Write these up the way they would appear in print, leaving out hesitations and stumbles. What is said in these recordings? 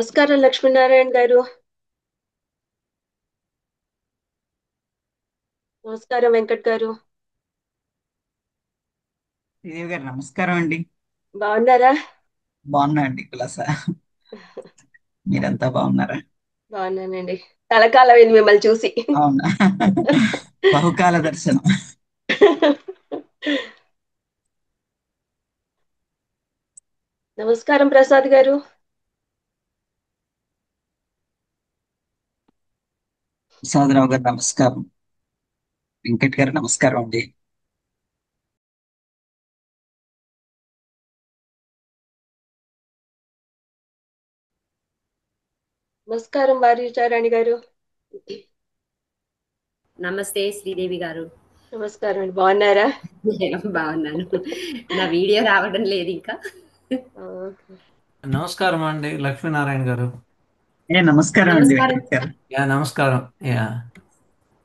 నమస్కారం లక్ష్మీనారాయణ గారు. నమస్కారం వెంకట్ గారు. శ్రీదేవి గారు నమస్కారం అండి. బాగున్నారా? బాగున్నా అండి కులాస. మీరంతా బాగున్నారా? బాగున్నానండి. కలకాలం అయింది మిమ్మల్ని చూసి. అవునా? బహుకాల దర్శనం. నమస్కారం ప్రసాద్ గారు. ప్రసాదరావు గారు నమస్కారం. వెంకట్ గారు నమస్కారం అండి. నమస్కారం వారిచారాణి గారు. నమస్తే శ్రీదేవి గారు. నమస్కారం అండి. బాగున్నారా? బాగున్నాను. నా వీడియో రావడం లేదు ఇంకా. ఆ, నమస్కారం అండి లక్ష్మీనారాయణ గారు. నమస్కారం అండి నమస్కారం వెంకట్ గారు. నమస్కారం.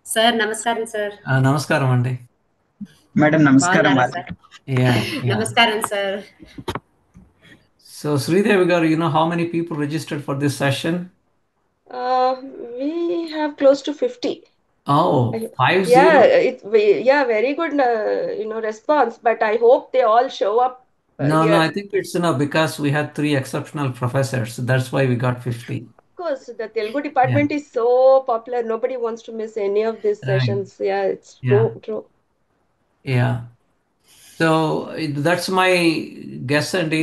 సార్. నమస్కారం సార్. నమస్కారం అండి. మేడం నమస్కారం బాగున్నారా మరి. సార్? యా నమస్కారం సార్. సో శ్రీదేవి గారు, how many people registered for this session? uh, we have close to 50. Oh, I- 50. yeah, yeah, very good, response. But I hope they all show up No, here. I think it's because we had three exceptional professors. That's why we got 50. Of course, the Telugu Yeah, department is so popular. Nobody wants to miss any of these right. sessions. Yeah, it's true, Yeah, true. yeah. So that's my guess అండి.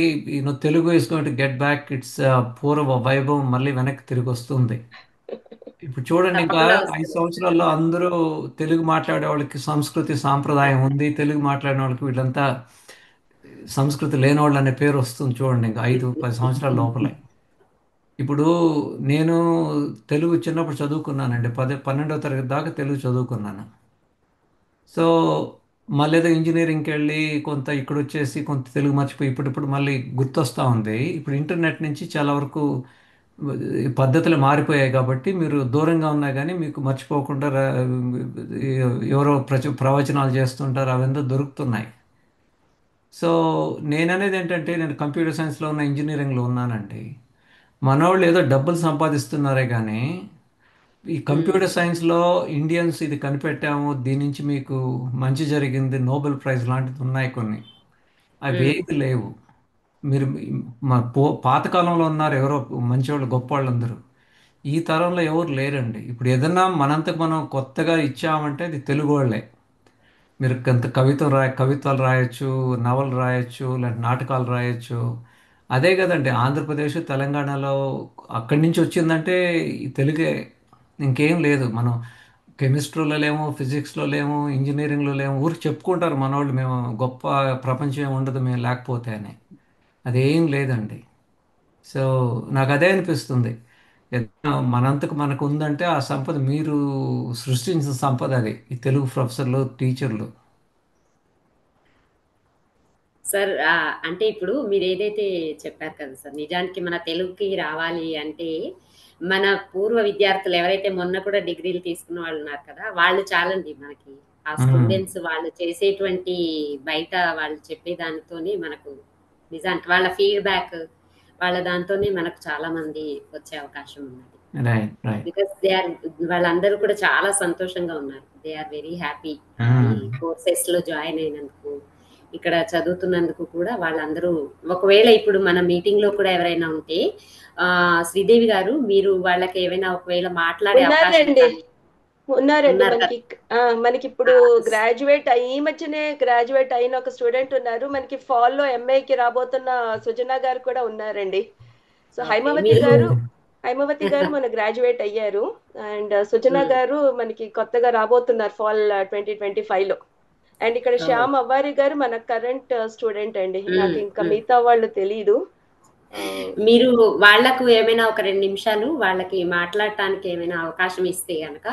Telugu is going to get back its పూర్వ వైభవం మళ్ళీ వెనక్కి తిరిగి వస్తుంది. ఇప్పుడు చూడండి, ఇంకా తప్పకుండా 5 వస్తుంది. సంవత్సరాల్లో అందరూ తెలుగు మాట్లాడే వాళ్ళకి సంస్కృతి సాంప్రదాయం ఉంది, తెలుగు మాట్లాడిన వాళ్ళకి వీళ్ళంతా సంస్కృతి లేనివాళ్ళు అనే పేరు వస్తుంది. చూడండి, ఇంకా 5-10 సంవత్సరాల లోపలే. ఇప్పుడు నేను తెలుగు చిన్నప్పుడు చదువుకున్నానండి. 12వ తరగతి దాకా తెలుగు చదువుకున్నాను. సో మళ్ళీ ఏదో ఇంజనీరింగ్కి వెళ్ళి కొంత ఇక్కడ వచ్చేసి కొంత తెలుగు మర్చిపోయి ఇప్పుడిప్పుడు మళ్ళీ గుర్తొస్తూ ఉంది. ఇప్పుడు ఇంటర్నెట్ నుంచి చాలా వరకు ఈ పద్ధతులు మారిపోయాయి కాబట్టి మీరు దూరంగా ఉన్నా కానీ మీకు మర్చిపోకుండా ఎవరో ప్రవచనాలు చేస్తుంటారు, అవన్నీ దొరుకుతున్నాయి. సో నేననేది ఏంటంటే, నేను కంప్యూటర్ సైన్స్లో ఉన్న, ఇంజనీరింగ్లో ఉన్నానండి. మనోళ్ళు ఏదో డబ్బులు సంపాదిస్తున్నారే కానీ ఈ ఉమ్, కంప్యూటర్ సైన్స్లో ఇండియన్స్ ఇది కనిపెట్టాము, దీని నుంచి మీకు మంచి జరిగింది, నోబెల్ ప్రైజ్ లాంటిది ఉన్నాయి కొన్ని. అవి ఉమ్. ఏది లేవు. మీరు పాతకాలంలో ఉన్నారు ఎవరో మంచివాళ్ళు గొప్పవాళ్ళు అందరూ. ఈ తరంలో ఎవరు లేరండి. ఇప్పుడు ఏదన్నా మనంతకు మనం కొత్తగా ఇచ్చామంటే అది తెలుగు వాళ్ళే. మీరు కొంత కవిత్వాలు రాయొచ్చు, నవలు రాయొచ్చు, లేదంటే నాటకాలు రాయొచ్చు. అదే కదండి ఆంధ్రప్రదేశ్, తెలంగాణలో అక్కడి నుంచి వచ్చిందంటే ఈ తెలుగే. ఇంకేం లేదు. మనం కెమిస్ట్రీలో లేము, ఫిజిక్స్లో లేము, ఇంజనీరింగ్లో లేము. ఊరికి చెప్పుకుంటారు మనోళ్ళు, మేము గొప్ప, ప్రపంచం ఏమి ఉండదు మేము లేకపోతే అని. అదేం లేదండి. సో నాకు అదే అనిపిస్తుంది. ఏదైనా మనంతకు మనకు ఉందంటే ఆ సంపద మీరు సృష్టించిన సంపద అది, ఈ తెలుగు ప్రొఫెసర్లు, టీచర్లు. సార్, అంటే ఇప్పుడు మీరు ఏదైతే చెప్పారు కదా సార్, నిజానికి మన తెలుగుకి రావాలి అంటే మన పూర్వ విద్యార్థులు ఎవరైతే మొన్న కూడా డిగ్రీలు తీసుకున్న వాళ్ళు ఉన్నారు కదా, వాళ్ళు చాలండి మనకి. ఆ ఉమ్, స్టూడెంట్స్ వాళ్ళు చేసేటువంటి బయట వాళ్ళు చెప్పే దానితోనే మనకు నిజానికి వాళ్ళ ఫీడ్‌బ్యాక్, వాళ్ళ దాంతోనే మనకు చాలా మంది వచ్చే అవకాశం ఉన్నది. Right, right. బికాస్ వాళ్ళందరూ కూడా చాలా సంతోషంగా ఉన్నారు. They are very happy. ఈ ఉమ్. కోర్సెస్‌లో జాయిన్ అయినందుకు, ఇక్కడ చదువుతున్నందుకు కూడా వాళ్ళందరూ. ఒకవేళ ఇప్పుడు మన మీటింగ్‌లో కూడా ఎవరైనా ఉంటే శ్రీదేవి గారు, మీరు వాళ్ళకి ఏమైనా ఒకవేళ మాట్లాడే అవకాశం ఉన్నారండి. కానీ ఉన్నారండి ఉన్నారు కదా! మనకి ఇప్పుడు ఆ! ఈ మధ్యనే గ్రాడ్యుయేట్ అయిన ఒక స్టూడెంట్ ఉన్నారు. మనకి ఫాల్ లో ఎంఏకి రాబోతున్న సుజనా గారు కూడా ఉన్నారండి. So okay. మీరు హైమవతి గారు మన గ్రాడ్యుయేట్ అయ్యారు. అండ్ సుజనా హ్మ్. గారు మనకి కొత్తగా రాబోతున్నారు ఫాల్ 2025 లో. అండ్ ఇక్కడ ఓహ్! శ్యామ్ అవ్వారి గారు మన కరెంట్ స్టూడెంట్ అండి. నాకు హ్మ్. ఇంకా హ్మ్. మిగతా వాళ్ళు తెలీదు. ఆ, మీరు వాళ్ళకు ఏమైనా ఒక 2 నిమిషాలు వాళ్ళకి మాట్లాడటానికి ఏమైనా అవకాశం ఇస్తే గనక,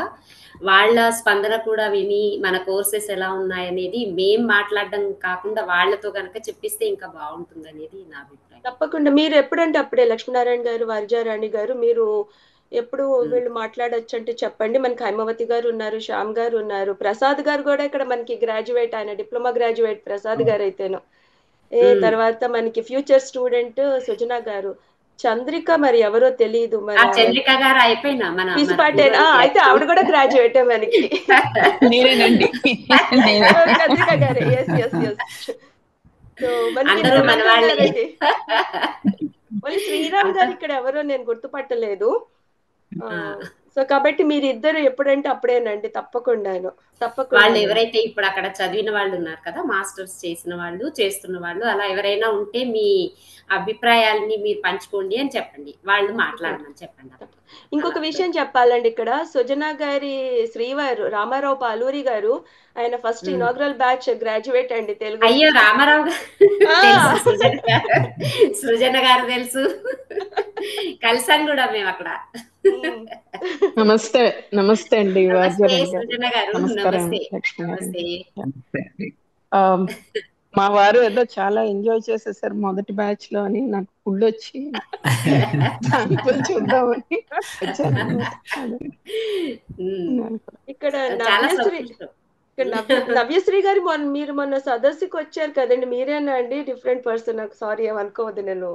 వాళ్ళ స్పందన కూడా విని, మన కోర్సెస్ ఎలా ఉన్నాయనేది మేం మాట్లాడడం కాకుండా వాళ్ళతో గనక చెప్పిస్తే ఇంకా బావుంటుందనేది నా అభిప్రాయం. తప్పకుండా మీరు ఎప్పుడంటే అప్పుడే లక్ష్మీనారాయణ గారు, వారిజారాణి గారు, మీరు ఎప్పుడు హ్మ్. వీళ్ళు మాట్లాడొచ్చు అంటే చెప్పండి. మనకి హైమవతి గారు ఉన్నారు, శ్యామ్ గారు ఉన్నారు, ప్రసాద్ గారు కూడా ఇక్కడ మనకి గ్రాడ్యుయేట్, ఆయన డిప్లొమా గ్రాడ్యుయేట్ ప్రసాద్ అవును. గారు అయితేను. హ్మ్. తర్వాత మనకి ఫ్యూచర్ స్టూడెంట్ సుజనా గారు. చంద్రిక మరి ఎవరో తెలియదు ఆ మరి చంద్రిక గారు అయిపోయినా మన మన పిసిపాటే హీరోయిన్ అయితే ఆవిడ కూడా గ్రాడ్యుయేటే మనకి. నేనేనండి. నేనే. చంద్రిక గారే. Yes yes yes. సో మనకి అందరూ మన ఇంతమంది వాళ్ళే. ఉన్నారండి. మళ్ళీ శ్రీరామ్ గారు ఇక్కడ ఎవరో నేను గుర్తుపట్టలేదు. సో కాబట్టి మీరిద్దరు ఎప్పుడంటే అప్పుడేనండి, తప్పకుండాను. వాళ్ళు తప్పకుండా ఎవరైతే ఇప్పుడు అక్కడ చదివిన వాళ్ళు ఉన్నారు కదా, మాస్టర్స్ చేసిన వాళ్ళు, చేస్తున్న వాళ్ళు, అలా ఎవరైనా ఉంటే మీ అభిప్రాయాలని మీరు పంచుకోండి అని చెప్పండి, వాళ్ళు మాట్లాడమని చెప్పండి. ఇంకొక అలా. విషయం చెప్పాలండి, ఇక్కడ సుజనా గారి శ్రీవారు రామారావు పాలూరి గారు, ఆయన ఫస్ట్ ఇనాగ్రల్ బ్యాచ్ గ్రాడ్యుయేట్ అండి తెలుగు. అయ్యో రామారావు గారు తెలుసు, సృజన గారు, సృజన గారు తెలుసు, కలిసాం కూడా మేము అక్కడ. నమస్తే నమస్తే అండి నమస్తే వాద్యరాణి గారు. సృజన గారు. నమస్కారం నమస్తే లక్ష్మి గారు. నమస్తే. నమస్తే అండి. మా వారు ఏదో చాలా ఎంజాయ్ చేసేసారు మొదటి బ్యాచ్ లో అని నాకు ఫుడ్ వచ్చి శాంపుల్ చూద్దామని వచ్చాను. ఇక్కడ చాలా నవ్యశ్రీ, సంతోషం. నవ్యశ్రీ గారు మీరు మొన్న సదస్సుకి వచ్చారు కదండి, మీరేనా అండి? డిఫరెంట్ పర్సన్, నాకు సారీ ఏమనుకోవద్దు నేను.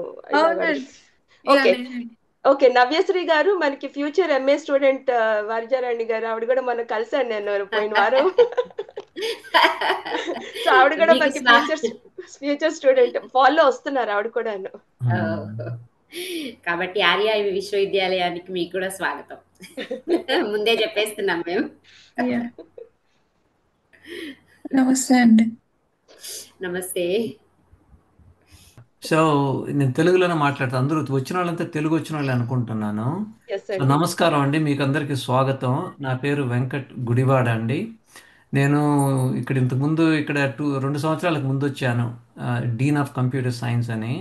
ఓకే ఓకే, నవ్యశ్రీ గారు మనకి ఫ్యూచర్ ఎంఏ స్టూడెంట్ వారిజారాణి గారు, ఆవిడ కూడా మొన్న కలిసాను నేను పోయిన వారం. సో ఆవిడ కూడా మనకి ఫ్యూచర్ స్టూడెంట్, ఫాలో వస్తున్నారు ఆవిడ కూడాను. కాబట్టి ఆర్య విశ్వవిద్యాలయానికి మీకు కూడా స్వాగతం. ముందే చెప్పేస్తున్నాం మేము. నమస్తే అండి. నమస్తే. సో నేను తెలుగులోనే మాట్లాడతాను. అందరూ వచ్చిన వాళ్ళంతా తెలుగు వచ్చిన వాళ్ళే అనుకుంటున్నాను. సో నమస్కారం అండి, మీకు అందరికీ స్వాగతం. నా పేరు వెంకట్ గుడివాడ అండి. నేను ఇక్కడ ఇంతకుముందు ఇక్కడ 2 సంవత్సరాలకు ముందు వచ్చాను, డీన్ ఆఫ్ కంప్యూటర్ సైన్స్ అని.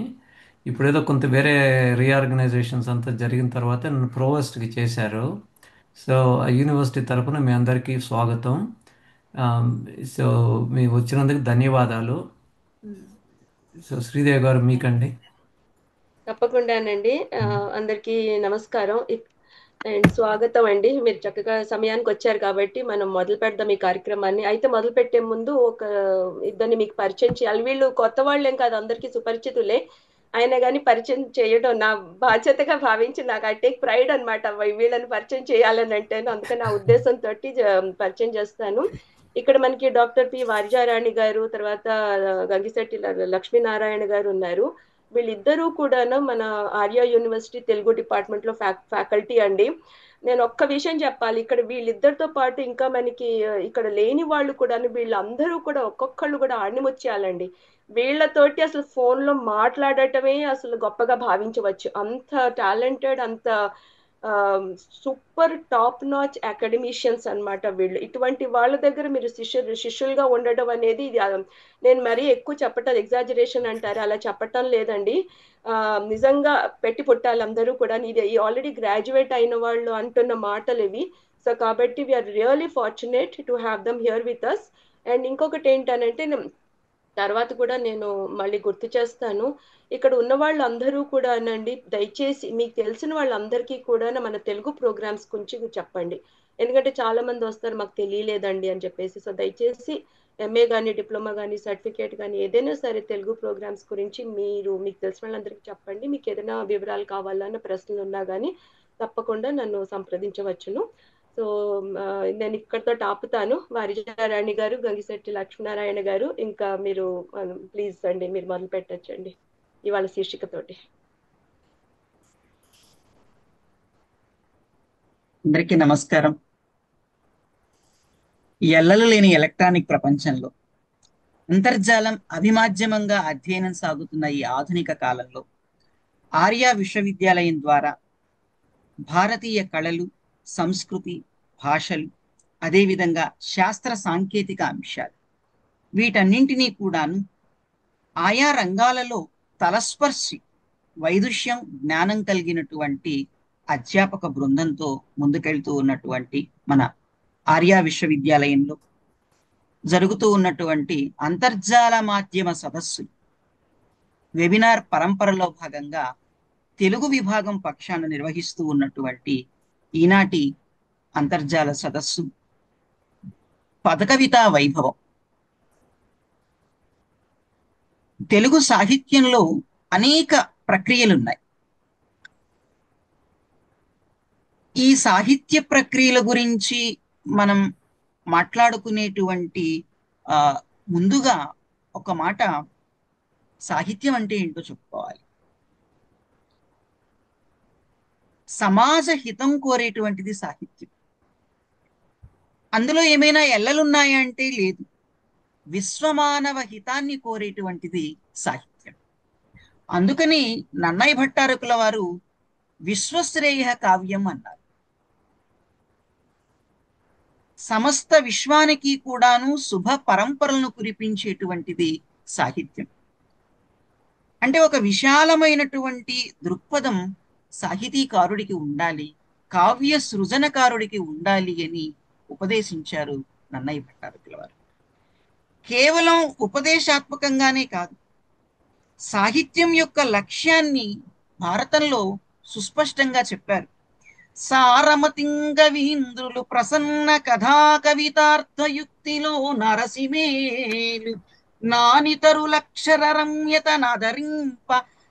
ఇప్పుడు ఏదో కొంత వేరే రీఆర్గనైజేషన్స్ అంతా జరిగిన తర్వాత నన్ను ప్రోవోస్ట్కి చేశారు. సో ఆ యూనివర్సిటీ తరఫున మీ అందరికీ స్వాగతం. సో మీరు వచ్చినందుకు ధన్యవాదాలు. సో శ్రీదేవి గారు మీకండి. తప్పకుండానండి. అందరికీ నమస్కారం అండ్ స్వాగతం అండి. మీరు చక్కగా సమయానికి వచ్చారు కాబట్టి మనం మొదలు పెడదాం ఈ కార్యక్రమాన్ని. అయితే మొదలు పెట్టే ముందు ఒక ఇద్దరిని మీకు పరిచయం చేయాలి. వీళ్ళు కొత్త వాళ్ళేం కాదు, అందరికీ సుపరిచితులే. అయినా కానీ పరిచయం చేయడం నా బాధ్యతగా భావించి, నాకు ఐ టేక్ ప్రైడ్ అనమాట వీళ్ళని పరిచయం చేయాలని అంటే. అందుకని నా ఉద్దేశంతో పరిచయం చేస్తాను. ఇక్కడ మనకి డాక్టర్ పి వారిజారాణి గారు, తర్వాత గంగిశెట్టి లక్ష్మీనారాయణ గారు ఉన్నారు. వీళ్ళిద్దరూ కూడా మన ఆర్య యూనివర్సిటీ తెలుగు డిపార్ట్మెంట్ లో ఫ్యాకల్టీ అండి. నేను ఒక్క విషయం చెప్పాలి, ఇక్కడ వీళ్ళిద్దరితో పాటు ఇంకా మనకి ఇక్కడ లేని వాళ్ళు కూడా, వీళ్ళందరూ కూడా ఒక్కొక్కళ్ళు కూడా ఆణిముత్యాలండి. వీళ్ళతోటి అసలు ఫోన్ లో మాట్లాడటమే అసలు గొప్పగా భావించవచ్చు. అంత టాలెంటెడ్, అంత సూపర్ టాప్ నాచ్ అకాడమిషియన్స్ అన్నమాట వీళ్ళు. ఇటువంటి వాళ్ళ దగ్గర మీరు శిష్యులుగా ఉండడం అనేది, ఇది నేను మరీ ఎక్కువ చెప్పటం ఎగ్జాజరేషన్ అంటారు, అలా చెప్పటం లేదండి. నిజంగా పెట్టి పుట్టాలి అందరూ కూడా. ఇది ఆల్రెడీ గ్రాడ్యుయేట్ అయిన వాళ్ళు అంటున్న మాటలు ఇవి. సో కాబట్టి we are really fortunate to have them here with us. And ఇంకొకటి ఏంటనంటే, తర్వాత కూడా నేను మళ్ళీ గుర్తు చేస్తాను, ఇక్కడ ఉన్న వాళ్ళందరూ కూడా అనండి, దయచేసి మీకు తెలిసిన వాళ్ళందరికీ కూడా మన తెలుగు ప్రోగ్రామ్స్ గురించి చెప్పండి. ఎందుకంటే చాలా మంది వస్తారు మాకు తెలియలేదండి అని చెప్పేసి. సో దయచేసి ఎంఏ కానీ, డిప్లొమా కానీ, సర్టిఫికేట్ కానీ ఏదైనా సరే తెలుగు ప్రోగ్రామ్స్ గురించి మీకు తెలిసిన వాళ్ళందరికీ చెప్పండి. మీకు ఏదైనా వివరాలు కావాలన్న ప్రశ్నలు ఉన్నా కానీ తప్పకుండా నన్ను సంప్రదించవచ్చును. సో నేను ఇక్కడితో ఆపుతాను. వారిజారాణి గారు, గంగిశెట్టి లక్ష్మీనారాయణ గారు, ఇంకా మీరు ప్లీజ్ అండి మీరు మొదలు పెట్టచ్చండి ఇవాళ శీర్షికతోటి. అందరికీ నమస్కారం. ఎల్లలు లేని ఎలక్ట్రానిక్ ప్రపంచంలో అంతర్జాలం అభిమాధ్యమంగా అధ్యయనం సాగుతున్న ఈ ఆధునిక కాలంలో ఆర్య విశ్వవిద్యాలయం ద్వారా భారతీయ కళలు, సంస్కృతి, భాషలు, అదేవిధంగా శాస్త్ర సాంకేతిక అంశాలు, వీటన్నింటినీ కూడాను ఆయా రంగాలలో తలస్పర్శి వైదుష్యం, జ్ఞానం కలిగినటువంటి అధ్యాపక బృందంతో ముందుకెళ్తూ ఉన్నటువంటి మన ఆర్య విశ్వవిద్యాలయంలో జరుగుతూ ఉన్నటువంటి అంతర్జాల మాధ్యమ సదస్సు వెబినార్ పరంపరలో భాగంగా తెలుగు విభాగం పక్షాన నిర్వహిస్తూ ఉన్నటువంటి ఈనాటి అంతర్జాల సదస్సు పదకవితా వైభవం. తెలుగు సాహిత్యంలో అనేక ప్రక్రియలున్నాయి, ఈ సాహిత్య ప్రక్రియల గురించి మనం మాట్లాడుకునేటువంటి ముందుగా ఒక మాట సాహిత్యం అంటే ఏంటో చెప్పుకోవాలి. సమాజ హితం కోరేటువంటిది సాహిత్యం. అందులో ఏమైనా ఎల్లలున్నాయా అంటే లేదు. విశ్వమానవ హితాన్ని కోరేటువంటిది సాహిత్యం. అందుకని నన్నయ్య భట్టారకుల వారు విశ్వశ్రేయ కావ్యం అన్నారు. సమస్త విశ్వానికి కూడాను శుభ పరంపరలను కురిపించేటువంటిది సాహిత్యం. అంటే ఒక విశాలమైనటువంటి దృక్పథం సాహితీకారుడికి ఉండాలి, కావ్య సృజనకారుడికి ఉండాలి అని ఉపదేశించారు నన్నయ్య భట్టారకుల వారు. కేవలం ఉపదేశాత్మకంగానే కాదు, సాహిత్యం యొక్క లక్ష్యాన్ని భారతంలో సుస్పష్టంగా చెప్పారు. సారమతింగవీంద్రులు ప్రసన్న కథా కవితార్థయుక్తిలో నరసిమేలు నానితరులక్షర రమ్యత నదరింప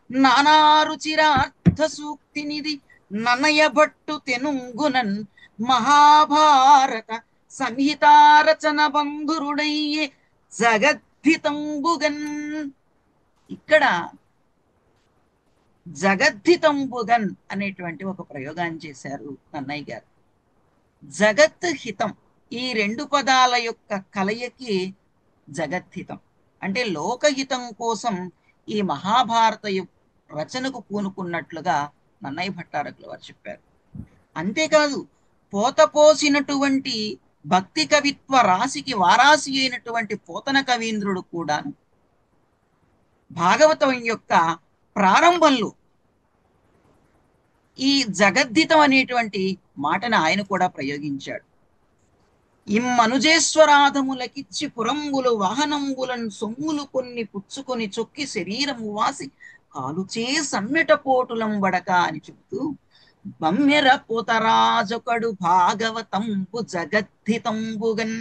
నానారుచిరార్థ సూక్తినిది ననయభట్టు తెనుంగునన్ మహాభారత సంహితారచన బంధురుడయ్యే జగద్ధితంబుగన్. ఇక్కడ జగద్ధితంబుగన్ అనేటువంటి ఒక ప్రయోగాన్ని చేశారు నన్నయ్య గారు. జగత్ హితం, ఈ రెండు పదాల యొక్క కలయికి జగద్హితం. అంటే లోకహితం కోసం ఈ మహాభారత రచనకు పూనుకున్నట్లుగా నన్నయ్య భట్టారకుల వారు చెప్పారు. అంతేకాదు, పోతపోసినటువంటి భక్తి కవిత్వ రాశికి వారాసి అయినటువంటి పోతన కవీంద్రుడు కూడా భాగవతం యొక్క ప్రారంభంలో ఈ జగద్ధితం అనేటువంటి మాటను ఆయన కూడా ప్రయోగించాడు. ఇమ్మనుజేశ్వరాధములకిచ్చి పురంబులు వాహనంబులను సొమ్ములు కొన్ని పుచ్చుకొని చొక్కి శరీరము వాసి కాలుచే సమ్మెట పోటులంబడక అని చెబుతూ బమ్మెర పోతరాజొకడు భాగవతంబు జగద్ధితంబుగన్,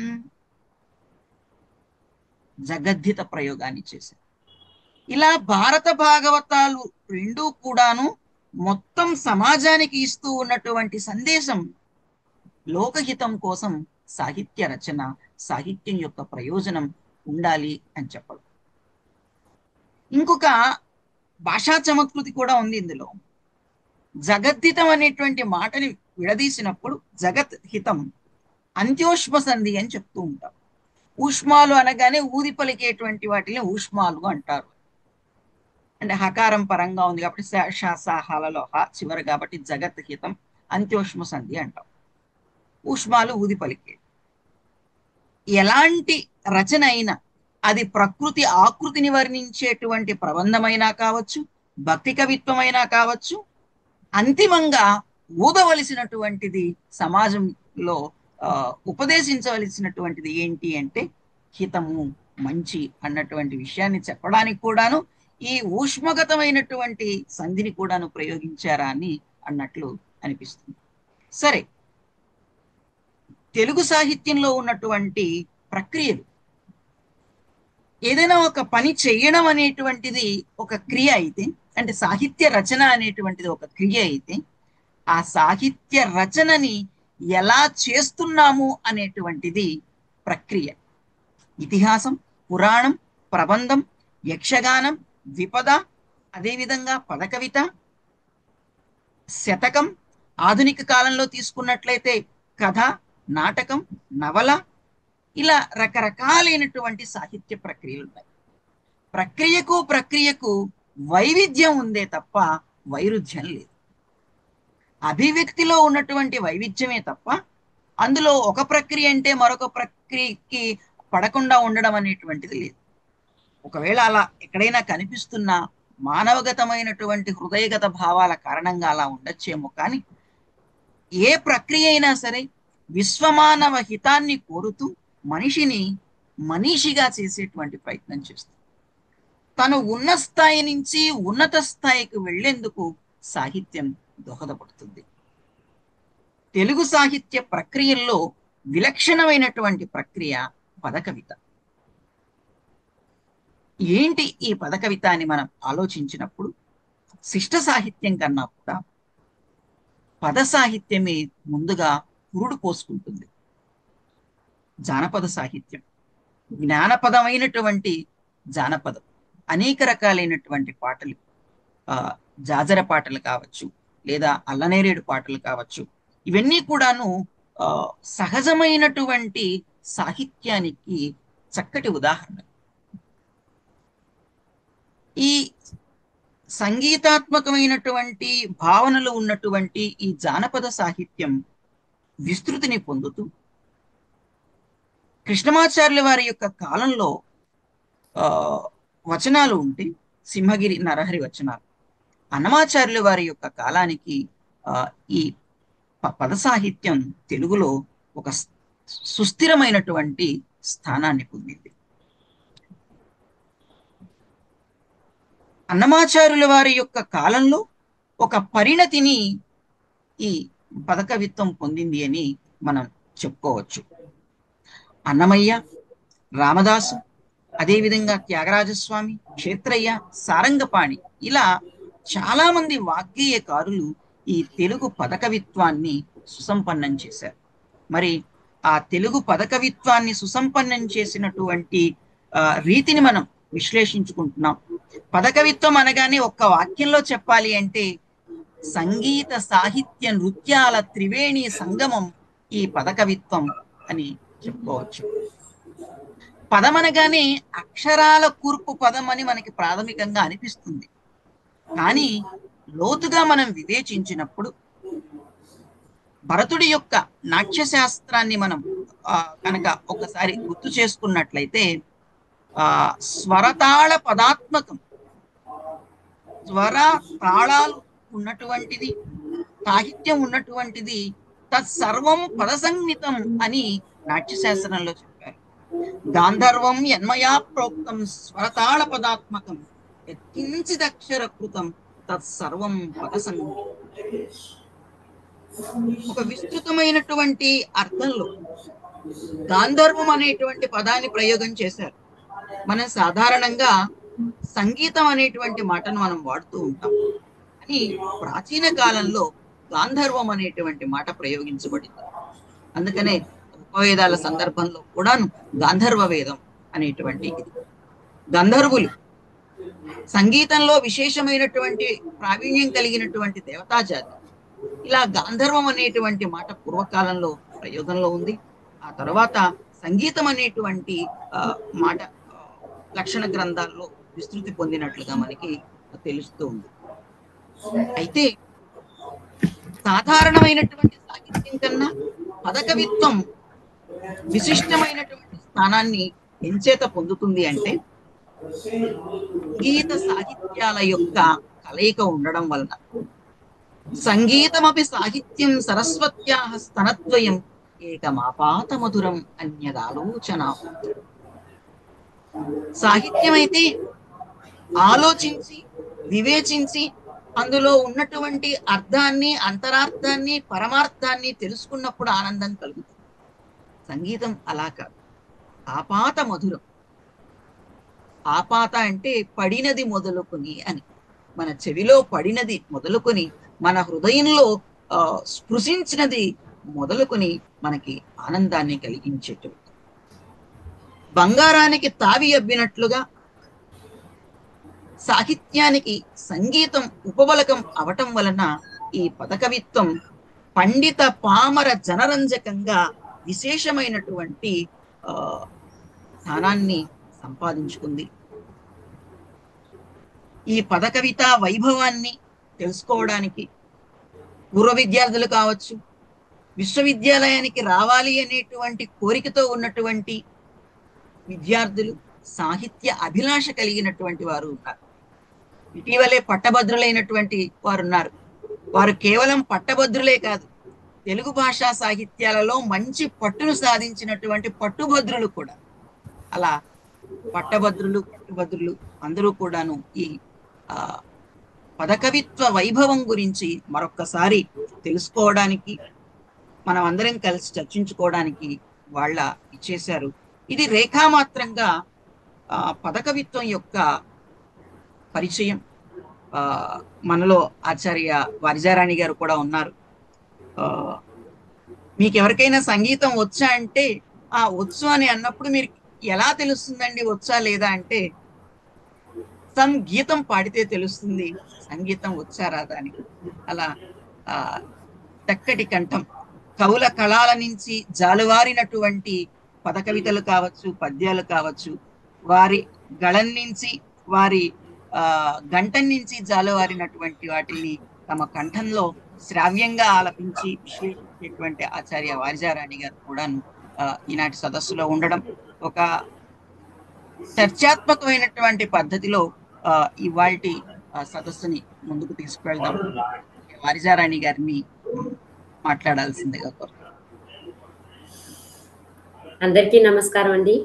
జగద్ధిత ప్రయోగాన్ని చేశారు. ఇలా భారత భాగవతాలు రెండూ కూడాను మొత్తం సమాజానికి ఇస్తూ ఉన్నటువంటి సందేశం లోకహితం కోసం సాహిత్య రచన, సాహిత్యం యొక్క ప్రయోజనం ఉండాలి అని చెప్పడం. ఇంకొక భాషా చమత్కృతి కూడా ఉంది ఇందులో. జగద్ధితం అనేటువంటి మాటని విడదీసినప్పుడు జగత్ హితం అంత్యోష్మ సంధి అని చెప్తూ ఉంటాం. ఊష్మాలు అనగానే ఊది పలికేటువంటి వాటిని ఊష్మాలు అంటారు. అంటే హకారం పరంగా ఉంది కాబట్టి శాసాహాలలో చివరి కాబట్టి జగత్ హితం అంత్యోష్మ సంధి అంటాం. ఊష్మాలు ఊది పలికే. ఎలాంటి రచన అయినా అది ప్రకృతి ఆకృతిని వర్ణించేటువంటి ప్రబంధమైనా కావచ్చు, భక్తి కవిత్వమైనా కావచ్చు, అంతిమంగా ఊదవలసినటువంటిది సమాజంలో ఉపదేశించవలసినటువంటిది ఏంటి అంటే హితము, మంచి అన్నటువంటి విషయాన్ని చెప్పడానికి కూడాను ఈ ఊష్మగతమైనటువంటి సంధిని కూడాను ప్రయోగించారా అని అన్నట్లు అనిపిస్తుంది. సరే, తెలుగు సాహిత్యంలో ఉన్నటువంటి ప్రక్రియలు, ఏదైనా ఒక పని చేయడం అనేటువంటిది ఒక క్రియ అయితే, అంటే సాహిత్య రచన అనేటువంటిది ఒక క్రియ అయితే, ఆ సాహిత్య రచనని ఎలా చేస్తున్నాము అనేటువంటిది ప్రక్రియ. ఇతిహాసం, పురాణం, ప్రబంధం, యక్షగానం, ద్విపద, అదేవిధంగా పదకవిత, శతకం, ఆధునిక కాలంలో తీసుకున్నట్లయితే కథ, నాటకం, నవల, ఇలా రకరకాలైనటువంటి సాహిత్య ప్రక్రియలు ఉన్నాయి. ప్రక్రియకు వైవిధ్యం ఉందే తప్ప వైరుధ్యం లేదు. అభివ్యక్తిలో ఉన్నటువంటి వైవిధ్యమే తప్ప అందులో ఒక ప్రక్రియ అంటే మరొక ప్రక్రియకి పడకుండా ఉండడం అనేటువంటిది లేదు. ఒకవేళ అలా ఎక్కడైనా కనిపిస్తున్న మానవగతమైనటువంటి హృదయగత భావాల కారణంగా అలా ఉండొచ్చేమో, కానీ ఏ ప్రక్రియ అయినా సరే విశ్వమానవ హితాన్ని కోరుతూ మనిషిని మనీషిగా చేసేటువంటి ప్రయత్నం చేస్తుంది. తను ఉన్న స్థాయి నుంచి ఉన్నత స్థాయికి వెళ్లేందుకు సాహిత్యం దోహదపడుతుంది. తెలుగు సాహిత్య ప్రక్రియల్లో విలక్షణమైనటువంటి ప్రక్రియ పదకవిత. ఏంటి ఈ పదకవిత అని మనం ఆలోచించినప్పుడు శిష్ట సాహిత్యం కన్నా కూడా పద సాహిత్యమే ముందుగా పురుడు పోసుకుంటుంది. జానపద సాహిత్యం జ్ఞానపదమైనటువంటి జానపదం. అనేక రకాలైనటువంటి పాటలు, జాజర పాటలు కావచ్చు, లేదా అల్లనేరేడు పాటలు కావచ్చు, ఇవన్నీ కూడాను సహజమైనటువంటి సాహిత్యానికి చక్కటి ఉదాహరణ. ఈ సంగీతాత్మకమైనటువంటి భావనలు ఉన్నటువంటి ఈ జానపద సాహిత్యం విస్తృతిని పొందుతూ కృష్ణమాచార్యుల వారి యొక్క కాలంలో వచనాలు ఉంటే సింహగిరి నరహరి వచనాలు, అన్నమాచార్యుల వారి యొక్క కాలానికి ఈ పద సాహిత్యం తెలుగులో ఒక సుస్థిరమైనటువంటి స్థానాన్ని పొందింది. అన్నమాచార్యుల వారి యొక్క కాలంలో ఒక పరిణతిని ఈ పదకవిత్వం పొందింది అని మనం చెప్పుకోవచ్చు. అన్నమయ్య, రామదాసు, అదేవిధంగా త్యాగరాజస్వామి, క్షేత్రయ్య, సారంగపాణి, ఇలా చాలా మంది వాగ్గేయకారులు ఈ తెలుగు పదకవిత్వాన్ని సుసంపన్నం చేశారు. మరి ఆ తెలుగు పదకవిత్వాన్ని సుసంపన్నం చేసినటువంటి రీతిని మనం విశ్లేషించుకుంటున్నాం. పదకవిత్వం అనగానే ఒక్క వాక్యంలో చెప్పాలి అంటే సంగీత సాహిత్య నృత్యాల త్రివేణి సంగమం ఈ పదకవిత్వం అని చెప్పుకోవచ్చు. పదం అనగానే అక్షరాల కూర్పు పదం అని మనకి ప్రాథమికంగా అనిపిస్తుంది. కానీ లోతుగా మనం వివేచించినప్పుడు భరతుడి యొక్క నాట్యశాస్త్రాన్ని మనం కనుక ఒకసారి గుర్తు చేసుకున్నట్లయితే స్వరతాళ పదాత్మకం, స్వర తాళాలు ఉన్నటువంటిది, సాహిత్యం ఉన్నటువంటిది, తత్సర్వం పదసంహితం అని నాట్యశాస్త్రంలో చెప్పారు. గాంధర్వం యన్మయా ప్రోక్తం స్వరతాళ పదాత్మకం యత్కించిదక్షరకృతం తత్సర్వం పదసంహితం. ఒక విస్తృతమైనటువంటి అర్థంలో గాంధర్వం అనేటువంటి పదాన్ని ప్రయోగం చేశారు. మనం సాధారణంగా సంగీతం అనేటువంటి మాటను మనం వాడుతూ ఉంటాం, కానీ ప్రాచీన కాలంలో గాంధర్వం అనేటువంటి మాట ప్రయోగించబడింది. అందుకనే ఉపవేదాల సందర్భంలో కూడాను గాంధర్వ వేదం అనేటువంటి గంధర్వులు సంగీతంలో విశేషమైనటువంటి ప్రావీణ్యం కలిగినటువంటి దేవతాజాతి. ఇలా గాంధర్వం అనేటువంటి మాట పూర్వకాలంలో ప్రయోగంలో ఉంది. ఆ తర్వాత సంగీతం అనేటువంటి మాట లక్షణ గ్రంథాల్లో విస్తృతి పొందినట్లుగా మనకి తెలుస్తూ ఉంది. అయితే సాధారణమైనటువంటి సాహిత్యం కన్నా పదకవిత్వం విశిష్టమైనటువంటి స్థానాన్ని ఎంచేత పొందుతుంది అంటే సంగీత సాహిత్యాల యొక్క కలయిక ఉండడం వలన. సంగీతమపి సాహిత్యం సరస్వత్యా స్తనద్వయం ఏకమాపాత మధురం అన్యదాలోచనా. సాహిత్యం అయితే ఆలోచించి వివేచించి అందులో ఉన్నటువంటి అర్థాన్ని, అంతరార్థాన్ని, పరమార్థాన్ని తెలుసుకున్నప్పుడు ఆనందం కలుగుతుంది. సంగీతం అలా కాదు, ఆపాత మధురం. ఆపాత అంటే పడినది మొదలుకొని అని, మన చెవిలో పడినది మొదలుకొని, మన హృదయంలో స్పృశించినది మొదలుకొని మనకి ఆనందాన్ని కలిగించేటువంటి, బంగారానికి తావి అబ్బినట్లుగా సాహిత్యానికి సంగీతం ఉపబలకం అవటం వలన ఈ పదకవిత్వం పండిత పామర జనరంజకంగా విశేషమైనటువంటి స్థానాన్ని సంపాదించుకుంది. ఈ పదకవిత వైభవాన్ని తెలుసుకోవడానికి పూర్వ విద్యార్థులు కావచ్చు, విశ్వవిద్యాలయానికి రావాలి అనేటువంటి కోరికతో ఉన్నటువంటి విద్యార్థులు, సాహిత్య అభిలాష కలిగినటువంటి వారు ఉన్నారు. ఇటీవలే పట్టభద్రులైనటువంటి వారు ఉన్నారు. వారు కేవలం పట్టభద్రులే కాదు, తెలుగు భాషా సాహిత్యాలలో మంచి పట్టును సాధించినటువంటి పట్టుభద్రులు కూడా. అలా పట్టభద్రులు అందరూ కూడాను ఈ పదకవిత్వ వైభవం గురించి మరొక్కసారి తెలుసుకోవడానికి, మనం అందరం కలిసి చర్చించుకోవడానికి వాళ్ళ ఇచ్చేశారు. ఇది రేఖామాత్రంగా పదకవిత్వం యొక్క పరిచయం. మనలో ఆచార్య వారిజారాణి గారు కూడా ఉన్నారు. మీకు ఎవరికైనా సంగీతం వచ్చా అంటే వచ్చు అని అన్నప్పుడు మీరు ఎలా తెలుస్తుందండి వచ్చా లేదా అంటే సంగీతం పాడితే తెలుస్తుంది సంగీతం వచ్చా రాదా అని. అలా ఆ చక్కటి కంఠం, కవుల కళాల నుంచి జాలువారినటువంటి పద కవితలు కావచ్చు, పద్యాలు కావచ్చు, వారి గళం నుంచి వారి గంటం నుంచి జాలువారినటువంటి వాటిని తమ కంఠంలో శ్రావ్యంగా ఆలపించి విశ్లేషించేటువంటి ఆచార్య వారిజారాణి గారు కూడాను ఈనాటి సదస్సులో ఉండడం ఒక చర్చాత్మకమైనటువంటి పద్ధతిలో ఇవాల్టి సదస్సుని ముందుకు తీసుకువెళ్దాం. వారిజారాణి గారిని మాట్లాడాల్సిందిగా కోరుతున్నాను. అందరికీ నమస్కారం అండి.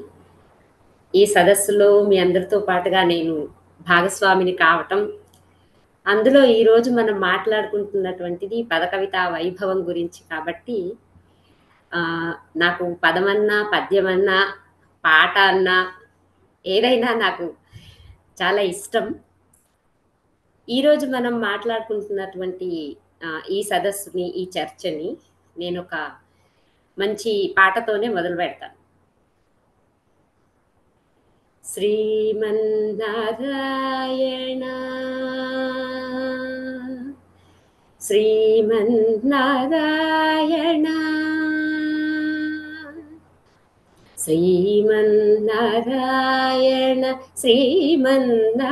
ఈ సదస్సులో మీ అందరితో పాటుగా నేను భాగస్వామిని కావటం, అందులో ఈరోజు మనం మాట్లాడుకుంటున్నటువంటిది పదకవిత వైభవం గురించి కాబట్టి నాకు పదమన్నా పద్యమన్నా పాట అన్నా ఏదైనా నాకు చాలా ఇష్టం. ఈరోజు మనం మాట్లాడుకుంటున్నటువంటి ఈ సదస్సుని, ఈ చర్చని నేను ఒక మంచి పాటతోనే మొదలు పెడతాను. శ్రీమన్నారాయణ శ్రీమన్నారాయణ శ్రీమన్నారాయణ శ్రీమన్నారాయణ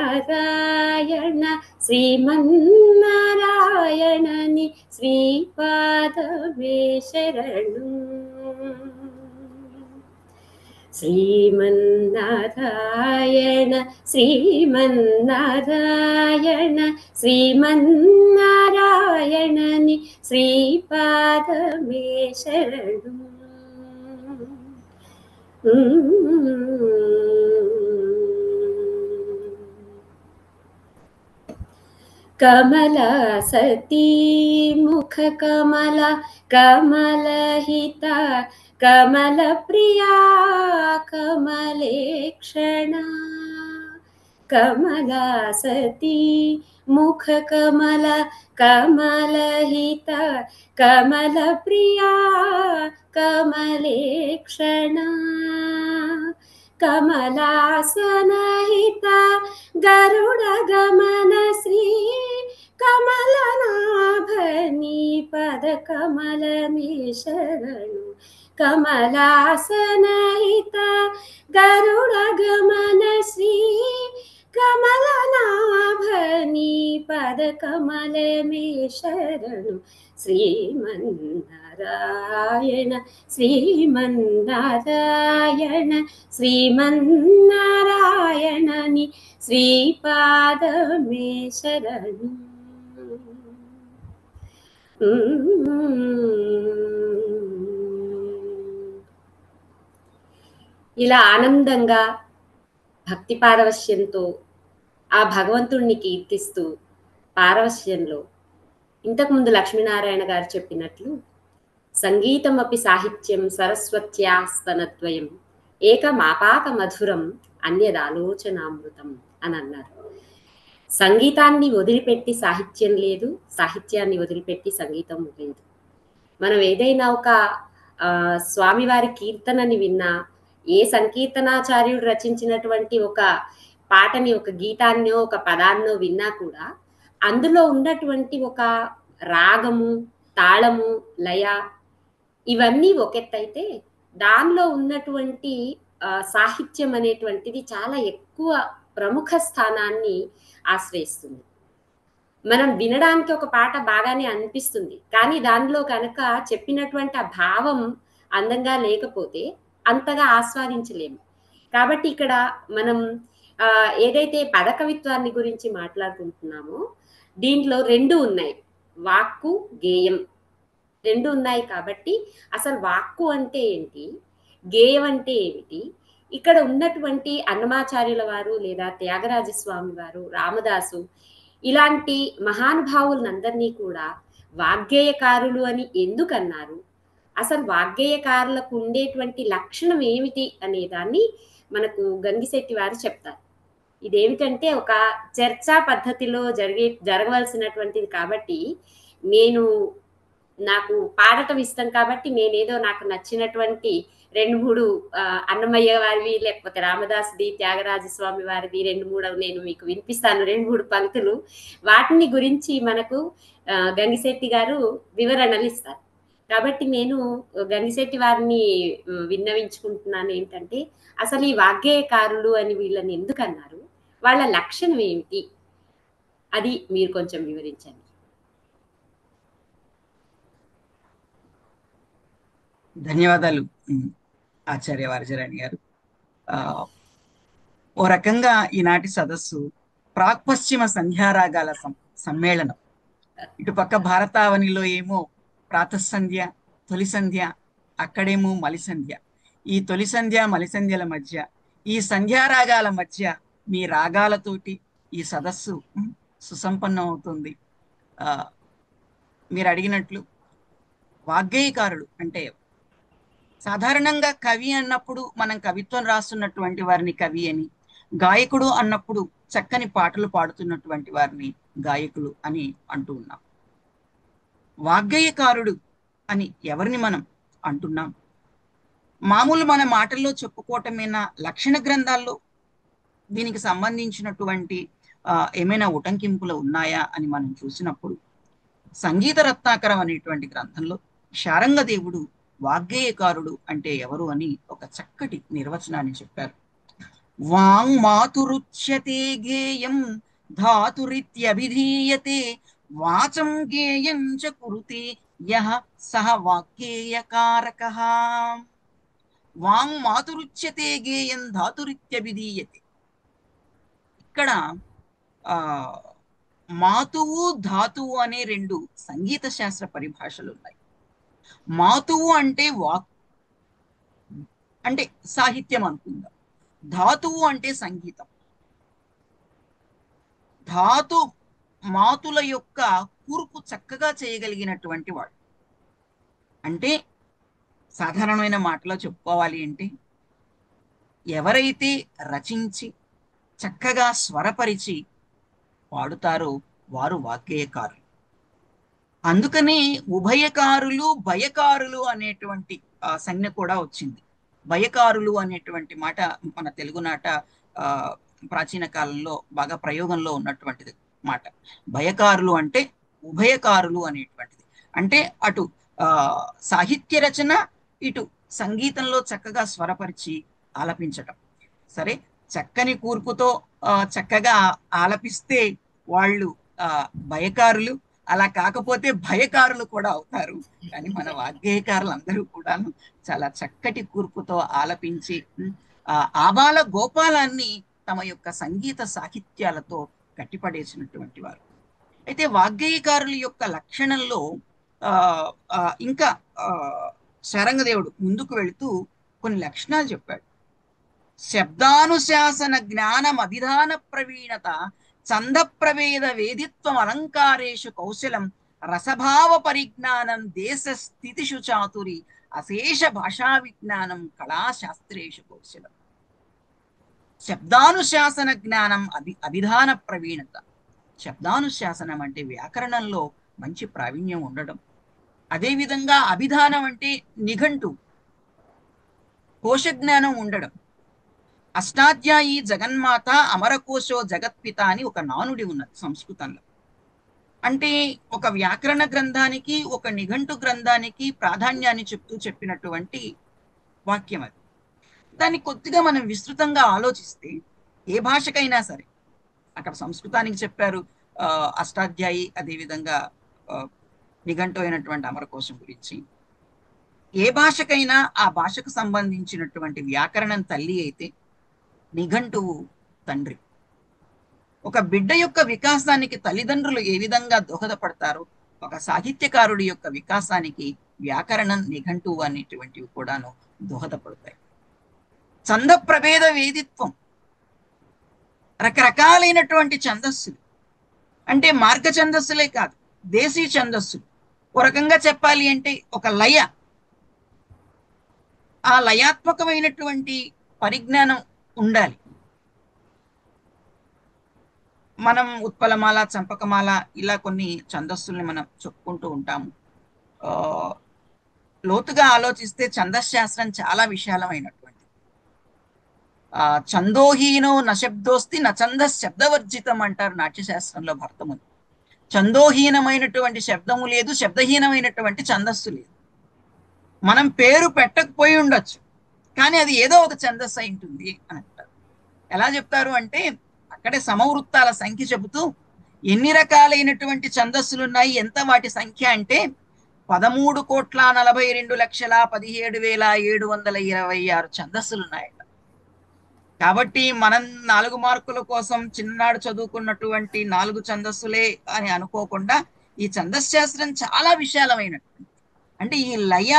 శ్రీమన్నారాయణని శ్రీపాదమే శరణు. శ్రీమన్నారాయణ శ్రీమన్నారాయణ శ్రీమన్నారాయణని శ్రీపాదమే శరణు. కమల సతీ ముఖ కమల కమలహిత కమల ప్రియా కమలేక్షణ. కమల సతీ ముఖ కమల కమలహిత కమల ప్రియా కమలేక్షణ. కమలాసనహిత గరుడ గమన శ్రీ కమలనాభని పద కమలమే శరణు. కమలాసనహిత గరుడ గమన శ్రీ కమలనాభని పద కమలమే శరణు. శ్రీమన్నారాయణ శ్రీమన్నారాయణ శ్రీమన్నారాయణని శ్రీపాదమే శరణు. ఇలా ఆనందంగా భక్తి పారవశ్యంతో ఆ భగవంతుణ్ణి కీర్తిస్తూ పారవశ్యంలో ఇంతకుముందు లక్ష్మీనారాయణ గారు చెప్పినట్లు సంగీతమపి సాహిత్యం సరస్వత్యాస్తనద్వయం ఏకమాపాక మధురం అన్యదాలోచనామృతం అని అన్నారు. సంగీతాన్ని వదిలిపెట్టి సాహిత్యం లేదు, సాహిత్యాన్ని వదిలిపెట్టి సంగీతం లేదు. మనం ఏదైనా ఒక స్వామివారి కీర్తనని విన్నా, ఏ సంకీర్తనాచార్యుడు రచించినటువంటి ఒక పాటని, ఒక గీతాన్నో ఒక పదాన్నో విన్నా కూడా అందులో ఉన్నటువంటి ఒక రాగము, తాళము, లయ ఇవన్నీ ఒకెత్తైతే దానిలో ఉన్నటువంటి సాహిత్యం అనేటువంటిది చాలా ఎక్కువ ప్రముఖ స్థానాన్ని ఆశ్రయిస్తుంది. మనం వినడానికి ఒక పాట బాగానే అనిపిస్తుంది, కానీ దానిలో కనుక చెప్పినటువంటి ఆ భావం అందంగా లేకపోతే అంతగా ఆస్వాదించలేము. కాబట్టి ఇక్కడ మనం ఏదైతే పదకవిత్వాన్ని గురించి మాట్లాడుకుంటున్నామో దీంట్లో రెండు ఉన్నాయి, వాక్కు, గేయం రెండు ఉన్నాయి. కాబట్టి అసలు వాక్కు అంటే ఏంటి, గేయం అంటే ఏమిటి, ఇక్కడ ఉన్నటువంటి అన్నమాచార్యుల వారు లేదా త్యాగరాజస్వామి వారు, రామదాసు ఇలాంటి మహానుభావులందరినీ కూడా వాగ్గేయకారులు అని ఎందుకన్నారు, అసలు వాగ్గేయకారులకు ఉండేటువంటి లక్షణం ఏమిటి అనే దాన్ని మనకు గంగిశెట్టి వారు చెప్తారు. ఇదేమిటంటే ఒక చర్చా పద్ధతిలో జరగవలసినటువంటిది కాబట్టి నేను నాకు పాడటం ఇష్టం కాబట్టి నేనేదో నాకు నచ్చినటువంటి 2, 3 అన్నమయ్య వారివి లేకపోతే రామదాసుది, త్యాగరాజస్వామి వారిది 2, 3 నేను మీకు వినిపిస్తాను. 2, 3 పంక్తులు. వాటిని గురించి మనకు గంగిశెట్టి గారు వివరణలు ఇస్తారు. కాబట్టి నేను గంగిశెట్టి వారిని విన్నవించుకుంటున్నాను ఏంటంటే, అసలు ఈ వాగ్గేయకారులు అని వీళ్ళని ఎందుకు అన్నారు? వాళ్ళ లక్షణం ఏమిటి? అది మీరు కొంచెం వివరించండి. ధన్యవాదాలు ఆచార్య వారజరాణి గారు. ఓ రకంగా ఈనాటి సదస్సు ప్రాక్పశ్చిమ సంధ్యారాగాల సమ్మేళనం. ఇటుపక్క భారతావనిలో ఏమో ప్రాతఃసంధ్య, తొలి సంధ్య, అక్కడేమో మలిసంధ్య. ఈ తొలి సంధ్య మలిసంధ్యల మధ్య, ఈ సంధ్యారాగాల మధ్య మీ రాగాలతోటి ఈ సదస్సు సుసంపన్నం అవుతుంది. మీరు అడిగినట్లు వాగ్గేయకారుడు అంటే సాధారణంగా కవి అన్నప్పుడు మనం కవిత్వం రాస్తున్నటువంటి వారిని కవి అని, గాయకుడు అన్నప్పుడు చక్కని పాటలు పాడుతున్నటువంటి వారిని గాయకులు అని అంటూ ఉన్నాం. వాగ్గేయకారుడు అని ఎవరిని మనం అంటున్నాం? మామూలు మన మాటల్లో చెప్పుకోవటమేనా? లక్షణ గ్రంథాల్లో దీనికి సంబంధించినటువంటి ఏమైనా ఉటంకింపులు ఉన్నాయా అని మనం చూసినప్పుడు, సంగీత రత్నాకరం అనేటువంటి గ్రంథంలో శారంగదేవుడు వాగ్గేయకారుడు అంటే ఎవరు అని ఒక చక్కటి నిర్వచనాన్ని చెప్పారు. వాంగ్మాతురుచ్యతే గేయం ధాతురిత్యభిధీయతే వాచం గేయం చ కురుతే యః సహ వాగ్గేయకారకః. వాంగ్మాతురుచ్యతే గేయం ధాతురిత్యభిధీయతే. ఇక్కడ మాతువు ధాతువు అనే 2 సంగీత శాస్త్ర పరిభాషలు ఉన్నాయి. మాతువు అంటే వాక్ అంటే సాహిత్యం అనుకుందాం. ధాతువు అంటే సంగీతం. ధాతు మాతుల యొక్క కూర్పు చక్కగా చేయగలిగినటువంటి వాడు. అంటే సాధారణమైన మాటలో చెప్పుకోవాలి అంటే, ఎవరైతే రచించి చక్కగా స్వరపరిచి పాడుతారో వారు వాగ్గేయకారులు. అందుకనే ఉభయకారులు, భయకారులు అనేటువంటి సంజ్ఞ కూడా వచ్చింది. భయకారులు అనేటువంటి మాట మన తెలుగునాట ప్రాచీన కాలంలో బాగా ప్రయోగంలో ఉన్నటువంటిది మాట. భయకారులు అంటే ఉభయకారులు అనేటువంటిది. అంటే అటు సాహిత్య రచన, ఇటు సంగీతంలో చక్కగా స్వరపరిచి ఆలపించటం. సరే, చక్కని కూర్పుతో చక్కగా ఆలపిస్తే వాళ్ళు భయకారులు, అలా కాకపోతే భయకారులు కూడా అవుతారు. కానీ మన వాగ్గేయకారులు అందరూ కూడా చాలా చక్కటి కూర్పుతో ఆలపించి ఆబాల గోపాలాన్ని తమ యొక్క సంగీత సాహిత్యాలతో కట్టిపడేసినటువంటి వారు. అయితే వాగ్గేయకారుల యొక్క లక్షణంలో ఇంకా శారంగదేవుడు ముందుకు వెళుతూ కొన్ని లక్షణాలు చెప్పాడు. శబ్దానుశాసన జ్ఞానం అభిధాన ప్రవీణత, ఛంద ప్రవేద వేదిత్వం అలంకారేషు కౌశలం, రసభావ పరిజ్ఞానం, దేశ స్థితిషు చాతురి, అశేష భాషా విజ్ఞానం, కళాశాస్త్రేషు కౌశలం. శబ్దానుశాసన జ్ఞానం, అభిధాన ప్రవీణత. శబ్దానుశాసనం అంటే వ్యాకరణంలో మంచి ప్రావీణ్యం ఉండడం. అదేవిధంగా అభిధానం అంటే నిఘంటు, కోశజ్ఞానం ఉండడం. అష్టాధ్యాయి జగన్మాత అమరకోశో జగత్పిత అని ఒక నానుడి ఉన్నది సంస్కృతంలో. అంటే ఒక వ్యాకరణ గ్రంథానికి, ఒక నిఘంటు గ్రంథానికి ప్రాధాన్యాన్ని చెప్తూ చెప్పినటువంటి వాక్యం అది. దాన్ని కొద్దిగా మనం విస్తృతంగా ఆలోచిస్తే, ఏ భాషకైనా సరే, అక్కడ సంస్కృతానికి చెప్పారు అష్టాధ్యాయి, అదేవిధంగా నిఘంటు అయినటువంటి అమరకోశం గురించి. ఏ భాషకైనా ఆ భాషకు సంబంధించినటువంటి వ్యాకరణం తల్లి అయితే నిఘంటువు తండ్రి. ఒక బిడ్డ యొక్క వికాసానికి తల్లిదండ్రులు ఏ విధంగా దోహదపడతారో, ఒక సాహిత్యకారుడి యొక్క వికాసానికి వ్యాకరణం, నిఘంటువు అనేటువంటివి కూడాను దోహదపడతాయి. ఛంద ప్రభేద వేదిత్వం, రకరకాలైనటువంటి ఛందస్సులు, అంటే మార్గ ఛందస్సులే కాదు, దేశీ ఛందస్సులు. ఒక రకంగా చెప్పాలి అంటే ఒక లయ, ఆ లయాత్మకమైనటువంటి పరిజ్ఞానం ఉండాలి. మనం ఉత్పలమాల, చంపకమాల ఇలా కొన్ని ఛందస్సుల్ని మనం చెప్పుకుంటూ ఉంటాము. ఆ, లోతుగా ఆలోచిస్తే ఛందశాస్త్రం చాలా విశాలమైనటువంటి ఛందోహీనో నశబ్దోస్తి నఛంద శబ్దవర్జితం అంటారు నాట్యశాస్త్రంలో భర్తముని. ఛందోహీనమైనటువంటి శబ్దము లేదు, శబ్దహీనమైనటువంటి ఛందస్సు లేదు. మనం పేరు పెట్టకపోయి ఉండొచ్చు, కానీ అది ఏదో ఒక ఛందస్సు అయి ఉంటుంది అని అంటారు. ఎలా చెప్తారు అంటే అక్కడే సమవృత్తాల సంఖ్య చెబుతూ ఎన్ని రకాలైనటువంటి ఛందస్సులు ఉన్నాయి, ఎంత వాటి సంఖ్య అంటే 13,42,17,726 ఛందస్సులు ఉన్నాయట. కాబట్టి మనం 4 మార్కుల కోసం చిన్నాడు చదువుకున్నటువంటి 4 ఛందస్సులే అని అనుకోకుండా ఈ ఛందశాస్త్రం చాలా విశాలమైనటువంటి, అంటే ఈ లయ,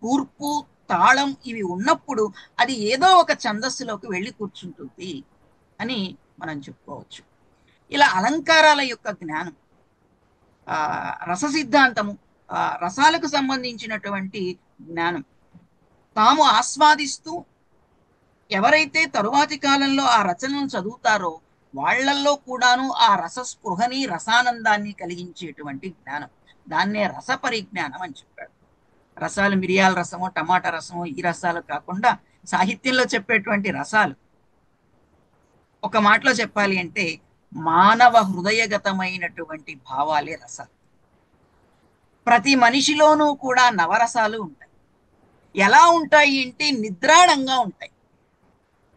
కూర్పు, తాళం ఇవి ఉన్నప్పుడు అది ఏదో ఒక ఛందస్సులోకి వెళ్ళి కూర్చుంటుంది అని మనం చెప్పుకోవచ్చు. ఇలా అలంకారాల యొక్క జ్ఞానం, రస సిద్ధాంతము, రసాలకు సంబంధించినటువంటి జ్ఞానం తాము ఆస్వాదిస్తూ ఎవరైతే తరువాతి కాలంలో ఆ రచనను చదువుతారో వాళ్ళల్లో కూడాను ఆ రసస్పృహని, రసానందాన్ని కలిగించేటువంటి జ్ఞానం, దాన్నే రస పరిజ్ఞానం అని చెప్పాడు. రసాలు మిరియాల రసము, టమాటా రసము, ఈ రసాలు కాకుండా సాహిత్యంలో చెప్పేటువంటి రసాలు ఒక మాటలో చెప్పాలి అంటే మానవ హృదయగతమైనటువంటి భావాలే రసాలు. ప్రతి మనిషిలోనూ కూడా నవరసాలు ఉంటాయి. ఎలా ఉంటాయి అంటే నిద్రాణంగా ఉంటాయి.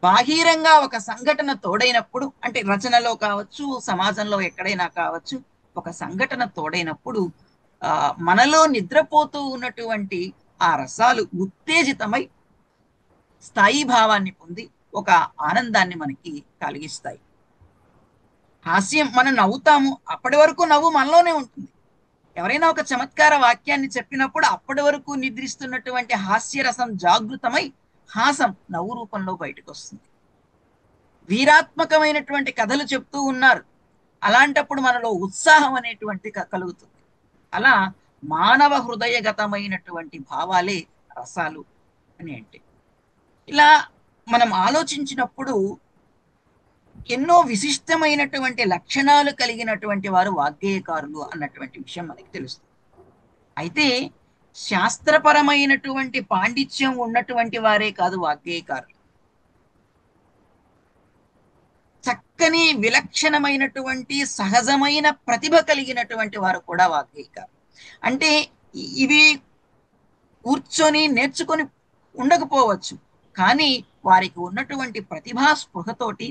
బాహీరంగా ఒక సంఘటన తోడైనప్పుడు, అంటే రచనలో కావచ్చు, సమాజంలో ఎక్కడైనా కావచ్చు, ఒక సంఘటన తోడైనప్పుడు మనలో నిద్రపోతూ ఉన్నటువంటి ఆ రసాలు ఉత్తేజితమై స్థాయి భావాన్ని పొంది ఒక ఆనందాన్ని మనకి కలిగిస్తాయి. హాస్యం, మనం నవ్వుతాము, అప్పటి వరకు నవ్వు మనలోనే ఉంటుంది. ఎవరైనా ఒక చమత్కార వాక్యాన్ని చెప్పినప్పుడు అప్పటి వరకు నిద్రిస్తున్నటువంటి హాస్యరసం జాగృతమై హాసం నవ్వు రూపంలో బయటకు వస్తుంది. వీరాత్మకమైనటువంటి కథలు చెప్తూ ఉన్నారు, అలాంటప్పుడు మనలో ఉత్సాహం అనేటువంటి కలుగుతుంది. అలా మానవ హృదయగతమైనటువంటి భావాలే రసాలు అని అంటే. ఇలా మనం ఆలోచించినప్పుడు ఎన్నో విశిష్టమైనటువంటి లక్షణాలు కలిగినటువంటి వారు వాగ్గేయకారులు అన్నటువంటి విషయం మనకి తెలుస్తుంది. అయితే శాస్త్రపరమైనటువంటి పాండిత్యం ఉన్నటువంటి వారే కాదు వాగ్గేయకారులు, చక్కని విలక్షణమైనటువంటి సహజమైన ప్రతిభ కలిగినటువంటి వారు కూడా వాగ్గేయకారులు. అంటే ఇవి కూర్చొని నేర్చుకొని ఉండకపోవచ్చు, కానీ వారికి ఉన్నటువంటి ప్రతిభా స్పృహతోటి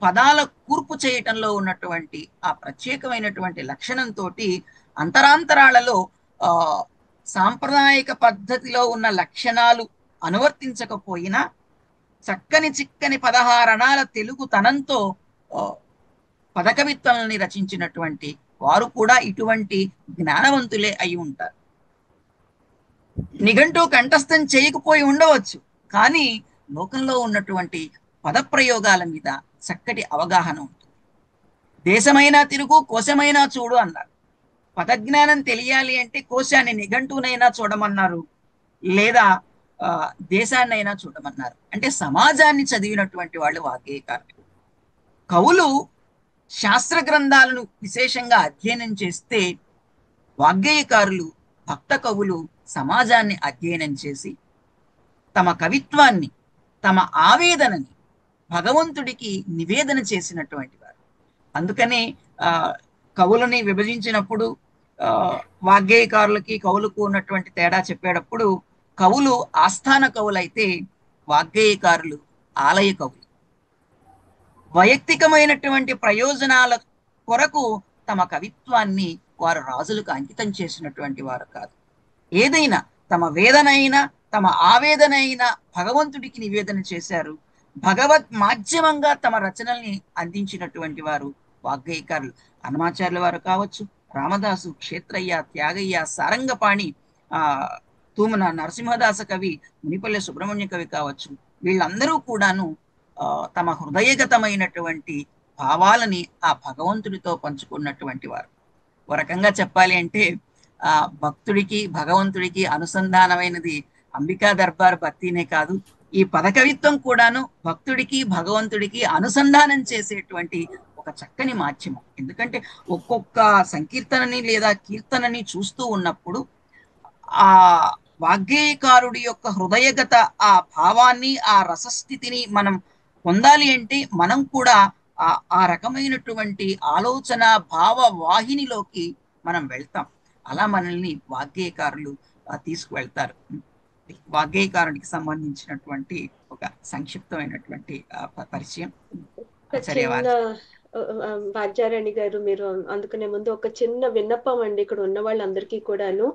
పదాల కూర్పు చేయటంలో ఉన్నటువంటి ఆ ప్రత్యేకమైనటువంటి లక్షణంతో అంతరాంతరాలలో సాంప్రదాయిక పద్ధతిలో ఉన్న లక్షణాలు అనువర్తించకపోయినా చక్కని చిక్కని 16 అణాల తెలుగు తనంతో పదకవిత్వాలని రచించినటువంటి వారు కూడా ఇటువంటి జ్ఞానవంతులే అయి ఉంటారు. నిఘంటు కంఠస్థం చేయకపోయి ఉండవచ్చు, కానీ లోకంలో ఉన్నటువంటి పదప్రయోగాల మీద చక్కటి అవగాహన ఉంటుంది. దేశమైనా తిరుగు, కోశమైనా చూడు అన్నారు. పదజ్ఞానం తెలియాలి అంటే కోశాన్ని, నిఘంటునైనా చూడమన్నారు, లేదా దేశాన్నైనా చూడమన్నారు. అంటే సమాజాన్ని చదివినటువంటి వాళ్ళు వాగ్గేయకారులు. కవులు శాస్త్ర గ్రంథాలను విశేషంగా అధ్యయనం చేస్తే, వాగ్గేయకారులు, భక్త కవులు సమాజాన్ని అధ్యయనం చేసి తమ కవిత్వాన్ని, తమ ఆవేదనని భగవంతుడికి నివేదన చేసినటువంటి వారు. అందుకని కవులని విభజించినప్పుడు వాగ్గేయకారులకి కవులకు ఉన్నటువంటి తేడా చెప్పేటప్పుడు కవులు ఆస్థాన కవులైతే వాగ్గేయకారులు ఆలయ కవులు. వైయక్తికమైనటువంటి ప్రయోజనాల కొరకు తమ కవిత్వాన్ని వారు రాజులకు అంకితం చేసినటువంటి వారు కాదు. ఏదైనా తమ వేదనైనా తమ ఆవేదనైనా భగవంతుడికి నివేదన చేశారు. భగవత్ మాధ్యమంగా తమ రచనల్ని అందించినటువంటి వారు వాగ్గేయకారులు. హనుమాచార్యుల వారు కావచ్చు, రామదాసు, క్షేత్రయ్య, త్యాగయ్య, సారంగపాణి, తూమన నరసింహదాస కవి, మునిపల్లె సుబ్రహ్మణ్య కవి కావచ్చు, వీళ్ళందరూ కూడాను తమ హృదయగతమైనటువంటి భావాలని ఆ భగవంతుడితో పంచుకున్నటువంటి వారు. ఒక రకంగా చెప్పాలి అంటే భక్తుడికి భగవంతుడికి అనుసంధానమైనది అంబికా దర్బార్ భక్తినే కాదు, ఈ పదకవిత్వం కూడాను భక్తుడికి భగవంతుడికి అనుసంధానం చేసేటువంటి ఒక ఒక చక్కని మాధ్యమం. ఎందుకంటే ఒక్కొక్క సంకీర్తనని లేదా కీర్తనని చూస్తూ ఉన్నప్పుడు ఆ వాగ్గేయకారుడి యొక్క హృదయగత ఆ భావాన్ని, ఆ రసస్థితిని మనం పొందాలి అంటే మనం కూడా ఆ రకమైనటువంటి ఆలోచన భావ వాహినిలోకి మనం వెళ్తాం. అలా మనల్ని వాగ్గేయకారులు తీసుకువెళ్తారు. వాగ్గేయకారుడికి సంబంధించినటువంటి ఒక సంక్షిప్తమైనటువంటి పరిచయం. చిన్న వాద్యారాణి గారు, మీరు అందుకునే ముందు ఒక చిన్న విన్నపం అండి. ఇక్కడ ఉన్న వాళ్ళందరికీ కూడాను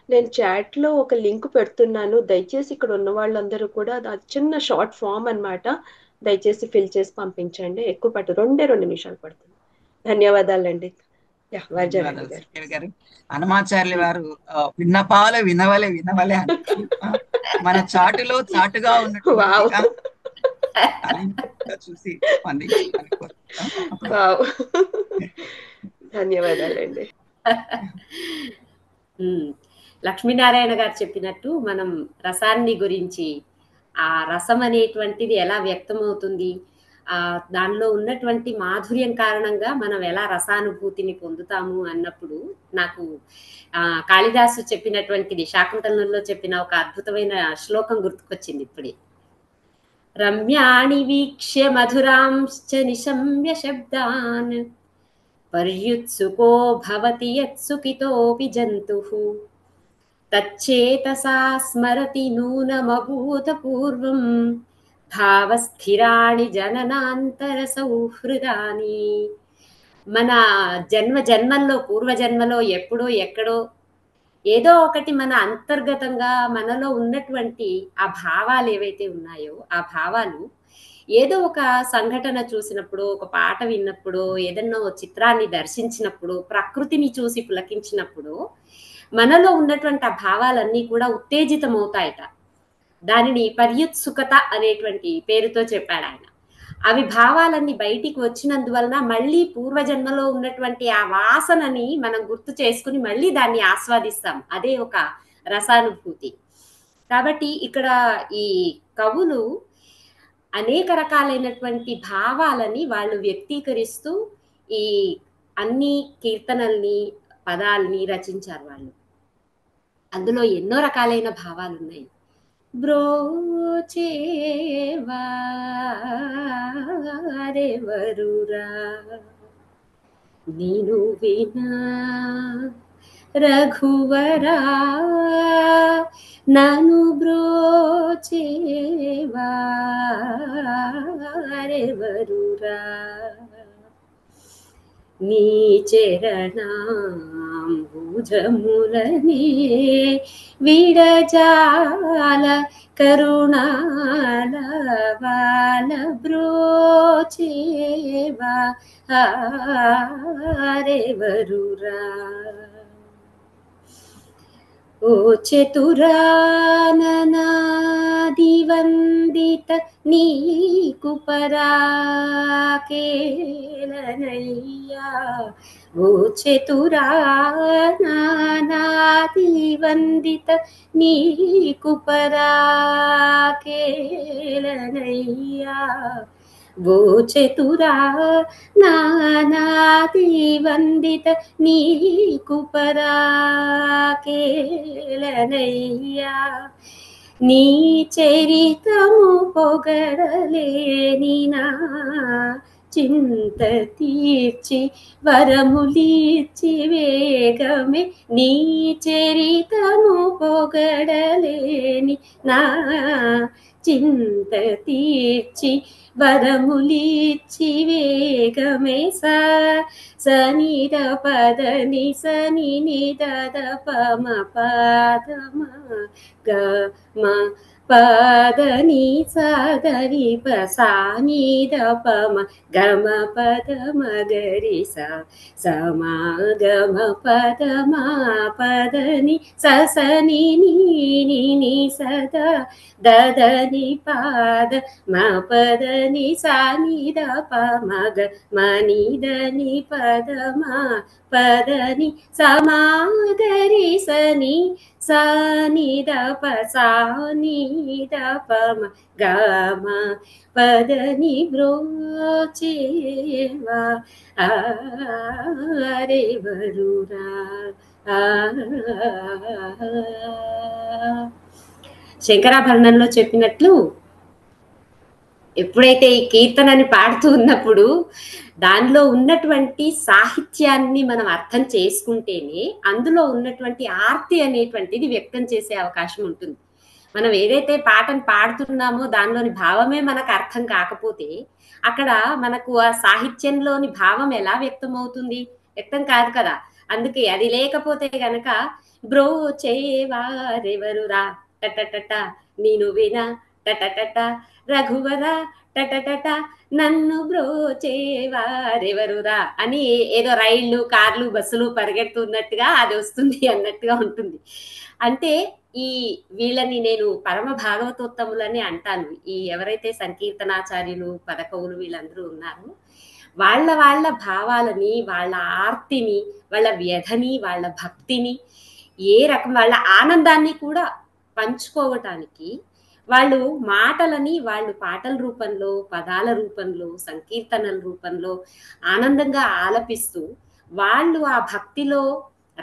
నేను చాట్ లో ఒక లింక్ పెడుతున్నాను. దయచేసి ఇక్కడ ఉన్న వాళ్ళందరూ కూడా అది చిన్న షార్ట్ ఫామ్ అన్నమాట. దయచేసి ఫిల్ చేసి పంపించండి. ఎక్కువ పట్టు 2 నిమిషాలు పడుతుంది. ధన్యవాదాలండి. వాద్యారాణి గారు, హనుమాచార్యుల వారు విన్నపాలు వినవలే వినవలే అన్నట్లు మన చాటులో చాటుగా ఉన్నటువంటి చూసి ధన్యవాదాలండి. లక్ష్మీనారాయణ గారు చెప్పినట్టు మనం రసాన్ని గురించి, ఆ రసం అనేటువంటిది ఎలా వ్యక్తమవుతుంది, దానిలో ఉన్నటువంటి మాధుర్యం కారణంగా మనం ఎలా రసానుభూతిని పొందుతాము అన్నప్పుడు నాకు కాళిదాసు చెప్పినటువంటిది, శాకుంతలంలో చెప్పిన ఒక అద్భుతమైన శ్లోకం గుర్తుకొచ్చింది ఇప్పుడే. రమ్యాణి వీక్ష్య మధురాంశ్చ నిశమ్య శబ్దాన్ పర్యుత్సుకో భవతి యత్సుఖితోపి జంతుః తచ్చేతసా స్మరతి నూనమభూతపూర్వం భావస్థిరాణి జననాంతర సౌహృదాని. మన జన్మల్లో పూర్వజన్మలో ఎప్పుడో ఎక్కడో ఏదో ఒకటి మన అంతర్గతంగా మనలో ఉన్నటువంటి ఆ భావాలు ఏవైతే ఉన్నాయో, ఆ భావాలు ఏదో ఒక సంఘటన చూసినప్పుడు, ఒక పాట విన్నప్పుడు, ఏదన్నో చిత్రాన్ని దర్శించినప్పుడు, ప్రకృతిని చూసి పులకించినప్పుడు మనలో ఉన్నటువంటి ఆ భావాలన్నీ కూడా ఉత్తేజితమవుతాయట. దానిని పర్యుత్సుకత అనేటువంటి పేరుతో చెప్పాడు ఆయన. అవి భావాలన్నీ బయటికి వచ్చినందువలన మళ్ళీ పూర్వజన్మలో ఉన్నటువంటి ఆ వాసనని మనం గుర్తు చేసుకుని మళ్ళీ దాన్ని ఆస్వాదిస్తాం. అదే ఒక రసానుభూతి. కాబట్టి ఇక్కడ ఈ కవులు అనేక రకాలైనటువంటి భావాలని వాళ్ళు వ్యక్తీకరిస్తూ ఈ అన్ని కీర్తనల్ని, పదాలని రచించారు వాళ్ళు. అందులో ఎన్నో రకాలైన భావాలు ఉన్నాయి. బ్రోచేవారెవరురా నీను వినా రఘువరా, నను బ్రోచేవారెవరురా నీ చరణాంబుజములనే విడజాల కరుణాల వాల బ్రోచేవా ఆరెవరురా. ఓ చతురాననాదివందిత నీకు పరాకేలనయ్యా. ఓ చతురాననాదివందిత నీకు పరాకేలనయ్యా. ఓ చతురా నానాదివందిత నీకు పరాకేలనయ్యా. నీ చరితము పొగడలేని నా చింత తీర్చి వరములిచ్చి వేగమే. నీ చరితము పొగడలేని నా చింత తీర్చి వరములిచ్చి వేగమే. సనిద పదని సని నిద పమ పాదమ గమ పదని సదని పసానిద పమ గమ పదమ గరి సమాగమ పదమ పదని ససని నీ సదా దదని పాద మా పదని సానిద పమగ మనిదని పదమా పదని సమాగరి సని సానిద పసాని పమ గమ పదని బ్రోచేవా ఆరెవరురా శంకరాభరణంలో చెప్పినట్లు ఎప్పుడైతే ఈ కీర్తనని పాడుతూ ఉన్నప్పుడు దానిలో ఉన్నటువంటి సాహిత్యాన్ని మనం అర్థం చేసుకుంటేనే అందులో ఉన్నటువంటి ఆర్తి అనేటువంటిది వ్యక్తం చేసే అవకాశం ఉంటుంది. మనం ఏదైతే పాటను పాడుతున్నామో దానిలోని భావమే మనకు అర్థం కాకపోతే అక్కడ మనకు ఆ సాహిత్యంలోని భావం ఎలా వ్యక్తం అవుతుంది? వ్యక్తం కాదు కదా. అందుకే అది లేకపోతే గనక బ్రోచేవారెవరురా టటటట నేను వినా టటటట రఘువర టటటట నన్ను బ్రోచేవారెవరురా అని ఏదో రైళ్లు కార్లు బస్సులు పరిగెడుతున్నట్టుగా అది వస్తుంది అన్నట్టుగా ఉంటుంది. అంటే ఈ వీళ్ళని నేను పరమ భాగవతోత్తములని అంటాను. ఈ ఎవరైతే సంకీర్తనాచార్యులు పదకవులు వీళ్ళందరూ ఉన్నారో వాళ్ళ భావాలని, వాళ్ళ ఆర్తిని, వాళ్ళ వ్యధని, వాళ్ళ భక్తిని, ఏ రకం వాళ్ళ ఆనందాన్ని కూడా పంచుకోవటానికి వాళ్ళు మాటలని వాళ్ళు పాటల రూపంలో, పదాల రూపంలో, సంకీర్తనల రూపంలో ఆనందంగా ఆలపిస్తూ వాళ్ళు ఆ భక్తిలో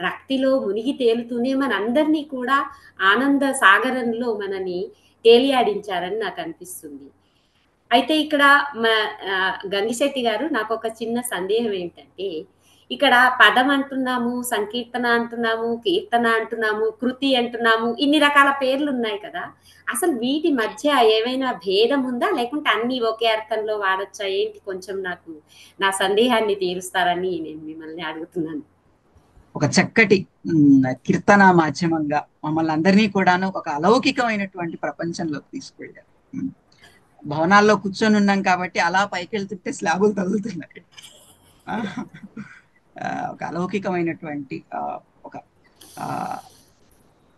రక్తిలో మునిగి తేలుతూనే మనందరినీ కూడా ఆనంద సాగరంలో మనని తేలియాడించారని నాకు అనిపిస్తుంది. అయితే ఇక్కడ గంగిశెట్టి గారు నాకు ఒక చిన్న సందేహం ఏంటంటే, ఇక్కడ పదం అంటున్నాము, సంకీర్తన అంటున్నాము, కీర్తన అంటున్నాము, కృతి అంటున్నాము, ఇన్ని రకాల పేర్లు ఉన్నాయి కదా. అసలు వీటి మధ్య ఏమైనా భేదం ఉందా, లేకుంటే అన్ని ఒకే అర్థంలో వాడచ్చా ఏంటి? కొంచెం నాకు నా సందేహాన్ని తీరుస్తారని నేను మిమ్మల్ని అడుగుతున్నాను. ఒక చక్కటి కీర్తన మాధ్యమంగా మమ్మల్ని అందరినీ కూడాను ఒక అలౌకికమైనటువంటి ప్రపంచంలోకి తీసుకెళ్ళారు. భవనాల్లో కూర్చొని ఉన్నాం కాబట్టి అలా పైకి వెళ్తుంటే స్లాబులు తగులుతున్నాయి. ఒక అలౌకికమైనటువంటి ఒక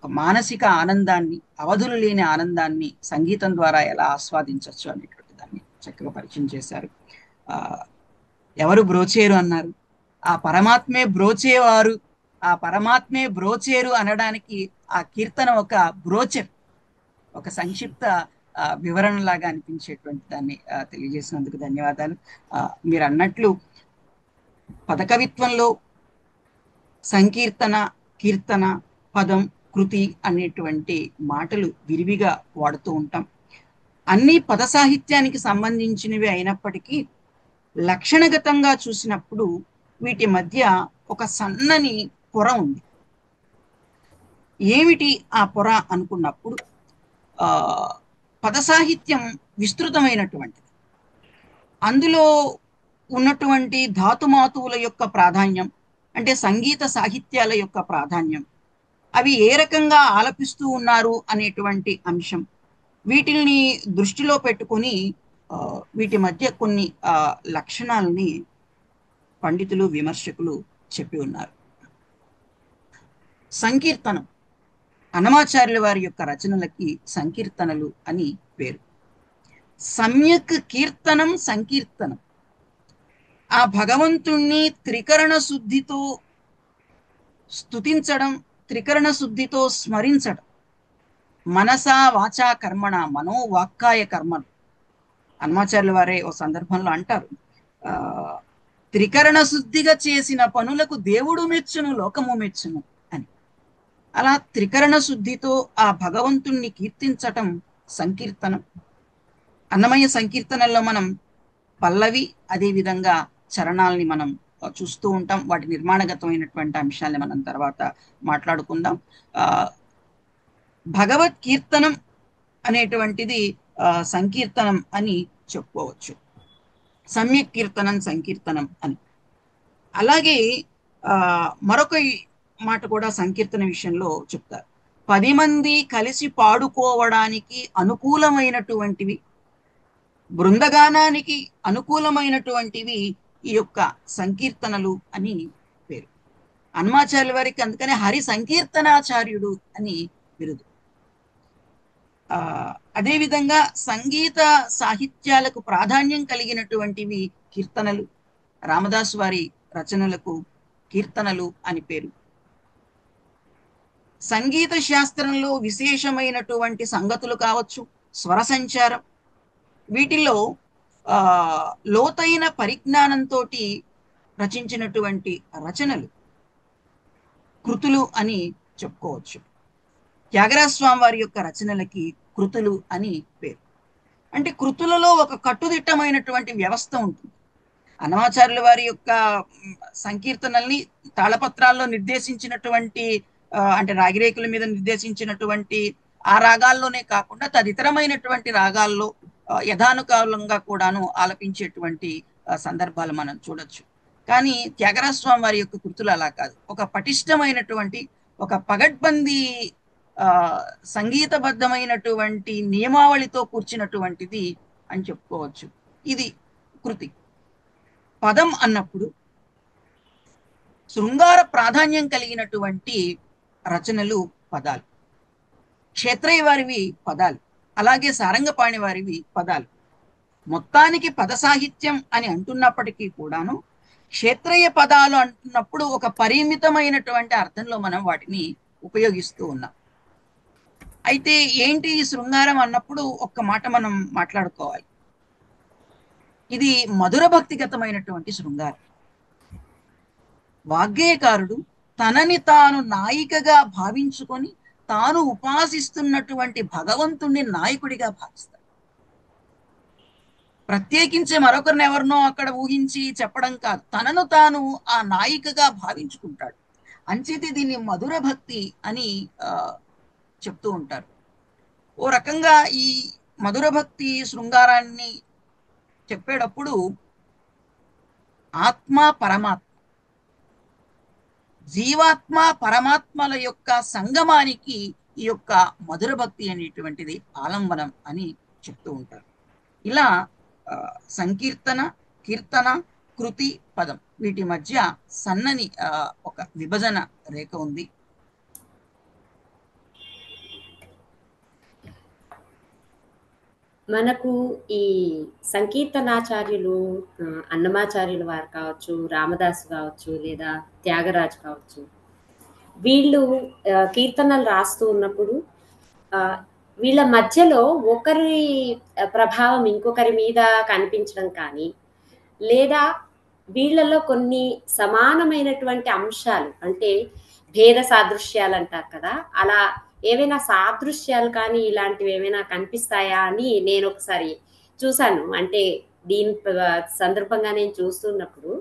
మానసిక ఆనందాన్ని, అవధులు లేని ఆనందాన్ని సంగీతం ద్వారా ఎలా ఆస్వాదించవచ్చు అనేటువంటి దాన్ని చక్కగా పరిచయం చేశారు. ఎవరు బ్రోచేరు అన్నారు? ఆ పరమాత్మే బ్రోచేవారు, ఆ పరమాత్మే బ్రోచేరు అనడానికి ఆ కీర్తన ఒక బ్రోచర్, ఒక సంక్షిప్త వివరణలాగా అనిపించేటువంటి దాన్ని తెలియజేసినందుకు ధన్యవాదాలు. మీరు అన్నట్లు పదకవిత్వంలో సంకీర్తన, కీర్తన, పదం, కృతి అనేటువంటి మాటలు విరివిగా వాడుతూ ఉంటాం. అన్ని పద సాహిత్యానికి సంబంధించినవి అయినప్పటికీ లక్షణగతంగా చూసినప్పుడు వీటి మధ్య ఒక సన్నని పొర ఉంది. ఏమిటి ఆ పొర అనుకున్నప్పుడు పద సాహిత్యం విస్తృతమైనటువంటిది. అందులో ఉన్నటువంటి ధాతుమాతువుల యొక్క ప్రాధాన్యం, అంటే సంగీత సాహిత్యాల యొక్క ప్రాధాన్యం, అవి ఏ రకంగా ఆలపిస్తూ ఉన్నారు అనేటువంటి అంశం, వీటిని దృష్టిలో పెట్టుకొని వీటి మధ్య కొన్ని లక్షణాలని పండితులు, విమర్శకులు చెప్పి ఉన్నారు. సంకీర్తనం, అన్నమాచార్యుల వారి యొక్క రచనలకి సంకీర్తనలు అని పేరు. సమ్యక్ కీర్తనం సంకీర్తనం, ఆ భగవంతుణ్ణి త్రికరణ శుద్ధితో స్తుతించడం, త్రికరణ శుద్ధితో స్మరించడం. మనసా వాచా కర్మణ, మనోవాక్కాయ కర్మలు. అన్నమాచార్యుల వారే ఓ సందర్భంలో అంటారు, త్రికరణ శుద్ధిగా చేసిన పనులకు దేవుడు మెచ్చును, లోకము మెచ్చును అని. అలా త్రికరణ శుద్ధితో ఆ భగవంతుణ్ణి కీర్తించటం సంకీర్తనం. అన్నమయ్య సంకీర్తనల్లో మనం పల్లవి, అదేవిధంగా చరణాలని మనం చూస్తూ ఉంటాం. వాటి నిర్మాణగతమైనటువంటి అంశాలని మనం తర్వాత మాట్లాడుకుందాం. భగవత్ కీర్తనం అనేటువంటిది సంకీర్తనం అని చెప్పుకోవచ్చు. సమ్యక్ కీర్తనం సంకీర్తనం అని. అలాగే మరొక మాట కూడా సంకీర్తన విషయంలో చెప్తారు. 10 మంది కలిసి పాడుకోవడానికి అనుకూలమైనటువంటివి, బృందగానానికి అనుకూలమైనటువంటివి ఈ యొక్క సంకీర్తనలు అని పేరు. అన్నమాచార్యుల వారికి అందుకనే హరి సంకీర్తనాచార్యుడు అని బిరుదు. అదేవిధంగా సంగీత సాహిత్యాలకు ప్రాధాన్యం కలిగినటువంటివి కీర్తనలు. రామదాసు వారి రచనలకు కీర్తనలు అని పేరు. సంగీత శాస్త్రంలో విశేషమైనటువంటి సంగతులు కావచ్చు, స్వర సంచారం, వీటిల్లో లోతైన పరిజ్ఞానంతో రచించినటువంటి రచనలు కృతులు అని చెప్పుకోవచ్చు. త్యాగరాజస్వామి వారి యొక్క రచనలకి కృతులు అని పేరు. అంటే కృతులలో ఒక కట్టుదిట్టమైనటువంటి వ్యవస్థ ఉంటుంది. అన్నమాచార్యుల వారి యొక్క సంకీర్తనల్ని తాళపత్రాల్లో నిర్దేశించినటువంటి అంటే రాగిరేకుల మీద నిర్దేశించినటువంటి ఆ రాగాల్లోనే కాకుండా తదితరమైనటువంటి రాగాల్లో యథానుకాలంగా కూడాను ఆలపించేటువంటి సందర్భాలు మనం చూడొచ్చు. కానీ త్యాగరాజస్వామి వారి యొక్క కృతులు అలా కాదు. ఒక పటిష్టమైనటువంటి, ఒక పగడ్బందీ సంగీతబద్ధమైనటువంటి నియమావళితో కూర్చున్నటువంటిది అని చెప్పుకోవచ్చు. ఇది కృతి. పదం అన్నప్పుడు శృంగార ప్రాధాన్యం కలిగినటువంటి రచనలు పదాలు. క్షేత్రయ్య వారివి పదాలు, అలాగే సారంగపాణి వారివి పదాలు. మొత్తానికి పద సాహిత్యం అని అంటున్నప్పటికీ కూడాను క్షేత్రయ్య పదాలు అంటున్నప్పుడు ఒక పరిమితమైనటువంటి అర్థంలో మనం వాటిని ఉపయోగిస్తూ ఉన్నాం. అయితే ఏంటి ఈ శృంగారం అన్నప్పుడు ఒక్క మాట మనం మాట్లాడుకోవాలి. ఇది మధుర భక్తిగతమైనటువంటి శృంగారం. వాగ్గేయకారుడు తనని తాను నాయికగా భావించుకొని తాను ఉపాసిస్తున్నటువంటి భగవంతుణ్ణి నాయకుడిగా భావిస్తాడు. ప్రత్యేకించి మరొకరిని ఎవరినో అక్కడ ఊహించి చెప్పడం కాదు, తనను తాను ఆ నాయికగా భావించుకుంటాడు. అంచేది దీన్ని మధుర భక్తి అని చెప్తూ ఉంటారు. ఓ రకంగా ఈ మధుర భక్తి శృంగారాన్ని చెప్పేటప్పుడు ఆత్మ పరమాత్మ, జీవాత్మ పరమాత్మల యొక్క సంగమానికి ఈ యొక్క మధుర భక్తి అనేటువంటిది ఆలంబనం అని చెప్తూ ఉంటారు. ఇలా సంకీర్తన, కీర్తన, కృతి, పదం వీటి మధ్య సన్నని ఒక విభజన రేఖ ఉంది. మనకు ఈ సంకీర్తనాచార్యులు అన్నమాచార్యులు వారు కావచ్చు, రామదాసు కావచ్చు, లేదా త్యాగరాజు కావచ్చు, వీళ్ళు కీర్తనలు రాస్తూ ఉన్నప్పుడు వీళ్ళ మధ్యలో ఒకరి ప్రభావం ఇంకొకరి మీద కనిపించడం కానీ, లేదా వీళ్ళలో కొన్ని సమానమైనటువంటి అంశాలు, అంటే భేద సాదృశ్యాలు అంటారు కదా, అలా ఏవైనా సాదృశ్యాలు కానీ ఇలాంటివి ఏమైనా కనిపిస్తాయా అని నేను ఒకసారి చూశాను. అంటే దీని సందర్భంగా నేను చూస్తున్నప్పుడు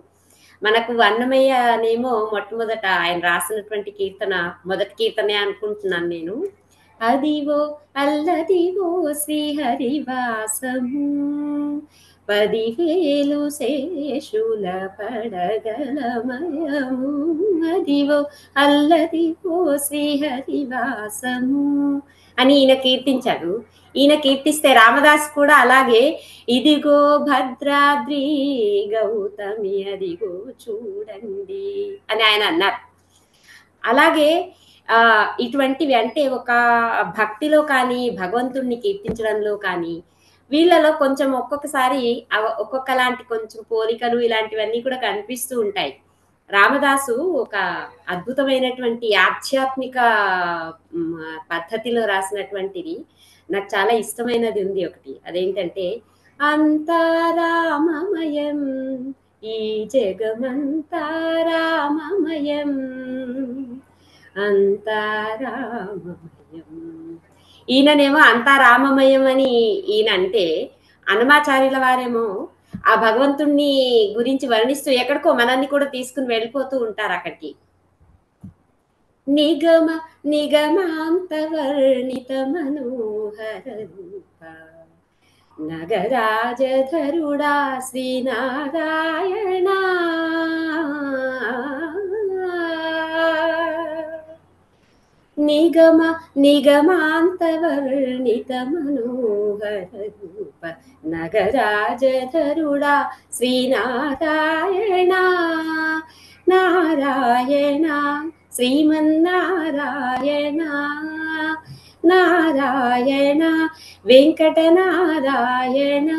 మనకు అన్నమయ్య అనేమో మొట్టమొదట ఆయన రాసినటువంటి కీర్తన, మొదటి కీర్తనే అనుకుంటున్నాను నేను. అదివో అల్లదివో శ్రీహరివాసము 10,000 శేషుల పడగలమయము, అదివో అల్లదివో శ్రీహరివాసము అని ఈయన కీర్తించాడు. ఈయన కీర్తిస్తే రామదాస్ కూడా అలాగే ఇదిగో భద్రాద్రి గౌతమి అదిగో చూడండి అని ఆయన అన్నారు. అలాగే ఇటువంటివి అంటే ఒక భక్తిలో కానీ భగవంతుణ్ణి కీర్తించడంలో కానీ వీళ్ళలో కొంచెం ఒక్కొక్కసారి ఒక్కొక్కలాంటి కొంచెం పోలికలు ఇలాంటివన్నీ కూడా కనిపిస్తూ ఉంటాయి. రామదాసు ఒక అద్భుతమైనటువంటి ఆధ్యాత్మిక పద్ధతిలో రాసినటువంటిది నాకు చాలా ఇష్టమైనది ఉంది ఒకటి. అదేంటంటే అంతా రామమయం ఈ జగమంతా రామమయం అంతా రామమయం. ఈయననేమో అంతా రామమయం అని ఈయన అంటే, అన్నమాచార్యుల వారేమో ఆ భగవంతుణ్ణి గురించి వర్ణిస్తూ ఎక్కడికో మనల్ని కూడా తీసుకుని వెళ్ళిపోతూ ఉంటారు అక్కడికి. నిగమ నిగమాంత వర్ణిత మనోహర రూప నగరాజధరుడా శ్రీనారాయణ నిగమ నిగమాంత వర్ణిత మనోహర రూప నగరాజధరుడా శ్రీనారాయణ నారాయణ శ్రీమన్నారాయణ నారాయణ వెంకటనారాయణ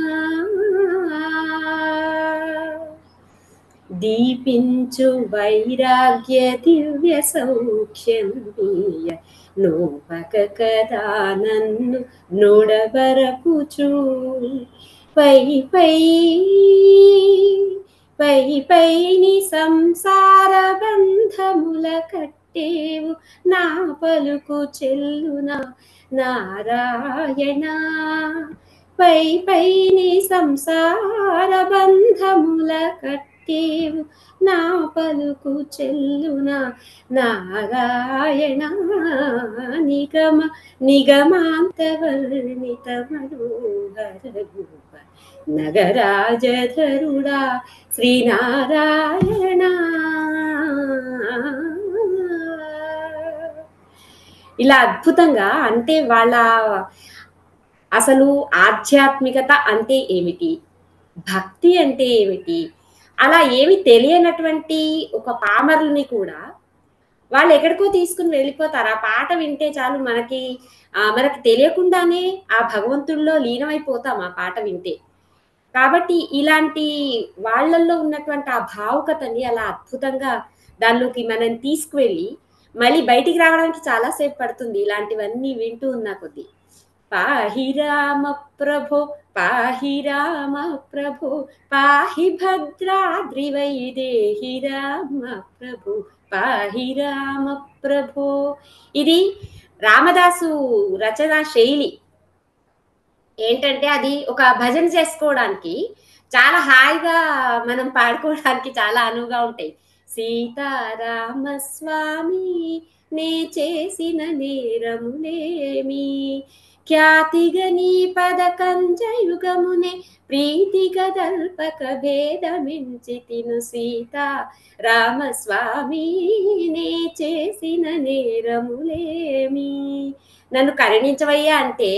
దీపించు వైరాగ్య దివ్య సౌఖ్యమీయ నోపక కదా నన్ను నోడబరపుచు పై పై పై పైని సంసార బంధముల కట్టేవు నా పలుకు చెల్లునా నారాయణ పై పైని సంసార బంధముల కట్టేవు నా పలుకు చెల్లునా నారాయణ నిగమ నిగమాంతవర్ణిత మనోహర రూప నగరాజధరుడా శ్రీనారాయణ. ఇలా అద్భుతంగా, అంటే వాళ్ళ అసలు ఆధ్యాత్మికత అంటే ఏమిటి, భక్తి అంటే ఏమిటి, అలా ఏమి తెలియనటువంటి ఒక పామరుల్ని కూడా వాళ్ళు ఎక్కడికో తీసుకుని వెళ్ళిపోతారు. ఆ పాట వింటే చాలు మనకి తెలియకుండానే ఆ భగవంతుల్లో లీనమైపోతాం ఆ పాట వింటే. కాబట్టి ఇలాంటి వాళ్ళల్లో ఉన్నటువంటి ఆ భావుకతని అలా అద్భుతంగా దానిలోకి మనం తీసుకువెళ్ళి మళ్ళీ బయటికి రావడానికి చాలాసేపు పడుతుంది ఇలాంటివన్నీ వింటూ ఉన్నా కొద్దీ. పాహి రామ ప్రభో పాహి రామ ప్రభో పాహి భద్రాద్రి వైదేహి రామ ప్రభో పాహి రామ ప్రభో. ఇది రామదాసు రచనా శైలి. ఏంటంటే అది ఒక భజన చేసుకోవడానికి చాలా హాయిగా మనం పాడుకోవడానికి చాలా అనువుగా ఉంటాయి. సీతారామ స్వామి నే చేసిన నేరమునేమి ఖ్యాతిగా నీ పదకంజయుగమునే ప్రీతిగా దల్పక భేదమించి తిను సీతా రామస్వామి నే చేసిన నేరములేమి. నన్ను కరుణించవయ్యా అంటే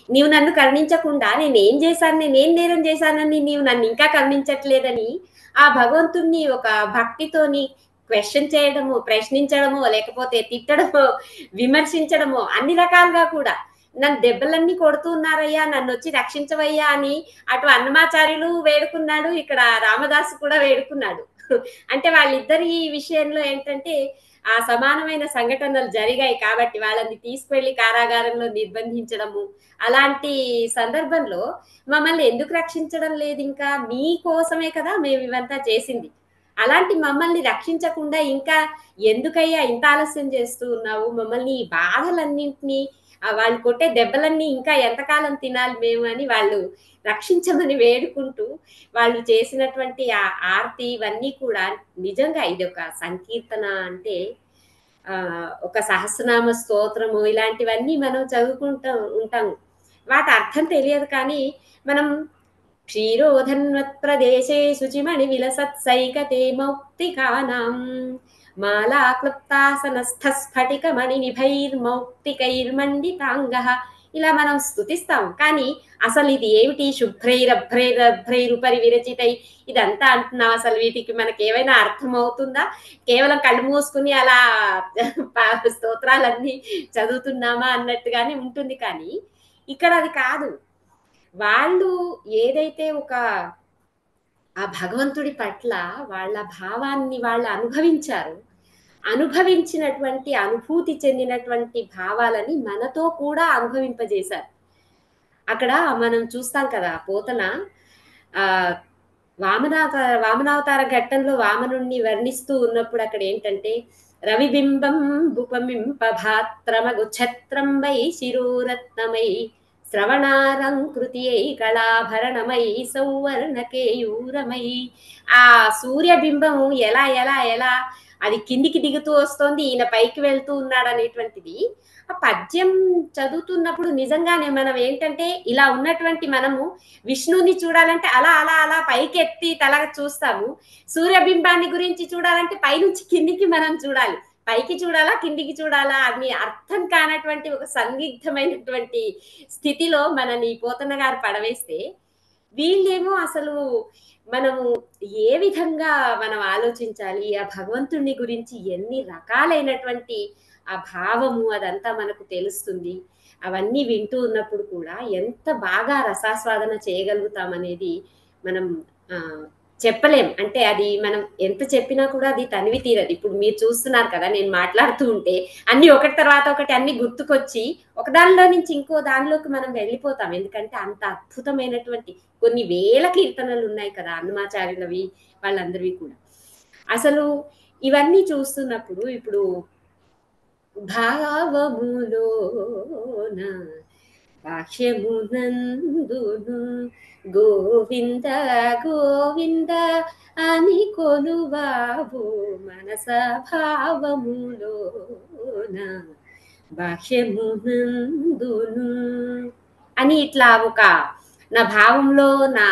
నీవు నన్ను కరుణించకుండా నేనేం చేశాను, నేనేం నేరం చేశానని నీవు నన్ను ఇంకా కరుణించట్లేదని ఆ భగవంతుణ్ణి ఒక భక్తితోని క్వశ్చన్ చేయడము, ప్రశ్నించడమో, లేకపోతే తిట్టడమో, విమర్శించడమో, అన్ని రకాలుగా కూడా నన్ను దెబ్బలన్నీ కొడుతూ ఉన్నారయ్యా, నన్ను వచ్చి రక్షించవయ్యా అని అటు అన్నమాచార్యులు వేడుకున్నాడు, ఇక్కడ రామదాసు కూడా వేడుకున్నాడు. అంటే వాళ్ళిద్దరి విషయంలో ఏంటంటే ఆ సమానమైన సంఘటనలు జరిగాయి కాబట్టి వాళ్ళని తీసుకువెళ్ళి కారాగారంలో నిర్బంధించడము, అలాంటి సందర్భంలో మమ్మల్ని ఎందుకు రక్షించడం లేదు, ఇంకా మీకోసమే కదా మేము ఇవంతా చేసింది, అలాంటి మమ్మల్ని రక్షించకుండా ఇంకా ఎందుకయ్యా ఇంత ఆలస్యం చేస్తూ ఉన్నావు, మమ్మల్ని ఈ బాధలన్నింటినీ వాళ్ళు కొట్టే దెబ్బలన్నీ ఇంకా ఎంతకాలం తినాలి మేము అని వాళ్ళు రక్షించమని వేడుకుంటూ వాళ్ళు చేసినటువంటి ఆ ఆర్తి ఇవన్నీ కూడా నిజంగా ఇది ఒక సంకీర్తన. అంటే ఒక సహస్రనామ స్తోత్రము ఇలాంటివన్నీ మనం చదువుకుంటూ ఉంటాము, వాటి అర్థం తెలియదు కానీ మనం క్షీరోధన్వత్ ప్రదేశే శుచిమణి విలసత్సైకతే మౌక్తికానాం మాలా క్లుప్తాసనస్థ స్ఫటిక మణి నిభైర్మౌక్తికైర్మండితాంగః ఇలా మనం స్తుతిస్తాం. కానీ అసలు ఇది ఏమిటి, శుభ్రైరభ్రైరభ్రైరుపరి విరచితై ఇదంతా అంటున్నాం, అసలు వీటికి మనకి ఏమైనా అర్థం అవుతుందా, కేవలం కళ్ళు మూసుకుని అలా స్తోత్రాలన్నీ చదువుతున్నామా అన్నట్టుగానే ఉంటుంది. కానీ ఇక్కడ అది కాదు. వాళ్ళు ఏదైతే ఒక ఆ భగవంతుడి పట్ల వాళ్ళ భావాన్ని వాళ్ళు అనుభవించారు, అనుభవించినటువంటి అనుభూతి చెందినటువంటి భావాలని మనతో కూడా అనుభవింపజేశారు. అక్కడ మనం చూస్తాం కదా, పోతన వామనావతార ఘట్టంలో వామనుణ్ణి వర్ణిస్తూ ఉన్నప్పుడు అక్కడ ఏంటంటే రవిబింబం భూపమింప భాత్రమగు ఛత్రంబై శిరోరత్నమై శ్రవణాలంకృతియై కళాభరణమై సౌవర్ణకేయూరమై. ఆ సూర్యబింబము ఎలా ఎలా ఎలా అది కిందికి దిగుతూ వస్తోంది, ఈయన పైకి వెళ్తూ ఉన్నాడు అనేటువంటిది ఆ పద్యం చదువుతున్నప్పుడు నిజంగానే మనం ఏంటంటే ఇలా ఉన్నటువంటి మనము విష్ణుని చూడాలంటే అలా అలా అలా పైకి ఎత్తి తల చూస్తాము, సూర్యబింబాన్ని గురించి చూడాలంటే పైనుంచి కిందికి మనం చూడాలి, పైకి చూడాలా కిందికి చూడాలా అని అర్థం కానటువంటి ఒక సందిగ్ధమైనటువంటి స్థితిలో మనని పోతన్న గారు పడవేస్తే, వీళ్ళేమో అసలు మనము ఏ విధంగా మనం ఆలోచించాలి, ఆ భగవంతుని గురించి ఎన్ని రకాలైనటువంటి ఆ భావము అదంతా మనకు తెలుస్తుంది. అవన్నీ వింటూ ఉన్నప్పుడు కూడా ఎంత బాగా రసాస్వాదన చేయగలుగుతామనేది మనం చెప్పలేం. అంటే అది మనం ఎంత చెప్పినా కూడా అది తనివి తీరదు. ఇప్పుడు మీరు చూస్తున్నారు కదా! నేను మాట్లాడుతూ ఉంటే అన్నీ ఒకటి తర్వాత ఒకటి అన్నీ గుర్తుకొచ్చి ఒక దానిలో నుంచి ఇంకో దానిలోకి మనం వెళ్ళిపోతాం. ఎందుకంటే అంత అద్భుతమైనటువంటి కొన్ని వేల కీర్తనలు ఉన్నాయి కదా! అన్నమాచార్యులవి వాళ్ళందరివి కూడా. అసలు ఇవన్నీ చూస్తున్నప్పుడు ఇప్పుడు భావములోన భాష్యమునందును గోవింద గోవింద అని కొలువావు మనస భావములోన భాష్యమునందును అని ఇట్లా ఒక నా భావంలో నా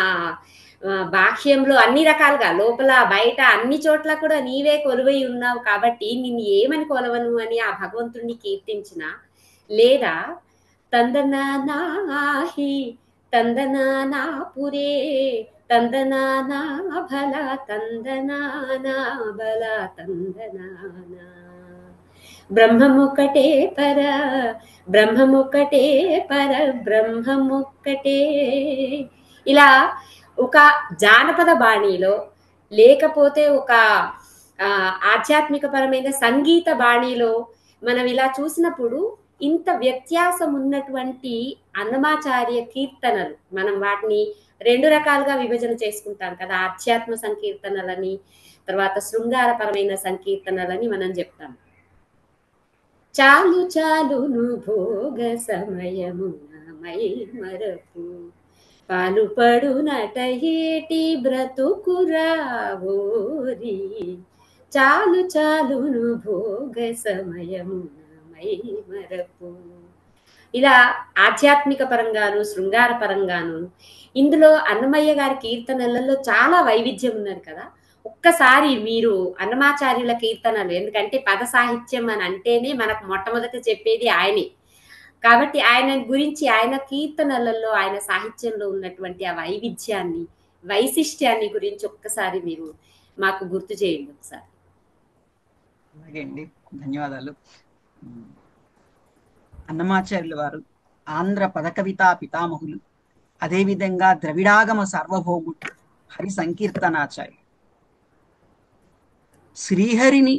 భాష్యంలో అన్ని రకాలుగా లోపల బయట అన్ని చోట్ల కూడా నీవే కొలువై ఉన్నావు కాబట్టి నిన్ను ఏమని కొలవను అని ఆ భగవంతుణ్ణి కీర్తించిన లేదా తందనాహి తందనా పురే తందనా బల తందనా బల తందనా బ్రహ్మముక్కటే పర బ్రహ్మముక్కటే పర బ్రహ్మముక్కటే ఇలా ఒక జానపద బాణీలో లేకపోతే ఒక ఆధ్యాత్మిక పరమైన సంగీత బాణీలో మనం ఇలా చూసినప్పుడు ఇంత వ్యత్యాసం ఉన్నటువంటి అన్నమాచార్య కీర్తనలు మనం వాటిని 2 రకాలుగా విభజన చేసుకుంటాం కదా, ఆధ్యాత్మ సంకీర్తనలని తర్వాత శృంగారపరమైన సంకీర్తనలని మనం చెప్తాం. చాలు చాలును భోగ సమయమున మై మరపు పాలుపడునట ఏటి బ్రతుకురావోరి చాలు చాలును భోగ సమయమున మై మరపు. ఇలా ఆధ్యాత్మిక పరంగాను శృంగార పరంగాను ఇందులో అన్నమయ్య గారి కీర్తనలలో చాలా వైవిధ్యం ఉన్నది కదా. ఒక్కసారి మీరు అన్నమాచార్యుల కీర్తనలు, ఎందుకంటే పద సాహిత్యం అని అంటేనే మనకు మొట్టమొదట చెప్పేది ఆయనే కాబట్టి ఆయన గురించి ఆయన కీర్తనలలో ఆయన సాహిత్యంలో ఉన్నటువంటి ఆ వైవిధ్యాన్ని వైశిష్ట్యాన్ని గురించి ఒక్కసారి మీరు మాకు గుర్తు చేయండి ఒకసారి. అలాగే అండి, ధన్యవాదాలు. అన్నమాచార్యుల వారు ఆంధ్ర పదకవితా పితామహులు, అదేవిధంగా ద్రవిడాగమ సార్వభౌముడు, హరి సంకీర్తనాచార్యులు. శ్రీహరిని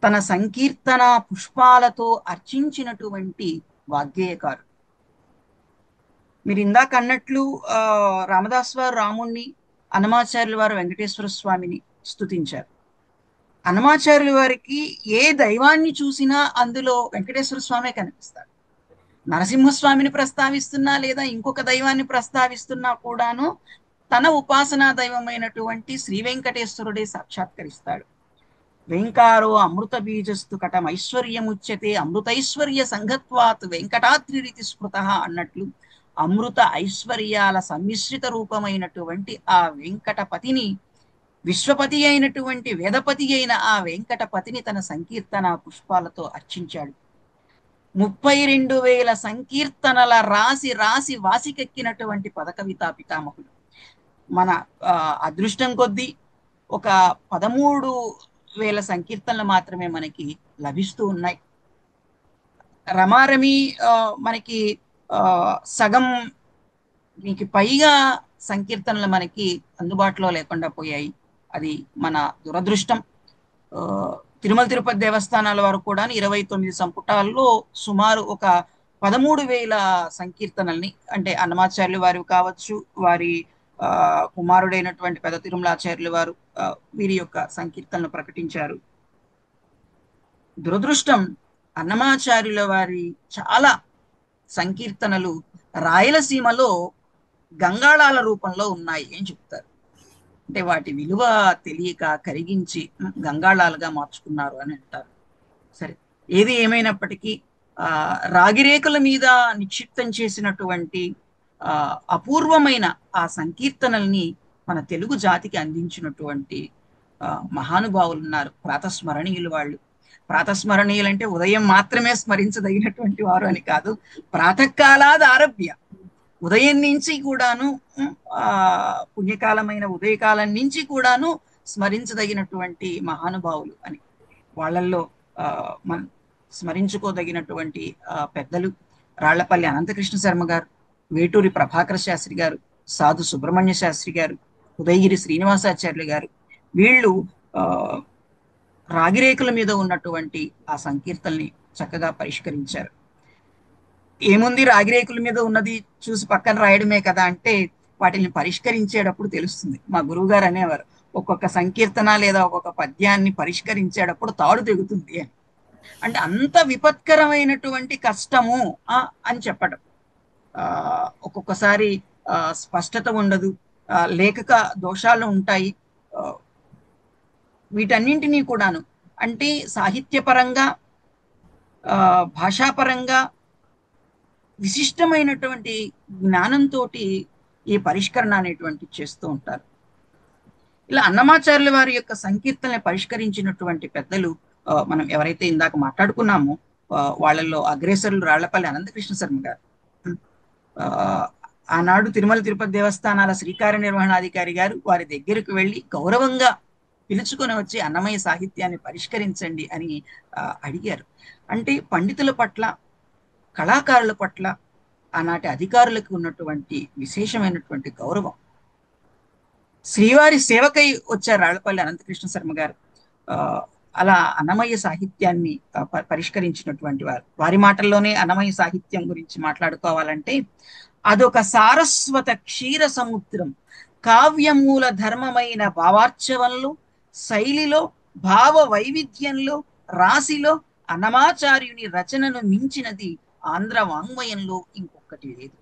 తన సంకీర్తన పుష్పాలతో అర్చించినటువంటి వాగ్గేయకారు. మీరు ఇందాక అన్నట్లు రామదాస్ వారు రాముణ్ణి, అన్నమాచార్యుల వారు వెంకటేశ్వర స్వామిని స్తుతించారు. అన్నమాచార్యుల వారికి ఏ దైవాన్ని చూసినా అందులో వెంకటేశ్వర స్వామే కనిపిస్తాడు. నరసింహస్వామిని ప్రస్తావిస్తున్నా లేదా ఇంకొక దైవాన్ని ప్రస్తావిస్తున్నా కూడాను తన ఉపాసనా దైవమైనటువంటి శ్రీ వెంకటేశ్వరుడే సాక్షాత్కరిస్తాడు. వెంకారో అమృత బీజస్తు కటమైశ్వర్యముచ్యతే అమృతైశ్వర్య సంఘత్వాత్ వెంకటాద్రిరితి స్మృత అన్నట్లు అమృత ఐశ్వర్యాల సమ్మిశ్రిత రూపమైనటువంటి ఆ వెంకటపతిని, విశ్వపతి అయినటువంటి వేదపతి అయిన ఆ వెంకటపతిని తన సంకీర్తన పుష్పాలతో అర్చించాడు. 32,000 సంకీర్తనల రాసి రాసి వాసికెక్కినటువంటి పదకవితా పితామహులు. మన అదృష్టం కొద్దీ ఒక 13,000 సంకీర్తనలు మాత్రమే మనకి లభిస్తూ ఉన్నాయి. రమారమి మనకి సగం మీకు పైగా సంకీర్తనలు మనకి అందుబాటులో లేకుండా పోయాయి. అది మన దురదృష్టం. తిరుమల తిరుపతి దేవస్థానాల వారు కూడా 29 సంపుటాల్లో సుమారు ఒక 13,000 సంకీర్తనల్ని, అంటే అన్నమాచార్యులు వారు కావచ్చు, వారి కుమారుడైనటువంటి పెద్ద తిరుమలాచార్యులు వారు వీరి యొక్క సంకీర్తనలు ప్రకటించారు. దురదృష్టం, అన్నమాచార్యుల వారి చాలా సంకీర్తనలు రాయలసీమలో గంగాళాల రూపంలో ఉన్నాయి అని చెప్తారు. అంటే వాటి విలువ తెలియక కరిగించి గంగాళాలుగా మార్చుకున్నారు అని అంటారు. సరే, ఏది ఏమైనప్పటికీ రాగిరేకుల మీద నిక్షిప్తం చేసినటువంటి అపూర్వమైన ఆ సంకీర్తనల్ని మన తెలుగు జాతికి అందించినటువంటి మహానుభావులు ఉన్నారు, ప్రాతస్మరణీయులు. వాళ్ళు ప్రాతస్మరణీయులు అంటే ఉదయం మాత్రమే స్మరించదగినటువంటి వారు అని కాదు, ప్రాతకాలాది ఆరభ్య ఉదయం నుంచి కూడాను, పుణ్యకాలమైన ఉదయకాలం నుంచి కూడాను స్మరించదగినటువంటి మహానుభావులు అని. వాళ్ళల్లో మనం స్మరించుకోదగినటువంటి పెద్దలు రాళ్లపల్లి అనంతకృష్ణ శర్మ గారు, వేటూరి ప్రభాకర శాస్త్రి గారు, సాధు సుబ్రహ్మణ్య శాస్త్రి గారు, ఉదయగిరి శ్రీనివాసాచార్యులు గారు, వీళ్ళు రాగిరేకుల మీద ఉన్నటువంటి ఆ సంకీర్తనని చక్కగా పరిష్కరించారు. ఏముంది, రాగిరేకుల మీద ఉన్నది చూసి పక్కన రాయడమే కదా అంటే వాటిని పరిష్కరించేటప్పుడు తెలుస్తుంది. మా గురువు గారు అనేవారు, ఒక్కొక్క సంకీర్తన లేదా ఒక్కొక్క పద్యాన్ని పరిష్కరించేటప్పుడు తాడు తెగుతుంది అని. అంటే అంత విపత్కరమైనటువంటి కష్టము అని చెప్పడం. ఒక్కొక్కసారి స్పష్టత ఉండదు, లేఖక దోషాలు ఉంటాయి. వీటన్నింటినీ కూడాను అంటే సాహిత్యపరంగా భాషాపరంగా విశిష్టమైనటువంటి జ్ఞానంతో ఈ పరిష్కరణ అనేటువంటి చేస్తూ ఉంటారు. ఇలా అన్నమాచార్యుల వారి యొక్క సంకీర్తనని పరిష్కరించినటువంటి పెద్దలు మనం ఎవరైతే ఇందాక మాట్లాడుకున్నామో వాళ్ళల్లో అగ్రేసరులు రాళ్లపల్లి అనంతకృష్ణ శర్మ గారు. ఆనాడు తిరుమల తిరుపతి దేవస్థానాల శ్రీకార్య నిర్వహణాధికారి గారు వారి దగ్గరకు వెళ్ళి గౌరవంగా పిలుచుకొని వచ్చి అన్నమయ్య సాహిత్యాన్ని పరిష్కరించండి అని అడిగారు. అంటే పండితుల పట్ల, కళాకారుల పట్ల ఆనాటి అధికారులకు ఉన్నటువంటి విశేషమైనటువంటి గౌరవం. శ్రీవారి సేవకై వచ్చారు రాళ్లపల్లి అనంతకృష్ణ శర్మ గారు. అలా అన్నమయ్య సాహిత్యాన్ని పరిష్కరించినటువంటి వారు. వారి మాటల్లోనే అన్నమయ్య సాహిత్యం గురించి మాట్లాడుకోవాలంటే, అదొక సారస్వత క్షీర సముద్రం, కావ్యమూల ధర్మమైన భావార్చవంలో, శైలిలో, భావ వైవిధ్యంలో, రాశిలో అన్నమాచార్యుని రచనను మించినది ఆంధ్ర వాంగ్మయంలో ఇంకొకటి లేదు.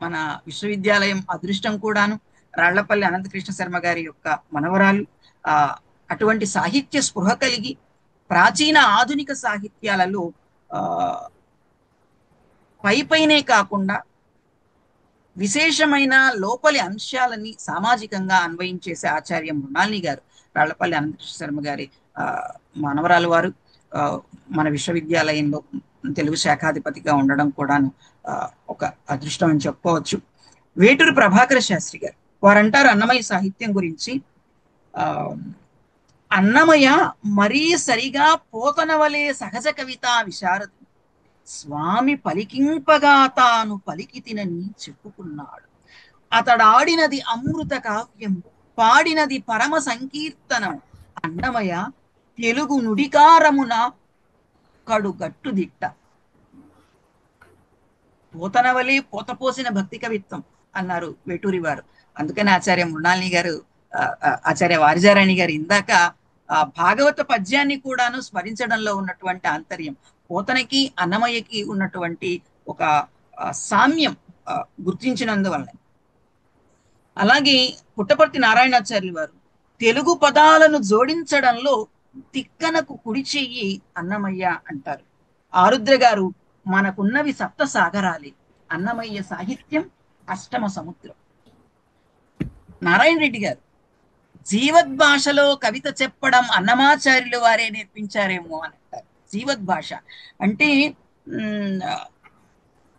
మన విశ్వవిద్యాలయం అదృష్టం కూడాను రాళ్లపల్లి అనంతకృష్ణ శర్మ గారి యొక్క మనవరాలు అటువంటి సాహిత్య స్పృహ కలిగి ప్రాచీన ఆధునిక సాహిత్యాలలో పైనే కాకుండా విశేషమైన లోపలి అంశాలని సామాజికంగా అన్వయించేసే ఆచార్య మృణాలిని గారు, రాళ్లపల్లి అనంతకృష్ణ శర్మ గారి మనవరాలు వారు. మన విశ్వవిద్యాలయంలో తెలుగు శాఖాధిపతిగా ఉండడం కూడాను ఒక అదృష్టం అని చెప్పుకోవచ్చు. వేటూరి ప్రభాకర శాస్త్రి గారు వారంటారు అన్నమయ్య సాహిత్యం గురించి, అన్నమయ్య మరీ సరిగా పోతనవలే సహజ కవిత విశారదు, స్వామి పలికింపగా తాను పలికితినని చెప్పుకున్నాడు. అతడాడినది అమృత కావ్యం, పాడినది పరమ సంకీర్తనం. అన్నమయ్య తెలుగు నుడికారమున కడుగట్టు దిట్ట. పోతనవలే పోతపోసిన భక్తి కవిత్వం అన్నారు వేటూరి వారు. అందుకని ఆచార్య మృణాలిని గారు, ఆచార్య వారిజారాణి గారు ఇందాక భాగవత పద్యాన్ని కూడాను స్మరించడంలో ఉన్నటువంటి ఆంతర్యం, పోతనకి అన్నమయ్యకి ఉన్నటువంటి ఒక సామ్యం గుర్తించినందువల్ల. అలాగే పుట్టపర్తి నారాయణాచార్యులు వారు తెలుగు పదాలను జోడించడంలో తిక్కనకు కుడి చెయ్యి అన్నమయ్య అంటారు. ఆరుద్ర గారు మనకున్నవి సప్త సాగరాలే, అన్నమయ్య సాహిత్యం అష్టమ సముద్రం. నారాయణ రెడ్డి గారు జీవద్భాషలో కవిత చెప్పడం అన్నమాచార్యులు వారే నేర్పించారేమో అని అంటారు. జీవద్భాష అంటే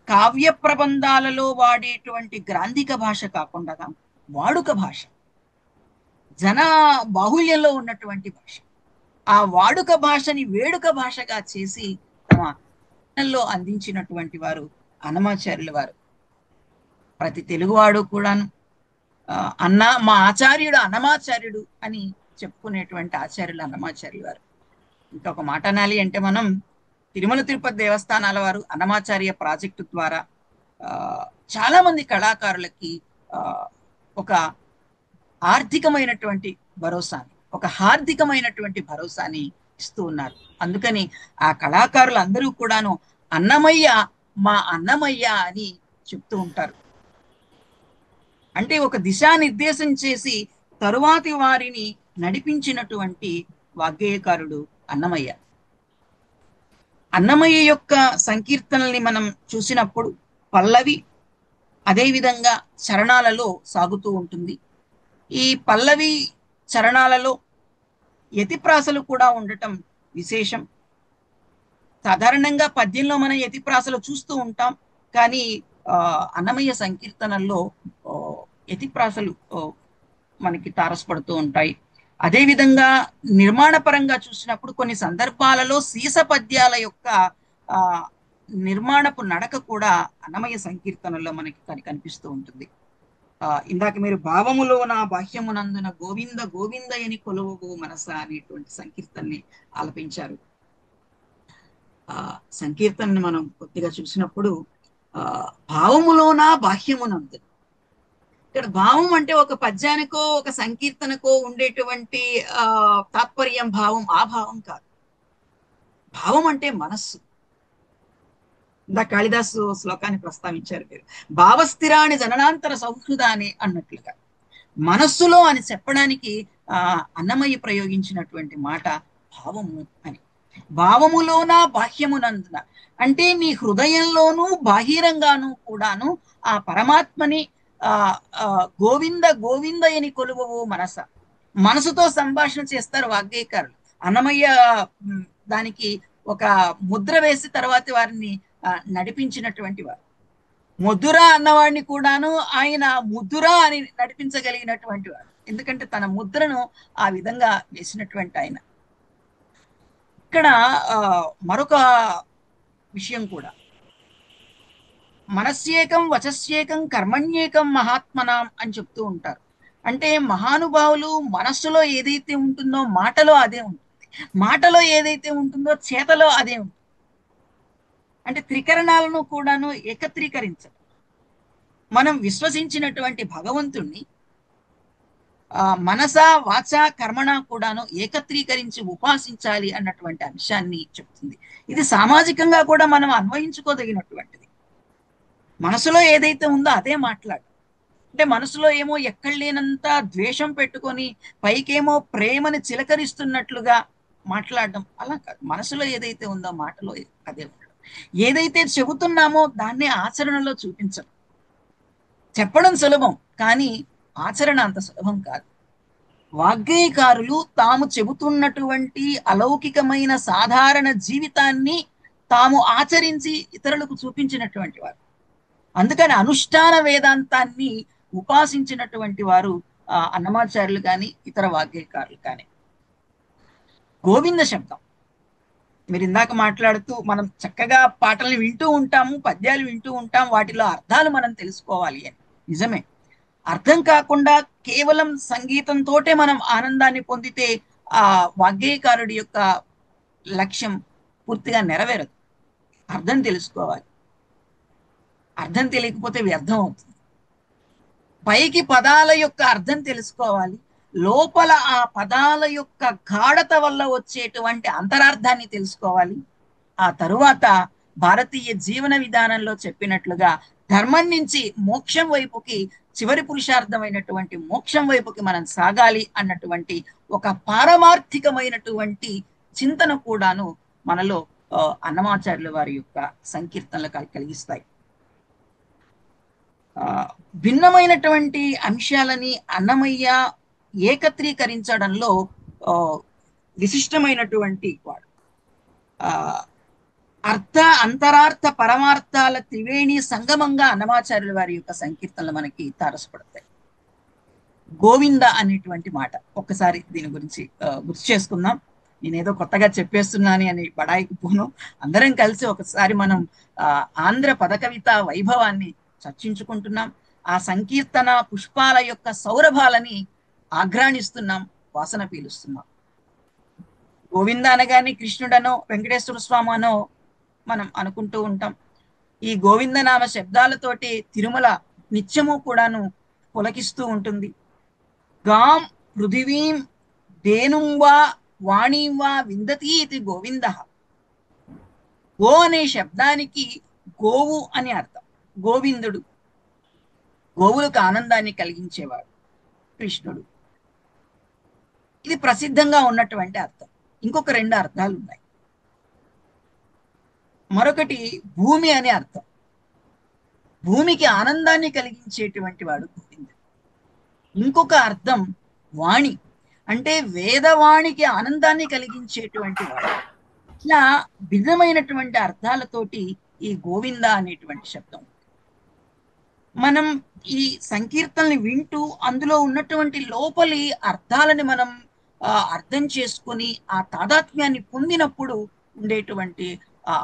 కావ్య ప్రబంధాలలో వాడేటువంటి గ్రాంధిక భాష కాకుండా వాడుక భాష, జన బాహుళ్యంలో ఉన్నటువంటి భాష, ఆ వాడుక భాషని వేడుక భాషగా చేసి తమ అందించినటువంటి వారు అన్నమాచార్యుల వారు. ప్రతి తెలుగువాడు కూడాను మా ఆచార్యుడు అన్నమాచార్యుడు అని చెప్పుకునేటువంటి ఆచార్యులు అన్నమాచార్యుల వారు. ఇంకొక మాట అనాలి అంటే మనం తిరుమల తిరుపతి దేవస్థానాల వారు అన్నమాచార్య ప్రాజెక్టు ద్వారా చాలా మంది కళాకారులకి ఒక ఆర్థికమైనటువంటి భరోసాని, ఒక హార్దికమైనటువంటి భరోసాని ఇస్తూ ఉన్నారు. అందుకని ఆ కళాకారులు అందరూ కూడాను అన్నమయ్య మా అన్నమయ్య అని చెప్తూ ఉంటారు. అంటే ఒక దిశానిర్దేశం చేసి తరువాతి వారిని నడిపించినటువంటి వాగ్గేయకారుడు అన్నమయ్య. అన్నమయ్య యొక్క సంకీర్తనల్ని మనం చూసినప్పుడు పల్లవి అదేవిధంగా చరణాలలో సాగుతూ ఉంటుంది. ఈ పల్లవి చరణాలలో యతిప్రాసలు కూడా ఉండటం విశేషం. సాధారణంగా పద్యంలో మనం యతిప్రాసలు చూస్తూ ఉంటాం, కానీ అన్నమయ్య సంకీర్తనల్లో యతిప్రాసలు మనకి తారసపడుతూ ఉంటాయి. అదేవిధంగా నిర్మాణ పరంగా చూసినప్పుడు కొన్ని సందర్భాలలో సీస పద్యాల యొక్క నిర్మాణపు నడక కూడా అన్నమయ్య సంకీర్తనల్లో మనకి కనిపిస్తూ ఉంటుంది. ఇందాక మీరు భావములో నా బాహ్యమునందున గోవింద గోవిందయని కొలువు మనస అనేటువంటి సంకీర్తనని ఆలపించారు. సంకీర్తనని మనం కొద్దిగా చూసినప్పుడు భావములోన బాహ్యమునందున, ఇక్కడ భావం అంటే ఒక పద్యానికో ఒక సంకీర్తనకో ఉండేటువంటి తాత్పర్యం భావం, ఆ భావం కాదు. భావం అంటే మనస్సు. ఇందా కాళిదాసు శ్లోకాన్ని ప్రస్తావించారు మీరు, భావస్థిరాని జననాంతర సౌహృదాని అన్నట్లుగా. మనస్సులో అని చెప్పడానికి అన్నమయ్య ప్రయోగించినటువంటి మాట భావము అని. భావములోన బాహ్యమునందున అంటే నీ హృదయంలోనూ బాహిరంగాను కూడాను ఆ పరమాత్మని గోవింద గోవిందయని కొలువవు మనస. మనసుతో సంభాషణ చేస్తారు వాగ్గేయకారులు. అన్నమయ్య దానికి ఒక ముద్ర వేసి తర్వాత వారిని నడిపించినటువంటి వారు. ముద్దురా అన్నవాడిని కూడాను ఆయన ముద్దురా అని నడిపించగలిగినటువంటి వాడు. ఎందుకంటే తన ముద్రను ఆ విధంగా వేసినటువంటి ఆయన. ఇక్కడ మరొక విషయం కూడా, మనస్యేకం వచస్యేకం కర్మణ్యేకం మహాత్మనాం అని చెప్తూ ఉంటారు. అంటే మహానుభావులు మనస్సులో ఏదైతే ఉంటుందో మాటలో అదే ఉంటుంది, మాటలో ఏదైతే ఉంటుందో చేతలో అదే ఉంటుంది. అంటే త్రికరణాలను కూడాను ఏకత్రీకరించడం. మనం విశ్వసించినటువంటి భగవంతుణ్ణి మనస వాచ కర్మణ కూడాను ఏకత్రీకరించి ఉపాసించాలి అన్నటువంటి అంశాన్ని చెప్తుంది. ఇది సామాజికంగా కూడా మనం అన్వయించుకోదగినటువంటిది. మనసులో ఏదైతే ఉందో అదే మాట్లాడు. అంటే మనసులో ఏమో ఎక్కడ లేనంత ద్వేషం పెట్టుకొని పైకేమో ప్రేమని చిలకరిస్తున్నట్లుగా మాట్లాడడం అలా కాదు. మనసులో ఏదైతే ఉందో మాటలో అదే ఉండడం. ఏదైతే చెబుతున్నామో దాన్నే ఆచరణలో చూపించడం. చెప్పడం సులభం, కానీ ఆచరణ అంత సులభం కాదు. వాగ్గేయకారులు తాము చెబుతున్నటువంటి అలౌకికమైన సాధారణ జీవితాన్ని తాము ఆచరించి ఇతరులకు చూపించినటువంటి వారు. అందుకని అనుష్ఠాన వేదాంతాన్ని ఉపాసించినటువంటి వారు అన్నమాచార్యులు కానీ ఇతర వాగ్గేయకారులు కానీ. గోవింద శబ్దం మీరు ఇందాక మాట్లాడుతూ, మనం చక్కగా పాటలు వింటూ ఉంటాము, పద్యాలు వింటూ ఉంటాం, వాటిలో అర్థాలు మనం తెలుసుకోవాలి అని. నిజమే, అర్థం కాకుండా కేవలం సంగీతంతోటే మనం ఆనందాన్ని పొందితే ఆ వాగ్గేయకారుడి యొక్క లక్ష్యం పూర్తిగా నెరవేరదు. అర్థం తెలుసుకోవాలి. అర్థం తెలియకపోతే వ్యర్థం అవుతుంది. పైకి పదాల యొక్క అర్థం తెలుసుకోవాలి, లోపల ఆ పదాల యొక్క గాఢత వల్ల వచ్చేటువంటి అంతరార్థాన్ని తెలుసుకోవాలి. ఆ తరువాత భారతీయ జీవన విధానంలో చెప్పినట్లుగా ధర్మం నుంచి మోక్షం వైపుకి, చివరి పురుషార్థమైనటువంటి మోక్షం వైపుకి మనం సాగాలి అన్నటువంటి ఒక పారమార్థికమైనటువంటి చింతన కూడాను మనలో అన్నమాచార్యుల వారి యొక్క సంకీర్తనలు కలిగిస్తాయి. భిన్నమైనటువంటి అంశాలని అన్నమయ్య ఏకత్రీకరించడంలో విశిష్టమైనటువంటి వాడు. అర్థ అంతరార్థ పరమార్థాల త్రివేణి సంగమంగా అన్నమాచార్యుల వారి యొక్క సంకీర్తనలు మనకి తారసపడతాయి. గోవింద అనేటువంటి మాట ఒక్కసారి దీని గురించి గుర్తు చేసుకుందాం. నేనేదో కొత్తగా చెప్పేస్తున్నాను అని బడాయికి పోను. అందరం కలిసి ఒకసారి మనం ఆంధ్ర పదకవిత వైభవాన్ని చర్చించుకుంటున్నాం. ఆ సంకీర్తన పుష్పాల యొక్క సౌరభాలని ఆఘ్రాణిస్తున్నాం, వాసన పీలుస్తున్నాం. గోవింద అనగానే కృష్ణుడనో వెంకటేశ్వర స్వామి అనో మనం అనుకుంటూ ఉంటాం. ఈ గోవిందనామ శబ్దాలతోటి తిరుమల నిత్యము కూడాను పులకిస్తూ ఉంటుంది. గాం పృథివీం ధేనుం వా వాణీం వా విందతి ఇది గోవింద. గో అనే శబ్దానికి గోవు అని అర్థం. గోవిందుడు, గోవులకు ఆనందాన్ని కలిగించేవాడు కృష్ణుడు. ఇది ప్రసిద్ధంగా ఉన్నటువంటి అర్థం. ఇంకొక రెండు అర్థాలు ఉన్నాయి. మరొకటి భూమి అనే అర్థం. భూమికి ఆనందాన్ని కలిగించేటువంటి వాడు గోవిందుడు. ఇంకొక అర్థం వాణి, అంటే వేదవాణికి ఆనందాన్ని కలిగించేటువంటి వాడు. ఇట్లా భిన్నమైనటువంటి అర్థాలతోటి ఈ గోవింద అనేటువంటి శబ్దం. మనం ఈ సంకీర్తనని వింటూ అందులో ఉన్నటువంటి లోపలి అర్థాలని మనం అర్థం చేసుకుని ఆ తాదాత్మ్యాన్ని పొందినప్పుడు ఉండేటువంటి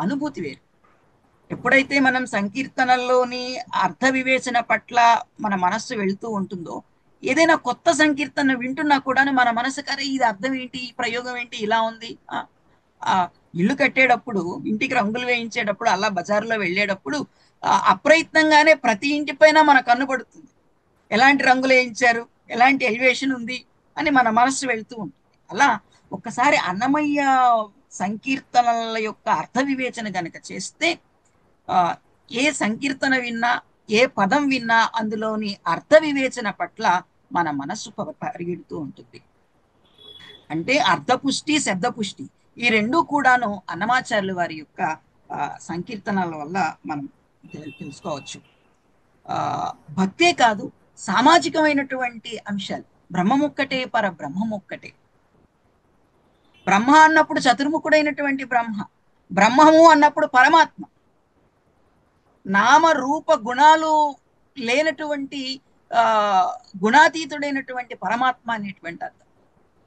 అనుభూతి వేరు. ఎప్పుడైతే మనం సంకీర్తనల్లోని అర్థ వివేచన పట్ల మన మనస్సు వెళ్తూ ఉంటుందో, ఏదైనా కొత్త సంకీర్తన వింటున్నా కూడా మన మనసు కరే ఇది అర్థం ఏంటి, ఈ ప్రయోగం ఏంటి, ఇలా ఉంది. ఆ ఇల్లు కట్టేటప్పుడు, ఇంటికి రంగులు వేయించేటప్పుడు, అలా బజార్లో వెళ్ళేటప్పుడు అప్రయత్నంగానే ప్రతి ఇంటి పైన మన కన్ను పడుతుంది. ఎలాంటి రంగులు వేయించారు, ఎలాంటి ఎలివేషన్ ఉంది అని మన మనస్సు వెళ్తూ ఉంటుంది. అలా ఒక్కసారి అన్నమయ్య సంకీర్తనల యొక్క అర్థ వివేచన గనక చేస్తే ఏ సంకీర్తన విన్నా, ఏ పదం విన్నా అందులోని అర్థ వివేచన పట్ల మన మనస్సు పరిగెడుతూ ఉంటుంది. అంటే అర్థపుష్టి, శబ్దపుష్టి ఈ రెండూ కూడాను అన్నమాచార్యుల వారి యొక్క సంకీర్తనల వల్ల మనం తెలుసుకోవచ్చు. భక్తే కాదు, సామాజికమైనటువంటి అంశాలు. బ్రహ్మమొక్కటే, పరబ్రహ్మమొక్కటే. బ్రహ్మ అన్నప్పుడు చతుర్ముఖుడైనటువంటి బ్రహ్మము అన్నప్పుడు పరమాత్మ. నామ రూప గుణాలు లేనటువంటి గుణాతీతుడైనటువంటి పరమాత్మ అనేటువంటి అర్థం.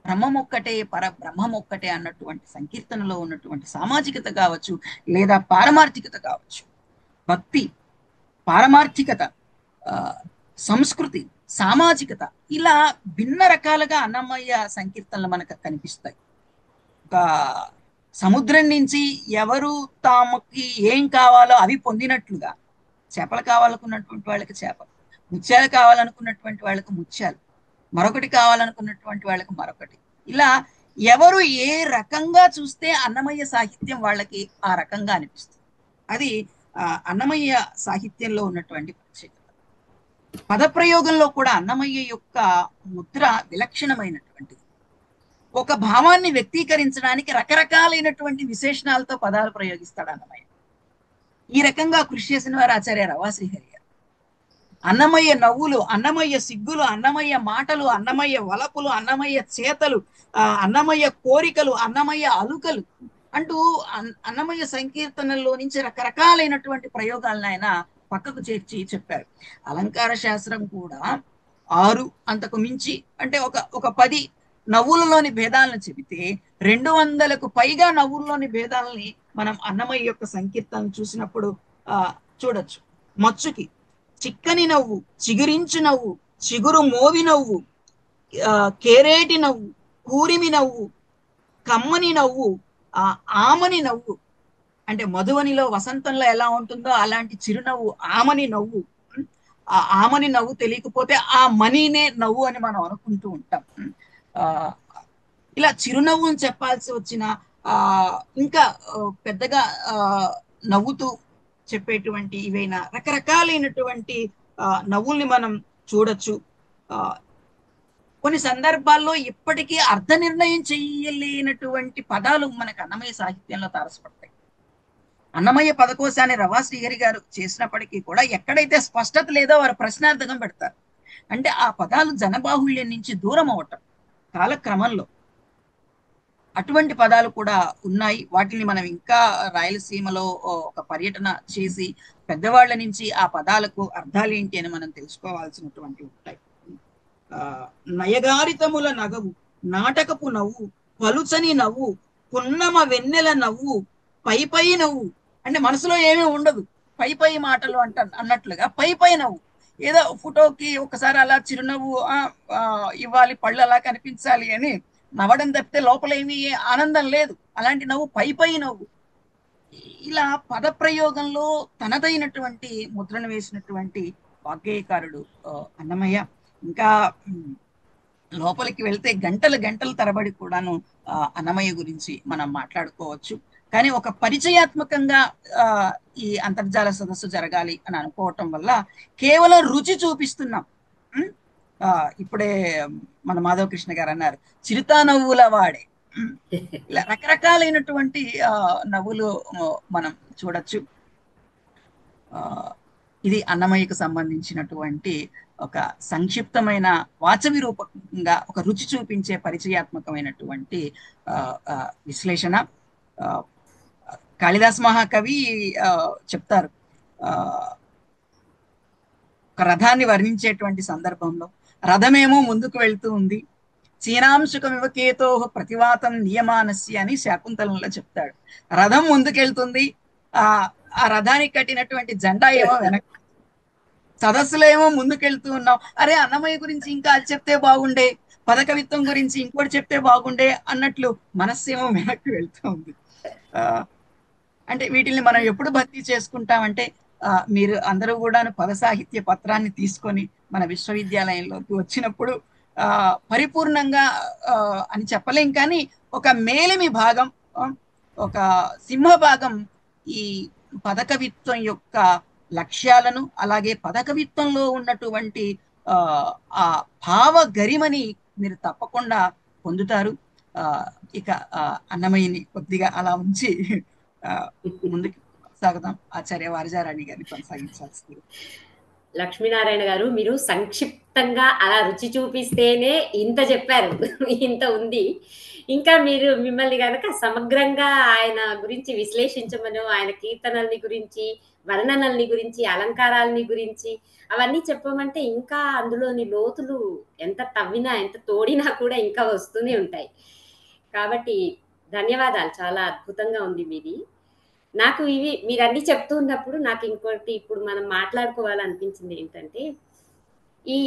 బ్రహ్మమొక్కటే, పరబ్రహ్మమొక్కటే అన్నటువంటి సంకీర్తనలో ఉన్నటువంటి సామాజికత కావచ్చు, లేదా పారమార్థికత కావచ్చు. భక్తి, పారమార్థికత, సంస్కృతి, సామాజికత, ఇలా భిన్న రకాలుగా అన్నమయ్య సంకీర్తనలు మనకు కనిపిస్తాయి. సముద్రం నుంచి ఎవరు తాముకి ఏం కావాలో అవి పొందినట్లుగా, చేపలు కావాలనుకున్నటువంటి వాళ్ళకి చేపలు, ముత్యాలు కావాలనుకున్నటువంటి వాళ్ళకి ముత్యాలు, మరొకటి కావాలనుకున్నటువంటి వాళ్ళకి మరొకటి, ఇలా ఎవరు ఏ రకంగా చూస్తే అన్నమయ్య సాహిత్యం వాళ్ళకి ఆ రకంగా అనిపిస్తుంది. అది అన్నమయ్య సాహిత్యంలో ఉన్నటువంటి ప్రత్యేకత. పదప్రయోగంలో కూడా అన్నమయ్య యొక్క ముద్ర విలక్షణమైనటువంటిది. ఒక భావాన్ని వ్యక్తీకరించడానికి రకరకాలైనటువంటి విశేషణాలతో పదాలు ప్రయోగిస్తాడు అన్నమయ్య. ఈ రకంగా కృషి చేసిన వారు ఆచార్య రవాశ్రీహరి గారు. అన్నమయ్య నవ్వులు, అన్నమయ్య సిగ్గులు, అన్నమయ్య మాటలు, అన్నమయ్య వలపులు, అన్నమయ్య చేతలు, అన్నమయ్య కోరికలు, అన్నమయ్య అలుకలు అంటూ అన్నమయ్య సంకీర్తనల్లో నుంచి రకరకాలైనటువంటి ప్రయోగాలను ఆయన పక్కకు చేర్చి చెప్పారు. అలంకార శాస్త్రం కూడా 6 అంతకు మించి, అంటే ఒక 10 నవ్వులలోని భేదాలను చెబితే 200కు పైగా నవ్వుల్లోని భేదాలని మనం అన్నమయ్య యొక్క సంకీర్తనను చూసినప్పుడు చూడొచ్చు. మచ్చుకి, చిక్కని నవ్వు, చిగురించు నవ్వు, చిగురు మోవి నవ్వు, కేరేటి నవ్వు, కూరిమి నవ్వు, కమ్మని నవ్వు, ఆమని నవ్వు. అంటే మధువనిలో వసంతంలో ఎలా ఉంటుందో అలాంటి చిరునవ్వు, ఆమని నవ్వు. ఆ ఆమని నవ్వు తెలియకపోతే ఆ మనీనే నవ్వు అని మనం అనుకుంటూ ఉంటాం. ఇలా చిరునవ్వుని చెప్పాల్సి వచ్చిన ఇంకా పెద్దగా నవ్వుతూ చెప్పేటువంటి ఇవైనా రకరకాలైనటువంటి నవ్వుల్ని మనం చూడొచ్చు. కొన్ని సందర్భాల్లో ఇప్పటికీ అర్థ నిర్ణయం చేయలేనటువంటి పదాలు మనకు అన్నమయ్య సాహిత్యంలో తారసపడతాయి. అన్నమయ్య పదకోశాన్ని రవాశ్రీహరి గారు చేసినప్పటికీ కూడా ఎక్కడైతే స్పష్టత లేదో వారు ప్రశ్నార్థకం పెడతారు. అంటే ఆ పదాలు జనబాహుళ్యం నుంచి దూరం అవటం కాలక్రమంలో. అటువంటి పదాలు కూడా ఉన్నాయి. వాటిని మనం ఇంకా రాయలసీమలో ఒక పర్యటన చేసి పెద్దవాళ్ల నుంచి ఆ పదాలకు అర్థాలు ఏంటి అని మనం తెలుసుకోవాల్సినటువంటి ఉంటాయి. నయగారితముల నగవు, నాటకపు నవ్వు, పలుచని నవ్వు, పున్నమ వెన్నెల నవ్వు, పై నవ్వు. అంటే మనసులో ఏమీ ఉండదు, పై మాటలు అన్నట్లుగా పై నవ్వు. ఏదో ఫోటోకి ఒకసారి అలా చిరునవ్వు ఇవ్వాలి, పళ్ళు అలా కనిపించాలి అని నవ్వడం తప్పితే లోపల ఏమీ ఆనందం లేదు. అలాంటి నవ్వు పై నవ్వు. ఇలా పదప్రయోగంలో తనదైనటువంటి ముద్రను వేసినటువంటి వాగ్గేయకారుడు అన్నమయ్య. ఇంకా లోపలికి వెళ్తే గంటల తరబడి కూడాను అన్నమయ్య గురించి మనం మాట్లాడుకోవచ్చు. కానీ ఒక పరిచయాత్మకంగా ఈ అంతర్జాల సదస్సు జరగాలి అని అనుకోవటం వల్ల కేవలం రుచి చూపిస్తున్నాం. ఇప్పుడే మన మాధవకృష్ణ గారు అన్నారు, చిరుతా నవ్వుల వాడే. ఇలా రకరకాలైనటువంటి నవ్వులు మనం చూడొచ్చు. ఇది అన్నమయ్యకు సంబంధించినటువంటి ఒక సంక్షిప్తమైన వాచవి రూపకంగా ఒక రుచి చూపించే పరిచయాత్మకమైనటువంటి విశ్లేషణ. కాళిదాస్ మహాకవి చెప్తారు, ఒక రథాన్ని వర్ణించేటువంటి సందర్భంలో రథమేమో ముందుకు వెళ్తూ ఉంది, చీనాంశుకమివకేతో ప్రతివాతం నియమానస్య అని శాకుంతలంలో చెప్తాడు. రథం ముందుకెళ్తుంది, ఆ రథానికి కట్టినటువంటి జెండా ఏమో వెనక, సదస్సులో ఏమో ముందుకెళ్తూ ఉన్నాం. అరే అన్నమయ్య గురించి ఇంకా అది చెప్తే బాగుండే, పదకవిత్వం గురించి ఇంకోటి చెప్తే బాగుండే అన్నట్లు మనస్సేమో వెనక్కి వెళ్తూ ఉంది. అంటే వీటిని మనం ఎప్పుడు భర్తీ చేసుకుంటామంటే మీరు అందరూ కూడా పద సాహిత్య పత్రాన్ని తీసుకొని మన విశ్వవిద్యాలయంలోకి వచ్చినప్పుడు పరిపూర్ణంగా అని చెప్పలేం, కానీ ఒక మేలిమి భాగం, ఒక సింహభాగం ఈ పదకవిత్వం యొక్క లక్ష్యాలను, అలాగే పదకవిత్వంలో ఉన్నటువంటి ఆ భావ గరిమని మీరు తప్పకుండా పొందుతారు. ఇక అన్నమయ్యని కొద్దిగా అలా ఉంచి ముందుకు సాగుదాం. ఆచార్య వారజారాణి గారిని కొనసాగించాల్సింది. లక్ష్మీనారాయణ గారు, మీరు సంక్షిప్తంగా అలా రుచి చూపిస్తేనే ఇంత చెప్పారు, ఇంత ఉంది. ఇంకా మీరు మిమ్మల్ని కనుక సమగ్రంగా ఆయన గురించి విశ్లేషించమను, ఆయన కీర్తనల్ని గురించి, వర్ణనల్ని గురించి, అలంకారాలని గురించి అవన్నీ చెప్పమంటే ఇంకా అందులోని లోతులు ఎంత తవ్వినా, ఎంత తోడినా కూడా ఇంకా వస్తూనే ఉంటాయి. కాబట్టి ధన్యవాదాలు, చాలా అద్భుతంగా ఉంది మీది. నాకు ఇవి మీరన్నీ చెప్తూ ఉన్నప్పుడు నాకు ఇంకోటి ఇప్పుడు మనం మాట్లాడుకోవాలనిపించింది ఏంటంటే, ఈ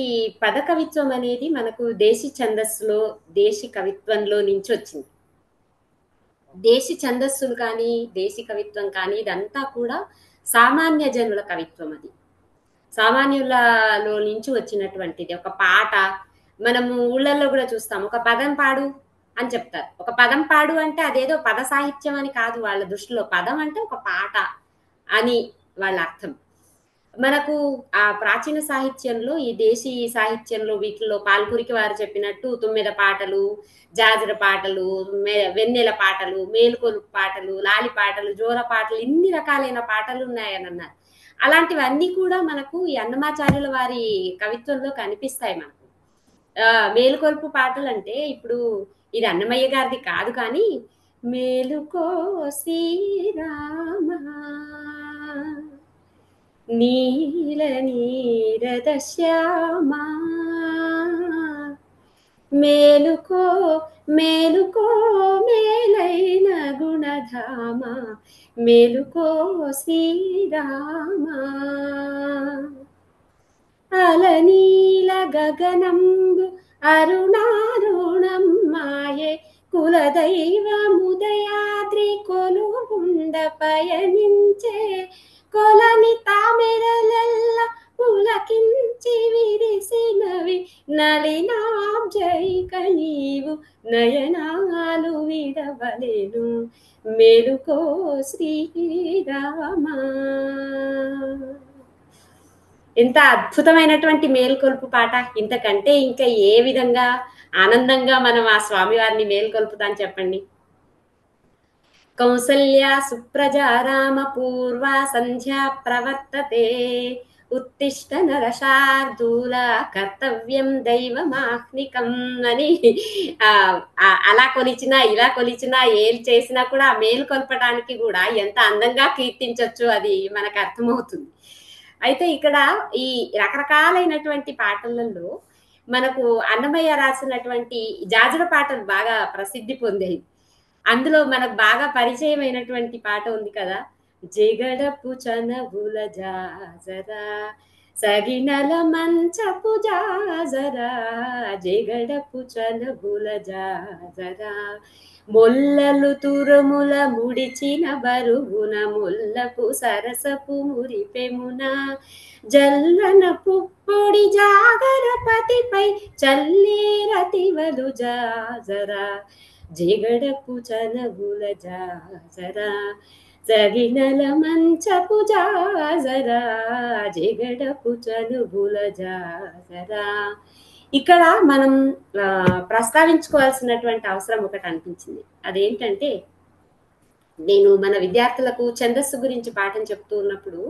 పద కవిత్వం అనేది మనకు దేశీ ఛందస్సులో, దేశీ కవిత్వంలో నుంచి వచ్చింది. దేశీ ఛందస్సులు కానీ, దేశీ కవిత్వం కానీ ఇదంతా కూడా సామాన్య జనుల కవిత్వం. అది సామాన్యులలో నుంచి వచ్చినటువంటిది. ఒక పాట మనము ఊళ్ళల్లో కూడా చూస్తాం, ఒక పదం పాడు అని చెప్తారు. ఒక పదం పాడు అంటే అదేదో పద సాహిత్యం అని కాదు వాళ్ళ దృష్టిలో. పదం అంటే ఒక పాట అని వాళ్ళ అర్థం. మనకు ఆ ప్రాచీన సాహిత్యంలో, ఈ దేశీ సాహిత్యంలో వీటిల్లో పాల్కురికి వారు చెప్పినట్టు తుమ్మెద పాటలు, జాజర పాటలు, వెన్నెల పాటలు, మేలుకొలుపు పాటలు, లాలి పాటలు, జోర పాటలు, ఇన్ని రకాలైన పాటలు ఉన్నాయని అన్నారు. అలాంటివన్నీ కూడా మనకు ఈ అన్నమాచార్యుల వారి కవిత్వంలో కనిపిస్తాయి మనకు. మేలుకొల్పు పాటలు అంటే ఇప్పుడు ఇది అన్నమయ్య గారిది కాదు, కానీ మేలుకో శ్రీరామ నీల నీరద శ్యామ మేలుకో మేలుకో మేలైన గుణధామ మేలుకో శ్రీరామ అలనీల గగనంబు అరుణారుణం మాయే కులదైవముదయాద్రి కొలువుండ పయనించే కొలని తామెరలెల్ల పులకించి విరిసినవి నలినాబ్జైక నీవు నయనాలు విడవలేను మేలుకో శ్రీరామ. ఎంత అద్భుతమైనటువంటి మేల్కొల్పు పాట! ఇంతకంటే ఇంకా ఏ విధంగా ఆనందంగా మనం ఆ స్వామివారిని మేల్కొల్పుతాం చెప్పండి. కౌసల్య సుప్రజా రామ పూర్వ సంధ్యా ప్రవర్తతే ఉత్తిష్ట నరశార్దూల కర్తవ్యం దైవమాహ్నికం అని అలా కొలిచినా ఇలా కొలిచినా ఏలు చేసినా కూడా ఆ మేలు కొల్పడానికి కూడా ఎంత అందంగా కీర్తించవచ్చు అది మనకు అర్థమవుతుంది. అయితే ఇక్కడ ఈ రకరకాలైనటువంటి పాటలలో మనకు అన్నమయ్య రాసినటువంటి జాజర పాటలు బాగా ప్రసిద్ధి పొందాయి. అందులో మనకు బాగా పరిచయమైనటువంటి పాట ఉంది కదా, జగడపు చనవుల జాజరా సగినల మంచపు జాజరా జగడపు చనవుల జాజరా మొల్లలు తురుముల ముడిచిన బరుగున ముల్లపు సరసపు మురిపెమున జల్లన పుప్పొడి జాగరపతిపై చల్లేరతివలు జాజరా జగడపు చనవుల జాజరా సగినల మంచపు జాజరా జగడపు చనువుల జాజరా. ఇక్కడ మనం ప్రస్తావించుకోవాల్సినటువంటి అవసరం ఒకటి అనిపించింది. అదేంటంటే, నేను మన విద్యార్థులకు ఛందస్సు గురించి పాఠం చెప్తూ ఉన్నప్పుడు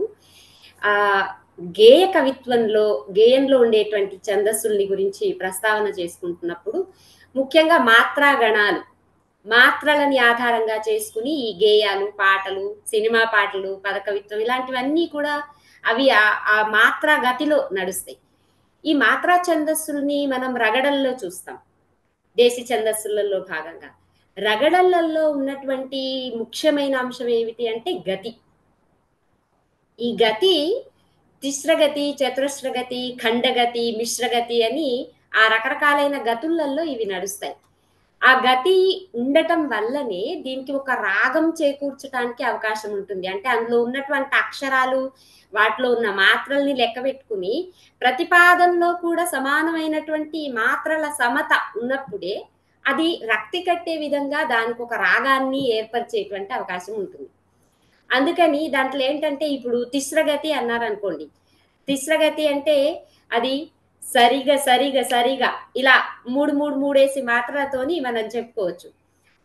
గేయ కవిత్వంలో, గేయంలో ఉండేటువంటి ఛందస్సుల్ని గురించి ప్రస్తావన చేసుకుంటున్నప్పుడు ముఖ్యంగా మాత్రా గణాలు, మాత్రలని ఆధారంగా చేసుకుని ఈ గేయాలు, పాటలు, సినిమా పాటలు, పదకవిత్వం ఇలాంటివన్నీ కూడా అవి ఆ మాత్రా గతిలో నడుస్తాయి. ఈ మాత్రా ఛందస్సుల్ని మనం రగడల్లో చూస్తాం. దేశీ ఛందస్సులలో భాగంగా రగడలలో ఉన్నటువంటి ముఖ్యమైన అంశం ఏమిటి అంటే గతి. ఈ గతి తిస్రగతి, చతురస్రగతి, ఖండగతి, మిశ్రగతి అని ఆ రకరకాలైన గతులలో ఇవి నడుస్తాయి. ఆ గతి ఉండటం వల్లనే దీనికి ఒక రాగం చేకూర్చడానికి అవకాశం ఉంటుంది. అంటే అందులో ఉన్నటువంటి అక్షరాలు, వాటిలో ఉన్న మాత్రల్ని లెక్క పెట్టుకుని ప్రతిపాదనలో కూడా సమానమైనటువంటి మాత్రల సమత ఉన్నప్పుడే అది రక్తి కట్టే విధంగా దానికి ఒక రాగాన్ని ఏర్పరిచేటువంటి అవకాశం ఉంటుంది. అందుకని దాంట్లో ఏంటంటే ఇప్పుడు తిస్రగతి అన్నారనుకోండి. తిస్రగతి అంటే అది సరిగా సరిగా సరిగా ఇలా మూడేసి మాత్రలతోని మనం చెప్పుకోవచ్చు.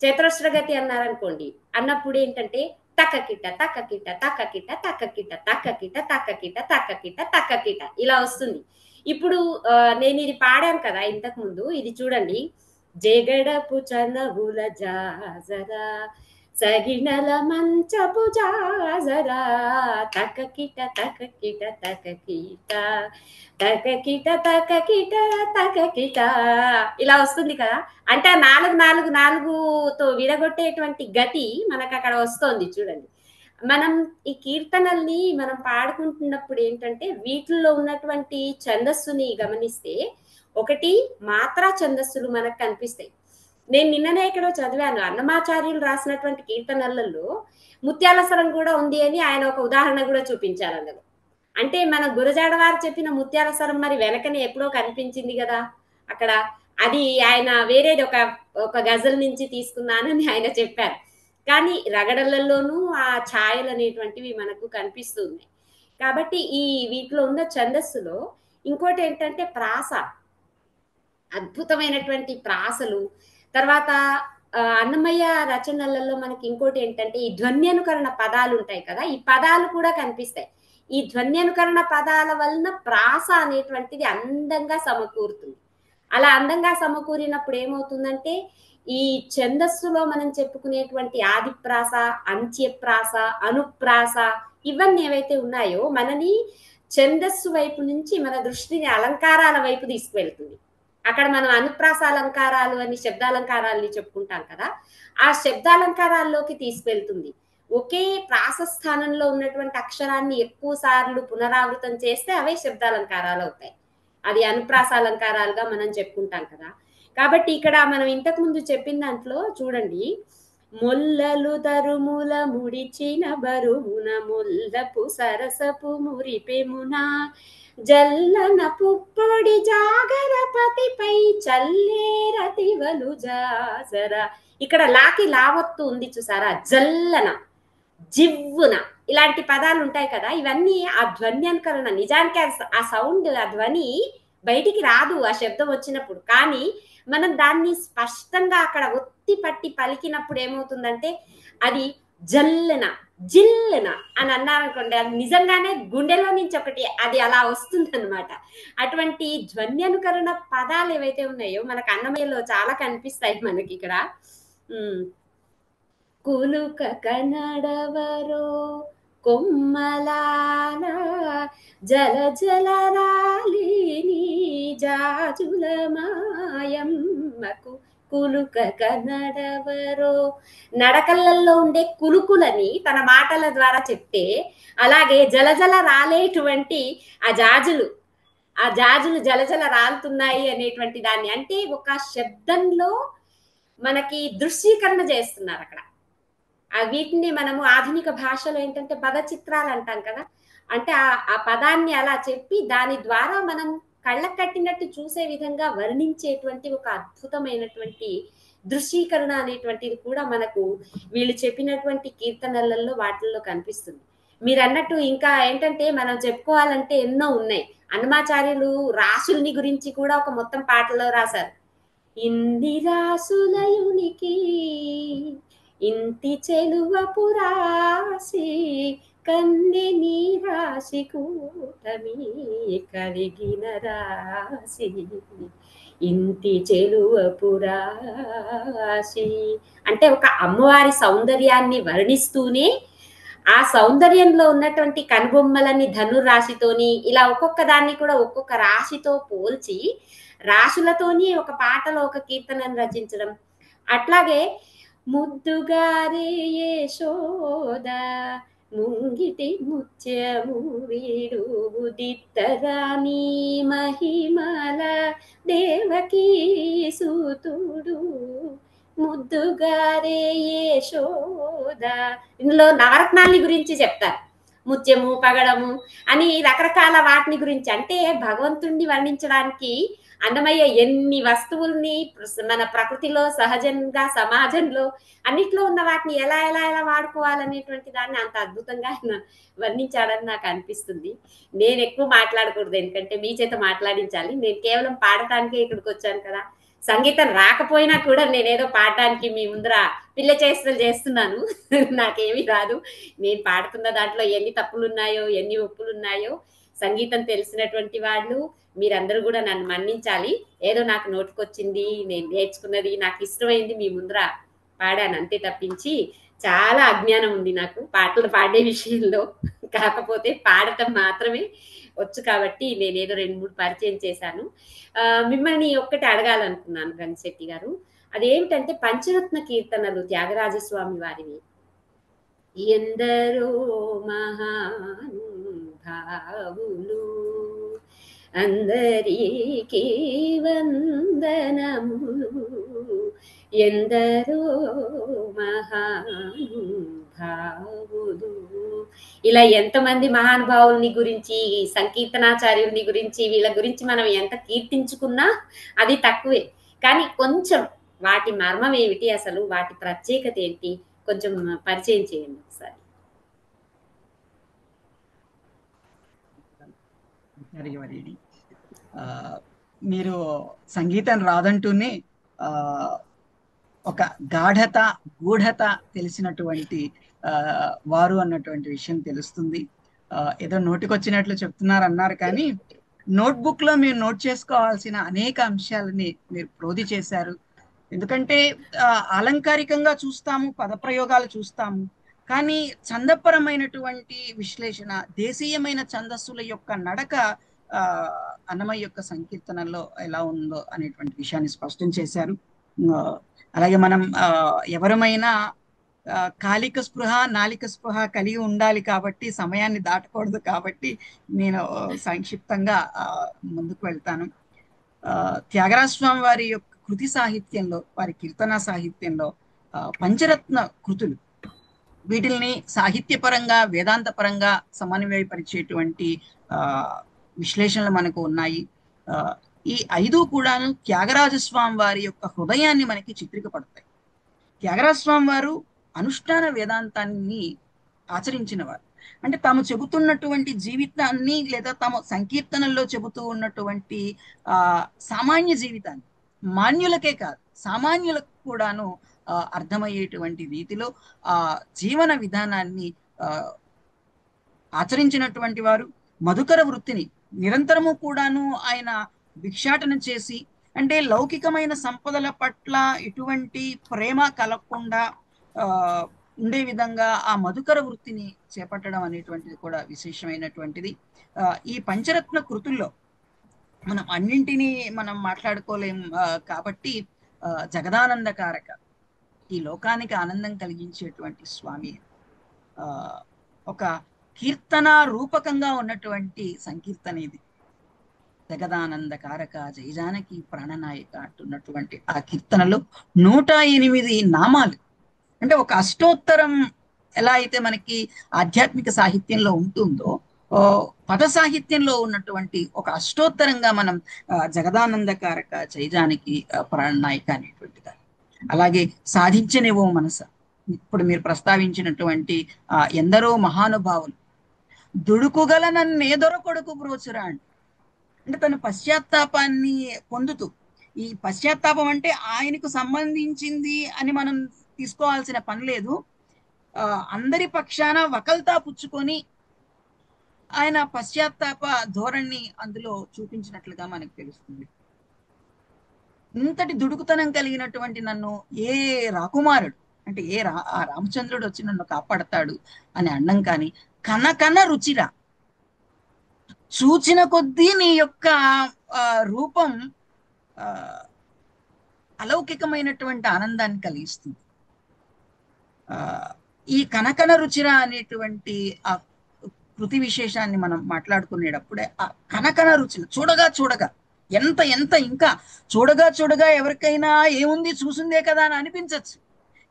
చతురస్రగతి అన్నారనుకోండి, అన్నప్పుడు ఏంటంటే తక్కకిట తక్కకిట తక్కకిట తక్కకిట తక్కకిట తక్కకిట తక్కకిట తక్కకిట ఇలా వస్తుంది. ఇప్పుడు నేను ఇది పాడాను కదా ఇంతకు ముందు, ఇది చూడండి. జగడపు చనవుల జాజరా సగినల మంచపు జాజరా తక్కకిట తక్కకిట తక్కకిట తక్కకిట తక్కకిట తక్కకిట ఇలా వస్తుంది కదా. అంటే నాలుగుతో విడగొట్టేటువంటి గతి మనకు అక్కడ వస్తుంది చూడండి. మనం ఈ కీర్తనల్ని మనం పాడుకుంటున్నప్పుడు ఏంటంటే వీటిల్లో ఉన్నటువంటి ఛందస్సుని గమనిస్తే ఒకటి మాత్రా ఛందస్సులు మనకు కనిపిస్తాయి. నేను నిన్ననే ఎక్కడో చదివాను, అన్నమాచార్యులు రాసినటువంటి కీర్తనలలో ముత్యాల స్వరం కూడా ఉంది అని ఆయన ఒక ఉదాహరణ కూడా చూపించారు అందులో. అంటే మన గురజాడ వారు చెప్పిన ముత్యాల స్వరం మరి వెనకనే ఎప్పుడో కనిపించింది కదా అక్కడ. అది ఆయన వేరేది ఒక గజల్ నుంచి తీసుకున్నానని ఆయన చెప్పారు. కానీ రగడలలోనూ ఆ ఛాయలు అనేటువంటివి మనకు కనిపిస్తుంది. కాబట్టి ఈ వీటిలో ఉన్న ఛందస్సులో ఇంకోటి ఏంటంటే ప్రాస, అద్భుతమైనటువంటి ప్రాసలు. తర్వాత అన్నమయ్య రచనలలో మనకి ఇంకోటి ఏంటంటే ఈ ధ్వన్యనుకరణ పదాలు ఉంటాయి కదా, ఈ పదాలు కూడా కనిపిస్తాయి. ఈ ధ్వన్యనుకరణ పదాల వలన ప్రాస అనేటువంటిది అందంగా సమకూరుతుంది. అలా అందంగా సమకూరినప్పుడు ఏమవుతుందంటే ఈ ఛందస్సులో మనం చెప్పుకునేటువంటి ఆదిప్రాస, అంత్యప్రాస, అనుప్రాస ఇవన్నీ ఏవైతే ఉన్నాయో మనని ఛందస్సు వైపు నుంచి మన దృష్టిని అలంకారాల వైపు తీసుకువెళ్తుంది. అక్కడ మనం అనుప్రాస అలంకారాలు అని శబ్దాలంకారాలని చెప్పుకుంటాం కదా, ఆ శబ్దాలంకారాల్లోకి తీసుకెళ్తుంది. ఒకే ప్రాస స్థానంలో ఉన్నటువంటి అక్షరాన్ని ఎక్కువ సార్లు పునరావృతం చేస్తే అవే శబ్దాలంకారాలు అవుతాయి. అది అనుప్రాస అలంకారాలుగా మనం చెప్పుకుంటాం కదా. కాబట్టి ఇక్కడ మనం ఇంతకు ముందు చెప్పిన దాంట్లో చూడండి, మొల్లలు తరుముల ముడిచిన బరువున మొల్లపు సరసపు మురిపెమున జల్లన పుప్పొడి జాగరపతిపై చల్లేరతివలు జాజర. ఇక్కడ లాకి లావత్తు ఉంది చూసారా, జల్లన, జివ్వున ఇలాంటి పదాలు ఉంటాయి కదా. ఇవన్నీ ఆ ధ్వన్యనుకరణ. నిజానికి ఆ సౌండ్, ఆ ధ్వని బయటికి రాదు ఆ శబ్దం వచ్చినప్పుడు, కానీ మనం దాన్ని స్పష్టంగా అక్కడ ఒత్తి పట్టి పలికినప్పుడు ఏమవుతుందంటే అది జల్లన, జిల్లన అని అన్నారనుకోండి, అది నిజంగానే గుండెలో నుంచి ఒకటి అది అలా వస్తుంది అనమాట. అటువంటి ధ్వన్యనుకరణ పదాలు ఏవైతే ఉన్నాయో మనకు అన్నమయ్యలో చాలా కనిపిస్తాయి మనకి ఇక్కడ. కులుక కనడవరో కొమ్మలాల జల జల రాలిని జాజుల మాయమ్మకు కులుక కనడవరో. నడకళ్ళల్లో ఉండే కులుకులని తన మాటల ద్వారా చెప్తే, అలాగే జలజల రాలేటువంటి ఆ జాజులు జలజల రాలుతున్నాయి అనేటువంటి దాన్ని, అంటే ఒక శబ్దంలో మనకి దృశ్యీకరణ చేస్తున్నారు అక్కడ. వీటిని మనము ఆధునిక భాషలో ఏంటంటే పద చిత్రాలు అంటాం కదా. అంటే ఆ పదాన్ని అలా చెప్పి దాని ద్వారా మనం కళ్ళకు కట్టినట్టు చూసే విధంగా వర్ణించేటువంటి ఒక అద్భుతమైనటువంటి దృశ్యీకరణ అనేటువంటిది కూడా మనకు వీళ్ళు చెప్పినటువంటి కీర్తనలలో వాటిల్లో కనిపిస్తుంది. మీరు అన్నట్టు ఇంకా ఏంటంటే మనం చెప్పుకోవాలంటే ఎన్నో ఉన్నాయి. అన్నమాచార్యులు రాసుల్ని గురించి కూడా ఒక మొత్తం పాటలో రాశారు. ఇన్ని రాసులయునికి ఇంటి చెలువపు రాసి కన్నె నీ రాశి కూటమి కలిగిన రాశి ఇంటి చెలువపు రాశి అంటే ఒక అమ్మవారి సౌందర్యాన్ని వర్ణిస్తూనే ఆ సౌందర్యంలో ఉన్నటువంటి కనుబొమ్మలని ధనురాశితోని ఇలా ఒక్కొక్క దాన్ని కూడా ఒక్కొక్క రాశితో పోల్చి రాశులతోని ఒక పాటలో ఒక కీర్తనను రచించడం. అట్లాగే ముద్దుగారే యశోద ముంగిటి ముత్యము వీడు ఉదిత్తరాని మహిమల దేవకీ సూతుడు ముద్దుగారే యశోద. ఇందులో నవరత్నాల్ని గురించి చెప్తారు, ముత్యము పగడము అని రకరకాల వాటిని గురించి. అంటే భగవంతుణ్ణి వర్ణించడానికి అన్నమయ్య ఎన్ని వస్తువుల్ని మన ప్రకృతిలో సహజంగా సమాజంలో అన్నిట్లో ఉన్న వాటిని ఎలా ఎలా ఎలా వాడుకోవాలనేటువంటి దాన్ని అంత అద్భుతంగా ఆయన వర్ణించాడని నాకు అనిపిస్తుంది. నేను ఎక్కువ మాట్లాడకూడదు, ఎందుకంటే మీ చేత మాట్లాడించాలి. నేను కేవలం పాడటానికే ఇక్కడికి వచ్చాను కదా. సంగీతం రాకపోయినా కూడా నేనేదో పాడటానికి మీ ముందర పిల్ల చేష్టలు చేస్తున్నాను. నాకేమీ రాదు. నేను పాడుతున్న దాంట్లో ఎన్ని తప్పులు ఉన్నాయో ఎన్ని ఒప్పులు ఉన్నాయో సంగీతం తెలిసినటువంటి వాళ్ళు మీరందరూ కూడా నన్ను మన్నించాలి. ఏదో నాకు నోటికొచ్చింది, నేను నేర్చుకున్నది, నాకు ఇష్టమైంది మీ ముందర పాడాను అంతే తప్పించి చాలా అజ్ఞానం ఉంది నాకు పాటలు పాడే విషయంలో. కాకపోతే పాడటం మాత్రమే వచ్చు కాబట్టి నేనేదో 2-3 పరిచయం చేశాను. మిమ్మల్ని ఒక్కటి అడగాలనుకున్నాను గంగిశెట్టి గారు. అదేమిటంటే పంచరత్న కీర్తనలు త్యాగరాజస్వామి వారివి. ఎందరో మహానుభావులు అందరికీ వందనములు, ఎందరో మహానుభావులు. ఇలా ఎంతమంది మహానుభావుల్ని గురించి, సంకీర్తనాచార్యుల్ని గురించి, వీళ్ళ గురించి మనం ఎంత కీర్తించుకున్నా అది తక్కువే. కానీ కొంచెం వాటి మర్మం ఏమిటి, అసలు వాటి ప్రత్యేకత ఏంటి, కొంచెం పరిచయం చేయండి ఒకసారి. మీరు సంగీతం రాదంటూనే ఒక గాఢత గూఢత తెలిసినటువంటి వారు అన్నటువంటి విషయం తెలుస్తుంది. ఏదో నోటికొచ్చినట్లు చెప్తున్నారు అన్నారు, కానీ నోట్బుక్ లో మీరు నోట్ చేసుకోవాల్సిన అనేక అంశాలని మీరు ప్రోధి చేశారు. ఎందుకంటే అలంకారికంగా చూస్తాము, పదప్రయోగాలు చూస్తాము, కానీ ఛందపరమైనటువంటి విశ్లేషణ, దేశీయమైన ఛందస్సుల యొక్క నడక అన్నమయ్య యొక్క సంకీర్తనలో ఎలా ఉందో అనేటువంటి విషయాన్ని స్పష్టం చేశారు. అలాగే మనం ఎవరమైనా కాలిక స్పృహ నాలిక స్పృహ కలిగి ఉండాలి కాబట్టి, సమయాన్ని దాటకూడదు కాబట్టి నేను సంక్షిప్తంగా ముందుకు వెళ్తాను. త్యాగరాజ స్వామి వారి యొక్క కృతి సాహిత్యంలో, వారి కీర్తన సాహిత్యంలో పంచరత్న కృతులు, వీటిల్ని సాహిత్యపరంగా వేదాంతపరంగా సమన్వయపరిచేటువంటి విశ్లేషణలు మనకు ఉన్నాయి. ఈ 5 కూడాను త్యాగరాజస్వామి వారి యొక్క హృదయాన్ని మనకి చిత్రికపడతాయి. త్యాగరాజస్వామి వారు అనుష్ఠాన వేదాంతాన్ని ఆచరించిన వారు. అంటే తాము చెబుతున్నటువంటి జీవితాన్ని, లేదా తమ సంకీర్తనల్లో చెబుతూ ఉన్నటువంటి సామాన్య జీవితాన్ని, మాన్యులకే కాదు సామాన్యులకు కూడాను అర్థమయ్యేటువంటి రీతిలో ఆ జీవన విధానాన్ని ఆచరించినటువంటి వారు. మధుకర వృత్తిని నిరంతరము కూడాను ఆయన భిక్షాటన చేసి, అంటే లౌకికమైన సంపదల పట్ల ఎటువంటి ప్రేమ కలగకుండా ఉండే విధంగా ఆ మధుకర వృత్తిని చేపట్టడం అనేటువంటిది కూడా విశేషమైనటువంటిది. ఈ పంచరత్న కృతుల్లో మనం అన్నింటినీ మనం మాట్లాడుకోలేం కాబట్టి జగదానందకారక, ఈ లోకానికి ఆనందం కలిగించేటువంటి స్వామి, ఒక కీర్తన రూపకంగా ఉన్నటువంటి సంకీర్తన ఇది. జగదానందకారక జయ జానకి ప్రాణనాయక అంటున్నటువంటి ఆ కీర్తనలో 108 నామాలు, అంటే ఒక అష్టోత్తరం ఎలా అయితే మనకి ఆధ్యాత్మిక సాహిత్యంలో ఉంటుందో, పద సాహిత్యంలో ఉన్నటువంటి ఒక అష్టోత్తరంగా మనం జగదానందకారక జయ జానకి ప్రాణనాయక అనేటువంటి దాన్ని. అలాగే సాధించనివో మనస, ఇప్పుడు మీరు ప్రస్తావించినటువంటి ఎందరో మహానుభావులు, దుడుకుగల నన్నేదొర కొడుకు బ్రోచురా అంటే తన పశ్చాత్తాపాన్ని పొందుతూ, ఈ పశ్చాత్తాపం అంటే ఆయనకు సంబంధించింది అని మనం తీసుకోవాల్సిన పని లేదు, అందరి పక్షాన వకల్తా పుచ్చుకొని ఆయన పశ్చాత్తాప ధోరణి అందులో చూపించినట్లుగా మనకు తెలుస్తుంది. ఇంతటి దుడుకుతనం కలిగినటువంటి నన్ను ఏ రాకుమారుడు, అంటే ఆ రామచంద్రుడు వచ్చి నన్ను కాపాడతాడు అని అన్నం, కానీ కన రుచిరా, చూచిన కొద్దీ నీ యొక్క రూపం అలౌకికమైనటువంటి ఆనందాన్ని కలిగిస్తుంది. ఈ కనకన రుచిర అనేటువంటి ఆ కృతి విశేషాన్ని మనం మాట్లాడుకునేటప్పుడే ఆ కనకన రుచిని చూడగా చూడగా ఎంత ఎంత ఇంకా చూడగా చూడగా ఎవరికైనా ఏముంది చూసిందే కదా అని అనిపించవచ్చు,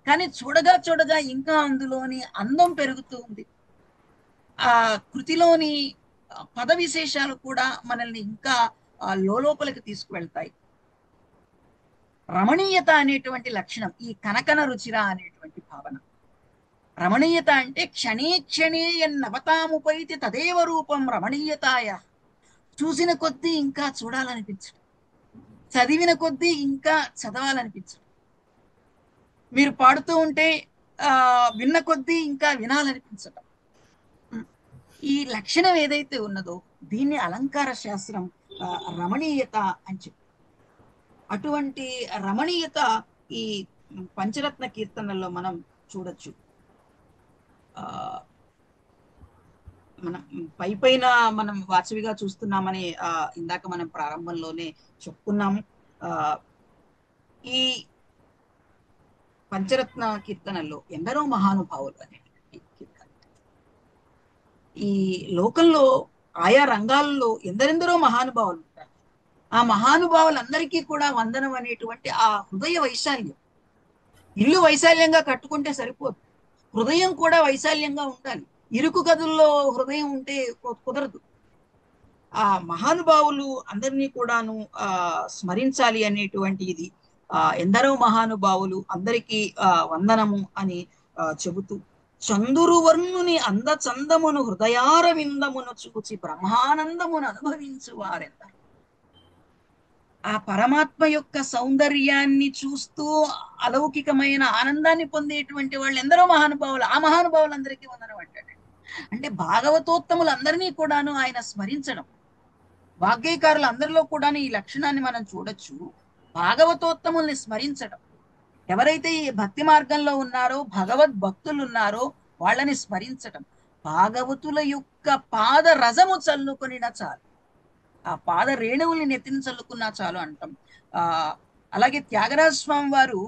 కానీ చూడగా చూడగా ఇంకా అందులోని అందం పెరుగుతూ ఉంది. ఆ కృతిలోని పద విశేషాలు కూడా మనల్ని ఇంకా లోపలికి తీసుకువెళ్తాయి. రమణీయత అనేటువంటి లక్షణం ఈ కనకన రుచిర అనేటువంటి భావన. రమణీయత అంటే క్షణే క్షణే ఎన్నవతాముపైతి తదేవ రూపం రమణీయతాయ. చూసిన కొద్దీ ఇంకా చూడాలనిపించడం, చదివిన కొద్దీ ఇంకా చదవాలనిపించడం, మీరు పాడుతూ ఉంటే విన్న కొద్దీ ఇంకా వినాలనిపించడం. ఈ లక్షణం ఏదైతే ఉన్నదో దీన్ని అలంకార శాస్త్రం రమణీయత అని చెప్పి, అటువంటి రమణీయత ఈ పంచరత్న కీర్తనల్లో మనం చూడొచ్చు. మనం పైన మనం వాచవిగా చూస్తున్నామని ఇందాక మనం ప్రారంభంలోనే చెప్పుకున్నాము. ఈ పంచరత్న కీర్తనల్లో ఎందరో మహానుభావులు అనేటువంటి కీర్తన. ఈ లోకంలో ఆయా రంగాల్లో ఎందరెందరో మహానుభావులు ఉంటారు. ఆ మహానుభావులందరికీ కూడా వందనం అనేటువంటి ఆ హృదయ వైశాల్యం. ఇల్లు వైశాల్యంగా కట్టుకుంటే సరిపోదు, హృదయం కూడా వైశాల్యంగా ఉండాలి. ఇరుకు గదుల్లో హృదయం ఉంటే కుదరదు. ఆ మహానుభావులు అందరినీ కూడాను స్మరించాలి అనేటువంటి ఇది ఎందరో మహానుభావులు అందరికీ వందనము అని చెబుతూ, చందురు వర్ణుని అందచందమును హృదయార విందమును చూచి బ్రహ్మానందమును అనుభవించు వారెందరు. ఆ పరమాత్మ యొక్క సౌందర్యాన్ని చూస్తూ అలౌకికమైన ఆనందాన్ని పొందేటువంటి వాళ్ళు ఎందరో మహానుభావులు. ఆ మహానుభావులందరికీ వందనం అంటాడు. అంటే భాగవతోత్తములందరినీ కూడాను ఆయన స్మరించడం. వాగ్గేయకారులు అందరిలో కూడాను ఈ లక్షణాన్ని మనం చూడొచ్చు. భాగవతోత్తముల్ని స్మరించడం. ఎవరైతే ఈ భక్తి మార్గంలో ఉన్నారో, భగవద్ భక్తులు ఉన్నారో వాళ్ళని స్మరించడం. భాగవతుల యొక్క పాద రసము చల్లుకొనిన చాలు, ఆ పాద రేణువుల్ని నెత్తిని చల్లుకున్నా చాలు అంటాం. అలాగే త్యాగరాజ స్వామి వారు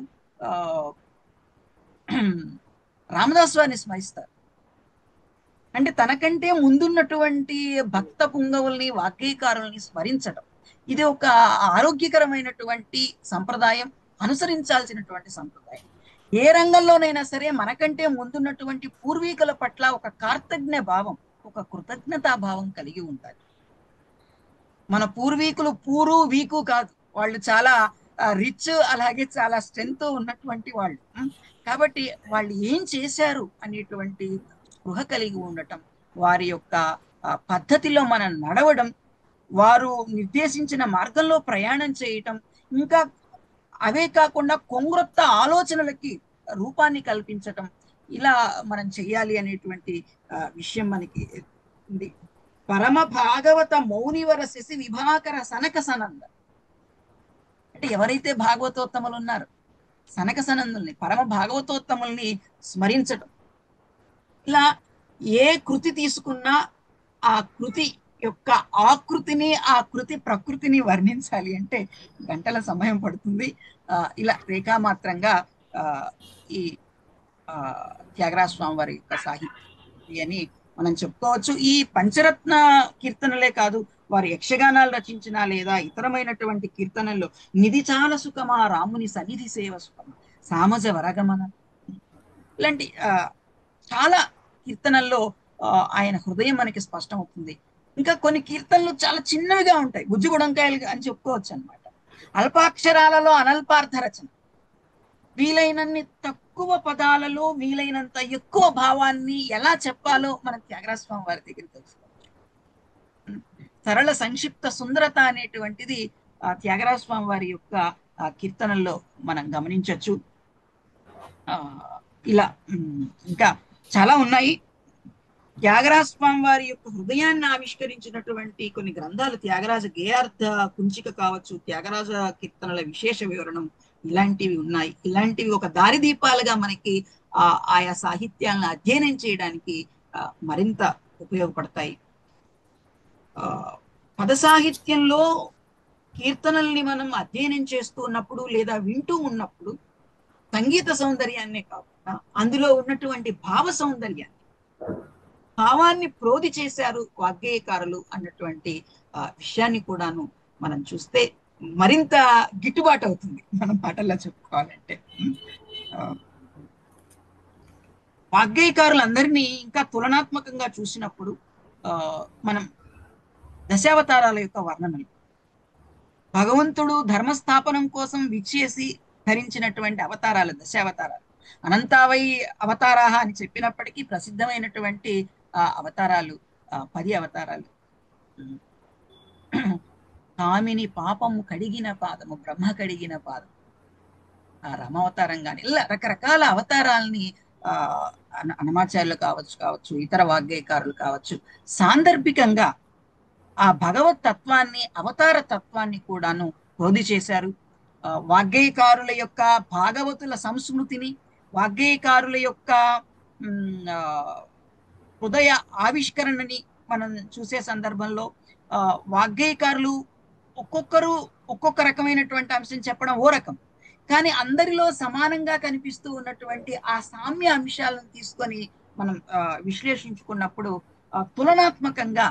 రామదాస్ వారిని స్మరిస్తారు. అంటే తనకంటే ముందున్నటువంటి భక్త పుంగవుల్ని వాగ్గేయకారుల్ని స్మరించడం ఇది ఒక ఆరోగ్యకరమైనటువంటి సంప్రదాయం, అనుసరించాల్సినటువంటి సంప్రదాయం. ఏ రంగంలోనైనా సరే మనకంటే ముందున్నటువంటి పూర్వీకుల పట్ల ఒక కార్తజ్ఞ భావం, ఒక కృతజ్ఞతా భావం కలిగి ఉండాలి. మన పూర్వీకులు పూరు వీకు కాదు, వాళ్ళు చాలా రిచ్, అలాగే చాలా స్ట్రెంగ్త్ ఉన్నటువంటి వాళ్ళు. కాబట్టి వాళ్ళు ఏం చేశారు అనేటువంటి స్పృహ కలిగి ఉండటం, వారి యొక్క పద్ధతిలో మనం నడవడం, వారు నిర్దేశించిన మార్గంలో ప్రయాణం చేయటం, ఇంకా అవే కాకుండా కొంగ్రొత్త ఆలోచనలకి రూపాన్ని కల్పించటం, ఇలా మనం చెయ్యాలి అనేటువంటి విషయం మనకి ఉంది. పరమ భాగవత మౌనివర శశి విభాకర సనక సనంద. అంటే ఎవరైతే భాగవతోత్తములు ఉన్నారో సనక సనందుల్ని, పరమ భాగవతోత్తముల్ని స్మరించటం. ఇలా ఏ కృతి తీసుకున్నా ఆ కృతి యొక్క ఆకృతిని, ఆ కృతి ప్రకృతిని వర్ణించాలి అంటే గంటల సమయం పడుతుంది. ఇలా రేఖామాత్రంగా ఈ త్యాగరాజ స్వామి వారి యొక్క సాహిత్యం అని మనం చెప్పుకోవచ్చు. ఈ పంచరత్న కీర్తనలే కాదు, వారు యక్షగానాలు రచించిన లేదా ఇతరమైనటువంటి కీర్తనల్లో నిధి చాలా సుఖమా, రాముని సన్నిధి సేవ సుఖమా, సామజ వరగమన, ఇలాంటి చాలా కీర్తనల్లో ఆయన హృదయం మనకి స్పష్టం అవుతుంది. ఇంకా కొన్ని కీర్తనలు చాలా చిన్నవిగా ఉంటాయి, గుజ్జు గుడంకాయలు అని చెప్పుకోవచ్చు అనమాట. అల్పాక్షరాలలో అనల్పార్థ రచన, వీలైనన్ని తక్కువ పదాలలో వీలైనంత ఎక్కువ భావాన్ని ఎలా చెప్పాలో మనం త్యాగరాజ స్వామి వారి దగ్గర తెలుసుకోవచ్చు. సరళ సంక్షిప్త సుందరత అనేటువంటిది త్యాగరాజ స్వామి వారి యొక్క కీర్తనల్లో మనం గమనించవచ్చు. ఇలా ఇంకా చాలా ఉన్నాయి. త్యాగరాజ స్వామి వారి యొక్క హృదయాన్ని ఆవిష్కరించినటువంటి కొన్ని గ్రంథాలు, త్యాగరాజ గేయార్థ కుంచిక కావచ్చు, త్యాగరాజ కీర్తనల విశేష వివరణం, ఇలాంటివి ఉన్నాయి. ఇలాంటివి ఒక దారిదీపాలుగా మనకి ఆయా సాహిత్యాలను అధ్యయనం చేయడానికి మరింత ఉపయోగపడతాయి. పద సాహిత్యంలో కీర్తనల్ని మనం అధ్యయనం చేస్తూ ఉన్నప్పుడు లేదా వింటూ ఉన్నప్పుడు సంగీత సౌందర్యాన్నే కాకుండా అందులో ఉన్నటువంటి భావ సౌందర్యాన్ని, భావాన్ని ప్రోధి చేశారు వాగ్గేయకారులు అన్నటువంటి విషయాన్ని కూడాను మనం చూస్తే మరింత గిట్టుబాటు అవుతుంది మన మాటల్లో చెప్పుకోవాలంటే. వాగ్గేయకారులందరినీ ఇంకా తులనాత్మకంగా చూసినప్పుడు మనం దశావతారాల యొక్క వర్ణనలు, భగవంతుడు ధర్మస్థాపనం కోసం విచ్చేసి ధరించినటువంటి అవతారాలు దశావతారాలు, అనంతావై అవతారాహ అని చెప్పినప్పటికీ ప్రసిద్ధమైనటువంటి అవతారాలు 10 అవతారాలు. కామిని పాపము కడిగిన పాదము, బ్రహ్మ కడిగిన పాదం, ఆ రామావతారం కానీ ఇలా రకరకాల అవతారాలని అన్నమాచార్యులు కావచ్చు ఇతర వాగ్గేయకారులు కావచ్చు సాందర్భికంగా ఆ భగవత్ తత్వాన్ని, అవతార తత్వాన్ని కూడాను బోధి చేశారు. వాగ్గేయకారుల యొక్క భాగవతుల సంస్మృతిని, వాగ్గేయకారుల యొక్క హృదయ ఆవిష్కరణని మనం చూసే సందర్భంలో వాగ్గేయకారులు ఒక్కొక్కరు ఒక్కొక్క రకమైనటువంటి అంశం చెప్పడం ఓ రకం, కానీ అందరిలో సమానంగా కనిపిస్తూ ఉన్నటువంటి ఆ సామ్య అంశాలను తీసుకొని మనం విశ్లేషించుకున్నప్పుడు తులనాత్మకంగా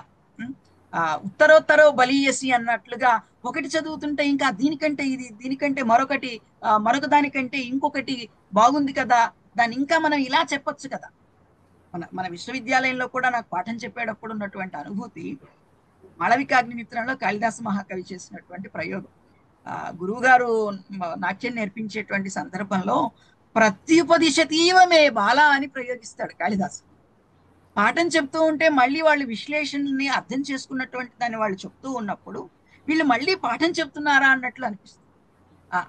ఉత్తరోత్తరో బలీయసి అన్నట్లుగా ఒకటి చదువుతుంటే ఇంకా దీనికంటే ఇది, దీనికంటే మరొక దానికంటే ఇంకొకటి బాగుంది కదా, దాన్ని ఇంకా మనం ఇలా చెప్పొచ్చు కదా. మన విశ్వవిద్యాలయంలో కూడా నాకు పాఠం చెప్పేటప్పుడు ఉన్నటువంటి అనుభూతి మాళవికాగ్నిమిత్రంలో కాళిదాస మహాకవి చేసినటువంటి ప్రయోగం. గురువు గారు నాట్యం నేర్పించేటువంటి సందర్భంలో ప్రత్యుపదిశతీవమే బాల అని ప్రయోగిస్తాడు కాళిదాసు. పాఠం చెప్తూ ఉంటే మళ్ళీ వాళ్ళు విశ్లేషణని అర్థం చేసుకున్నటువంటి దాన్ని వాళ్ళు చెప్తూ ఉన్నప్పుడు వీళ్ళు మళ్ళీ పాఠం చెప్తున్నారా అన్నట్లు అనిపిస్తుంది.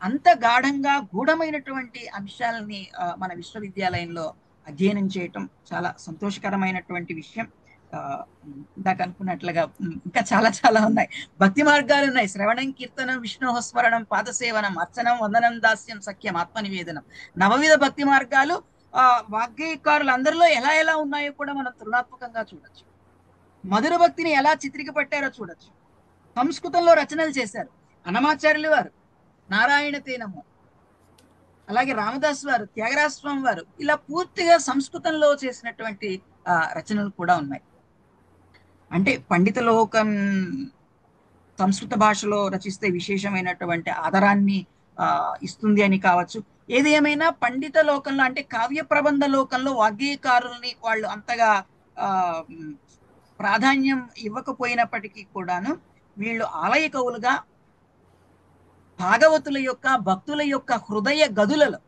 అంత గాఢంగా గూఢమైనటువంటి అంశాలని మన విశ్వవిద్యాలయంలో అధ్యయనం చేయటం చాలా సంతోషకరమైనటువంటి విషయం. ఇందాక అనుకున్నట్లుగా ఇంకా చాలా ఉన్నాయి. భక్తి మార్గాలు ఉన్నాయి. శ్రవణం, కీర్తనం, విష్ణోస్మరణం, పాదసేవనం, అర్చనం, వందనం, దాస్యం, సఖ్యం, ఆత్మనివేదనం, నవవిధ భక్తి మార్గాలు వాగ్గేయకారులు అందరిలో ఎలా ఉన్నాయో కూడా మనం తులనాత్మకంగా చూడొచ్చు. మధుర భక్తిని ఎలా చిత్రిక పట్టారో చూడొచ్చు. సంస్కృతంలో రచనలు చేశారు అన్నమాచార్యులు వారు, నారాయణ తేనము, అలాగే రామదాస్ వారు, త్యాగరాజస్వామి వారు, ఇలా పూర్తిగా సంస్కృతంలో చేసినటువంటి రచనలు కూడా ఉన్నాయి. అంటే పండిత లోకం సంస్కృత భాషలో రచిస్తే విశేషమైనటువంటి ఆదరాన్ని ఇస్తుంది అని కావచ్చు. ఏది ఏమైనా పండిత లోకంలో అంటే కావ్య ప్రబంధ లోకంలో వాగ్గేయకారుల్ని వాళ్ళు అంతగా ప్రాధాన్యం ఇవ్వకపోయినప్పటికీ కూడాను వీళ్ళు ఆలయ కవులుగా భాగవతుల యొక్క, భక్తుల యొక్క హృదయ గదులలో,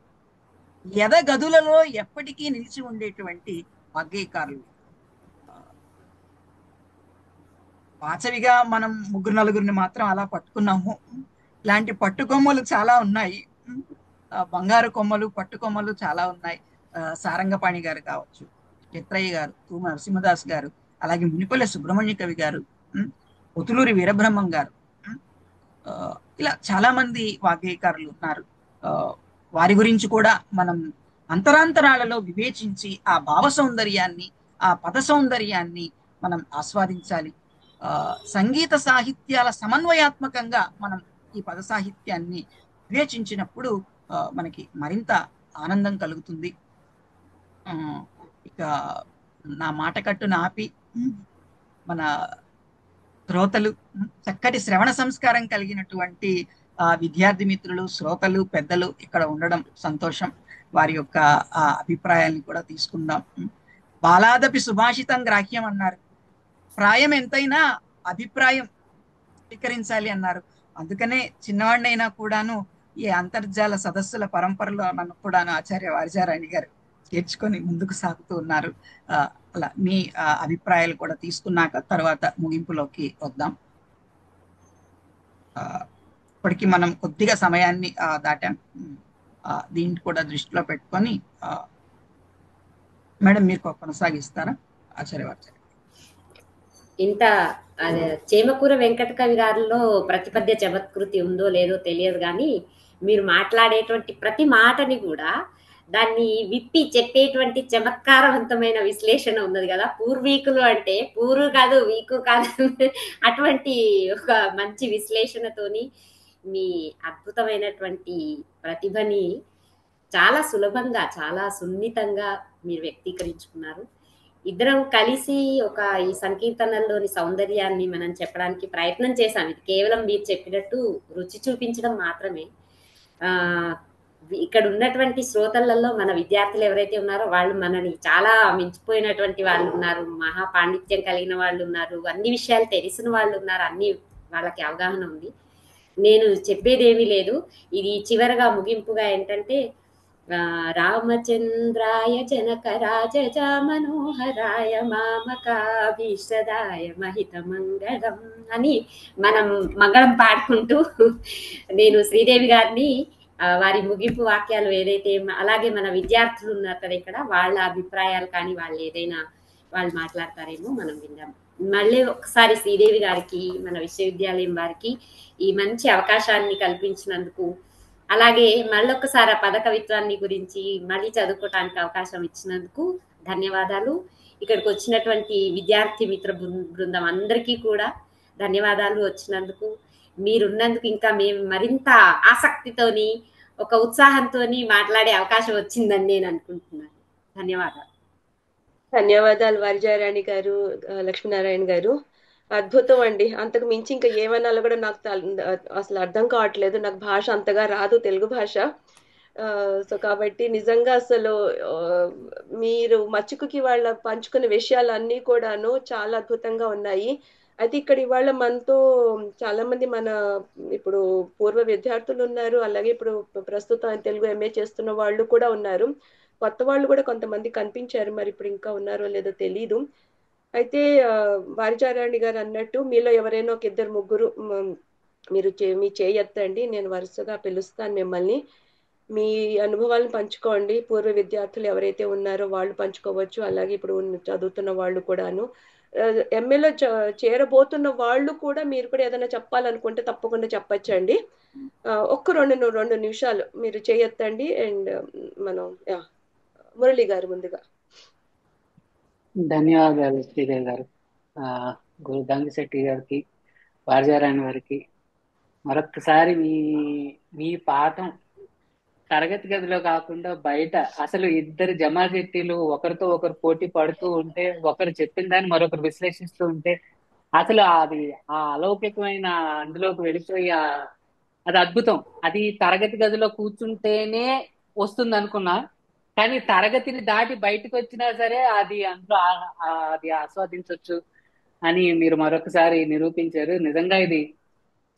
ఎద గదులలో ఎప్పటికీ నిలిచి ఉండేటువంటి వాగ్గేయకారులు. వాచవిగా మనం 3-4 మాత్రం అలా పట్టుకున్నాము. ఇలాంటి పట్టుకొమ్మలు చాలా ఉన్నాయి. బంగారు కొమ్మలు, పట్టుకొమ్మలు చాలా ఉన్నాయి. సారంగపాణి గారు కావచ్చు, చిత్రయ్య గారు, తూమ నరసింహదాస్ గారు, అలాగే మునిపల్లె సుబ్రహ్మణ్య కవి గారు, పొతులూరి వీరబ్రహ్మం గారు, ఇలా చాలా మంది వాగ్గేయకారులు ఉన్నారు. వారి గురించి కూడా మనం అంతరాంతరాలలో వివేచించి ఆ భావ సౌందర్యాన్ని, ఆ పద సౌందర్యాన్ని మనం ఆస్వాదించాలి. సంగీత సాహిత్యాల సమన్వయాత్మకంగా మనం ఈ పద సాహిత్యాన్ని వివేచించినప్పుడు మనకి మరింత ఆనందం కలుగుతుంది. ఇక నా మాట కట్టును ఆపి మన శ్రోతలు, చక్కటి శ్రవణ సంస్కారం కలిగినటువంటి విద్యార్థి మిత్రులు, శ్రోతలు, పెద్దలు ఇక్కడ ఉండడం సంతోషం. వారి యొక్క అభిప్రాయాన్ని కూడా తీసుకుందాం. బాలాదపి సుభాషితం గ్రాహ్యం అన్నారు. ప్రాయం ఎంతైనా అభిప్రాయం స్వీకరించాలి అన్నారు. అందుకనే చిన్నవాడినైనా కూడాను ఈ అంతర్జాల సదస్సుల పరంపరలో నన్ను కూడాను ఆచార్య వారిజారాణి గారు చేర్చుకొని ముందుకు సాగుతూ ఉన్నారు. అలా మీ అభిప్రాయాలు కూడా తీసుకున్నాక తర్వాత ముగింపులోకి వద్దాం. ఇప్పటికీ మనం కొద్దిగా సమయాన్ని దాటాం. దీన్ని కూడా దృష్టిలో పెట్టుకొని మేడం మీరు కొనసాగిస్తారా ఆచార్య వారిజారాణి? ఇంత చేమకూర వెంకట కవి గారిలో ప్రతిపద్య చమత్కృతి ఉందో లేదో తెలియదు, కానీ మీరు మాట్లాడేటువంటి ప్రతి మాటని కూడా దాన్ని విప్పి చెప్పేటువంటి చమత్కారవంతమైన విశ్లేషణ ఉన్నది కదా. పూర్వీకులు అంటే పూర్వు కాదు, వీకు కాదు, అటువంటి ఒక మంచి విశ్లేషణతోని మీ అద్భుతమైనటువంటి ప్రతిభని చాలా సులభంగా, చాలా సున్నితంగా మీరు వ్యక్తీకరించుకున్నారు. ఇద్దరం కలిసి ఒక ఈ సంకీర్తనల్లోని సౌందర్యాన్ని మనం చెప్పడానికి ప్రయత్నం చేశాం. ఇది కేవలం మీరు చెప్పినట్టు రుచి చూపించడం మాత్రమే. ఇక్కడ ఉన్నటువంటి శ్రోతలలో మన విద్యార్థులు ఎవరైతే ఉన్నారో వాళ్ళు మనని చాలా మించిపోయినటువంటి వాళ్ళు ఉన్నారు, మహా పాండిత్యం కలిగిన వాళ్ళు ఉన్నారు, అన్ని విషయాలు తెలిసిన వాళ్ళు ఉన్నారు, అన్ని వాళ్ళకి అవగాహన ఉంది. నేను చెప్పేదేమీ లేదు. ఇది చివరగా ముగింపుగా ఏంటంటే రామచంద్రాయ జనకరాజ మనోహరాయ మామకాభీష్టదాయ మహిత మంగళం అని మనం మంగళం పాడుకుంటూ నేను శ్రీదేవి గారిని వారి ముగింపు వాక్యాలు ఏదైతే, అలాగే మన విద్యార్థులు ఉన్నారు కదా ఇక్కడ, వాళ్ళ అభిప్రాయాలు కానీ వాళ్ళు మాట్లాడతారేమో మనం విందాం. మళ్ళీ ఒకసారి శ్రీదేవి గారికి, మన విశ్వవిద్యాలయం వారికి ఈ మంచి అవకాశాన్ని కల్పించినందుకు, అలాగే మళ్ళొక్కసారి ఆ పదకవిత్వాన్ని గురించి మళ్ళీ చదువుకోవటానికి అవకాశం ఇచ్చినందుకు ధన్యవాదాలు. ఇక్కడికి వచ్చినటువంటి విద్యార్థి మిత్ర బృందం అందరికీ కూడా ధన్యవాదాలు. వచ్చినందుకు, మీరున్నందుకు ఇంకా మేము మరింత ఆసక్తితోని ఒక ఉత్సాహంతోని మాట్లాడే అవకాశం వచ్చిందని నేను అనుకుంటున్నాను. ధన్యవాదాలు. ధన్యవాదాలు వారిజారాణి గారు, లక్ష్మీనారాయణ గారు. అద్భుతం అండి. అంతకు మించి ఇంకా ఏమనాలో కూడా నాకు అసలు అర్థం కావట్లేదు. నాకు భాష అంతగా రాదు, తెలుగు భాష. సో కాబట్టి నిజంగా అసలు మీరు మచ్చుకుకి వాళ్ళ పంచుకునే విషయాలన్నీ కూడాను చాలా అద్భుతంగా ఉన్నాయి. అయితే ఇక్కడ ఇవాళ మనతో చాలా మంది మన ఇప్పుడు పూర్వ విద్యార్థులు ఉన్నారు, అలాగే ఇప్పుడు ప్రస్తుతం తెలుగు ఎంఏ చేస్తున్న వాళ్ళు కూడా ఉన్నారు, కొత్త వాళ్ళు కూడా కొంతమంది కనిపించారు. మరి ఇప్పుడు ఇంకా ఉన్నారో లేదో తెలీదు. అయితే వారిజారాణి గారు అన్నట్టు మీలో ఎవరైనా ఒక ఇద్దరు ముగ్గురు మీరు మీ చేయెత్తండి, నేను వరుసగా పిలుస్తాను మిమ్మల్ని. మీ అనుభవాలను పంచుకోండి. పూర్వ విద్యార్థులు ఎవరైతే ఉన్నారో వాళ్ళు పంచుకోవచ్చు, అలాగే ఇప్పుడు చదువుతున్న వాళ్ళు కూడాను. ఎంఏలో చేరబోతున్న వాళ్ళు కూడా మీరు కూడా ఏదైనా చెప్పాలనుకుంటే తప్పకుండా చెప్పచ్చండి. ఒక్క రెండు నిమిషాలు మీరు చేయెత్తండి. అండ్ మనం మురళి గారు ముందుగా. ధన్యవాదాలు శ్రీదేవి గారు, గురు దంగిశెట్టి గారికి, వారిజారాయణ గారికి. మరొకసారి మీ పాఠం తరగతి గదిలో కాకుండా బయట అసలు ఇద్దరు జమాశెట్టిలు ఒకరితో ఒకరు పోటీ పడుతూ ఉంటే, ఒకరు చెప్పిన దాన్ని మరొకరు విశ్లేషిస్తూ ఉంటే అసలు అది ఆ అలౌకికమైన అందులోకి వెళ్ళిపోయి అది అద్భుతం. అది తరగతి గదిలో కూర్చుంటేనే వస్తుంది అనుకున్నా, కానీ తరగతిని దాటి బయటకు వచ్చినా సరే అది అందులో అది ఆస్వాదించవచ్చు అని మీరు మరొకసారి నిరూపించారు. నిజంగా ఇది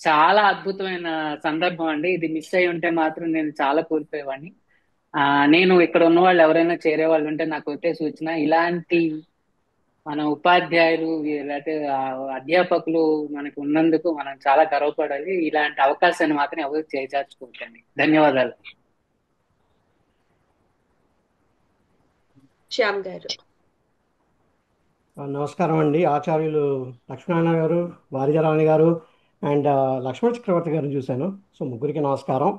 చాలా అద్భుతమైన సందర్భం అండి. ఇది మిస్ అయి ఉంటే మాత్రం నేను చాలా కోల్పోయేవాడిని. నేను ఇక్కడ ఉన్న వాళ్ళు ఎవరైనా చేరే వాళ్ళు ఉంటే నాకు ఒకటే సూచన, ఇలాంటి మన ఉపాధ్యాయులు లేకపోతే అధ్యాపకులు మనకు ఉన్నందుకు మనం చాలా గర్వపడాలి. ఇలాంటి అవకాశాన్ని మాత్రం ఎవరు చేజార్చుకోకండి. ధన్యవాదాలు. శ్యామ్ గారు. నమస్కారం అండి. ఆచార్యులు లక్ష్మీనారాయణ గారు, వారిజారాణి గారు అండ్ లక్ష్మణ చక్రవర్తి గారిని చూశాను. సో ముగ్గురికి నమస్కారం.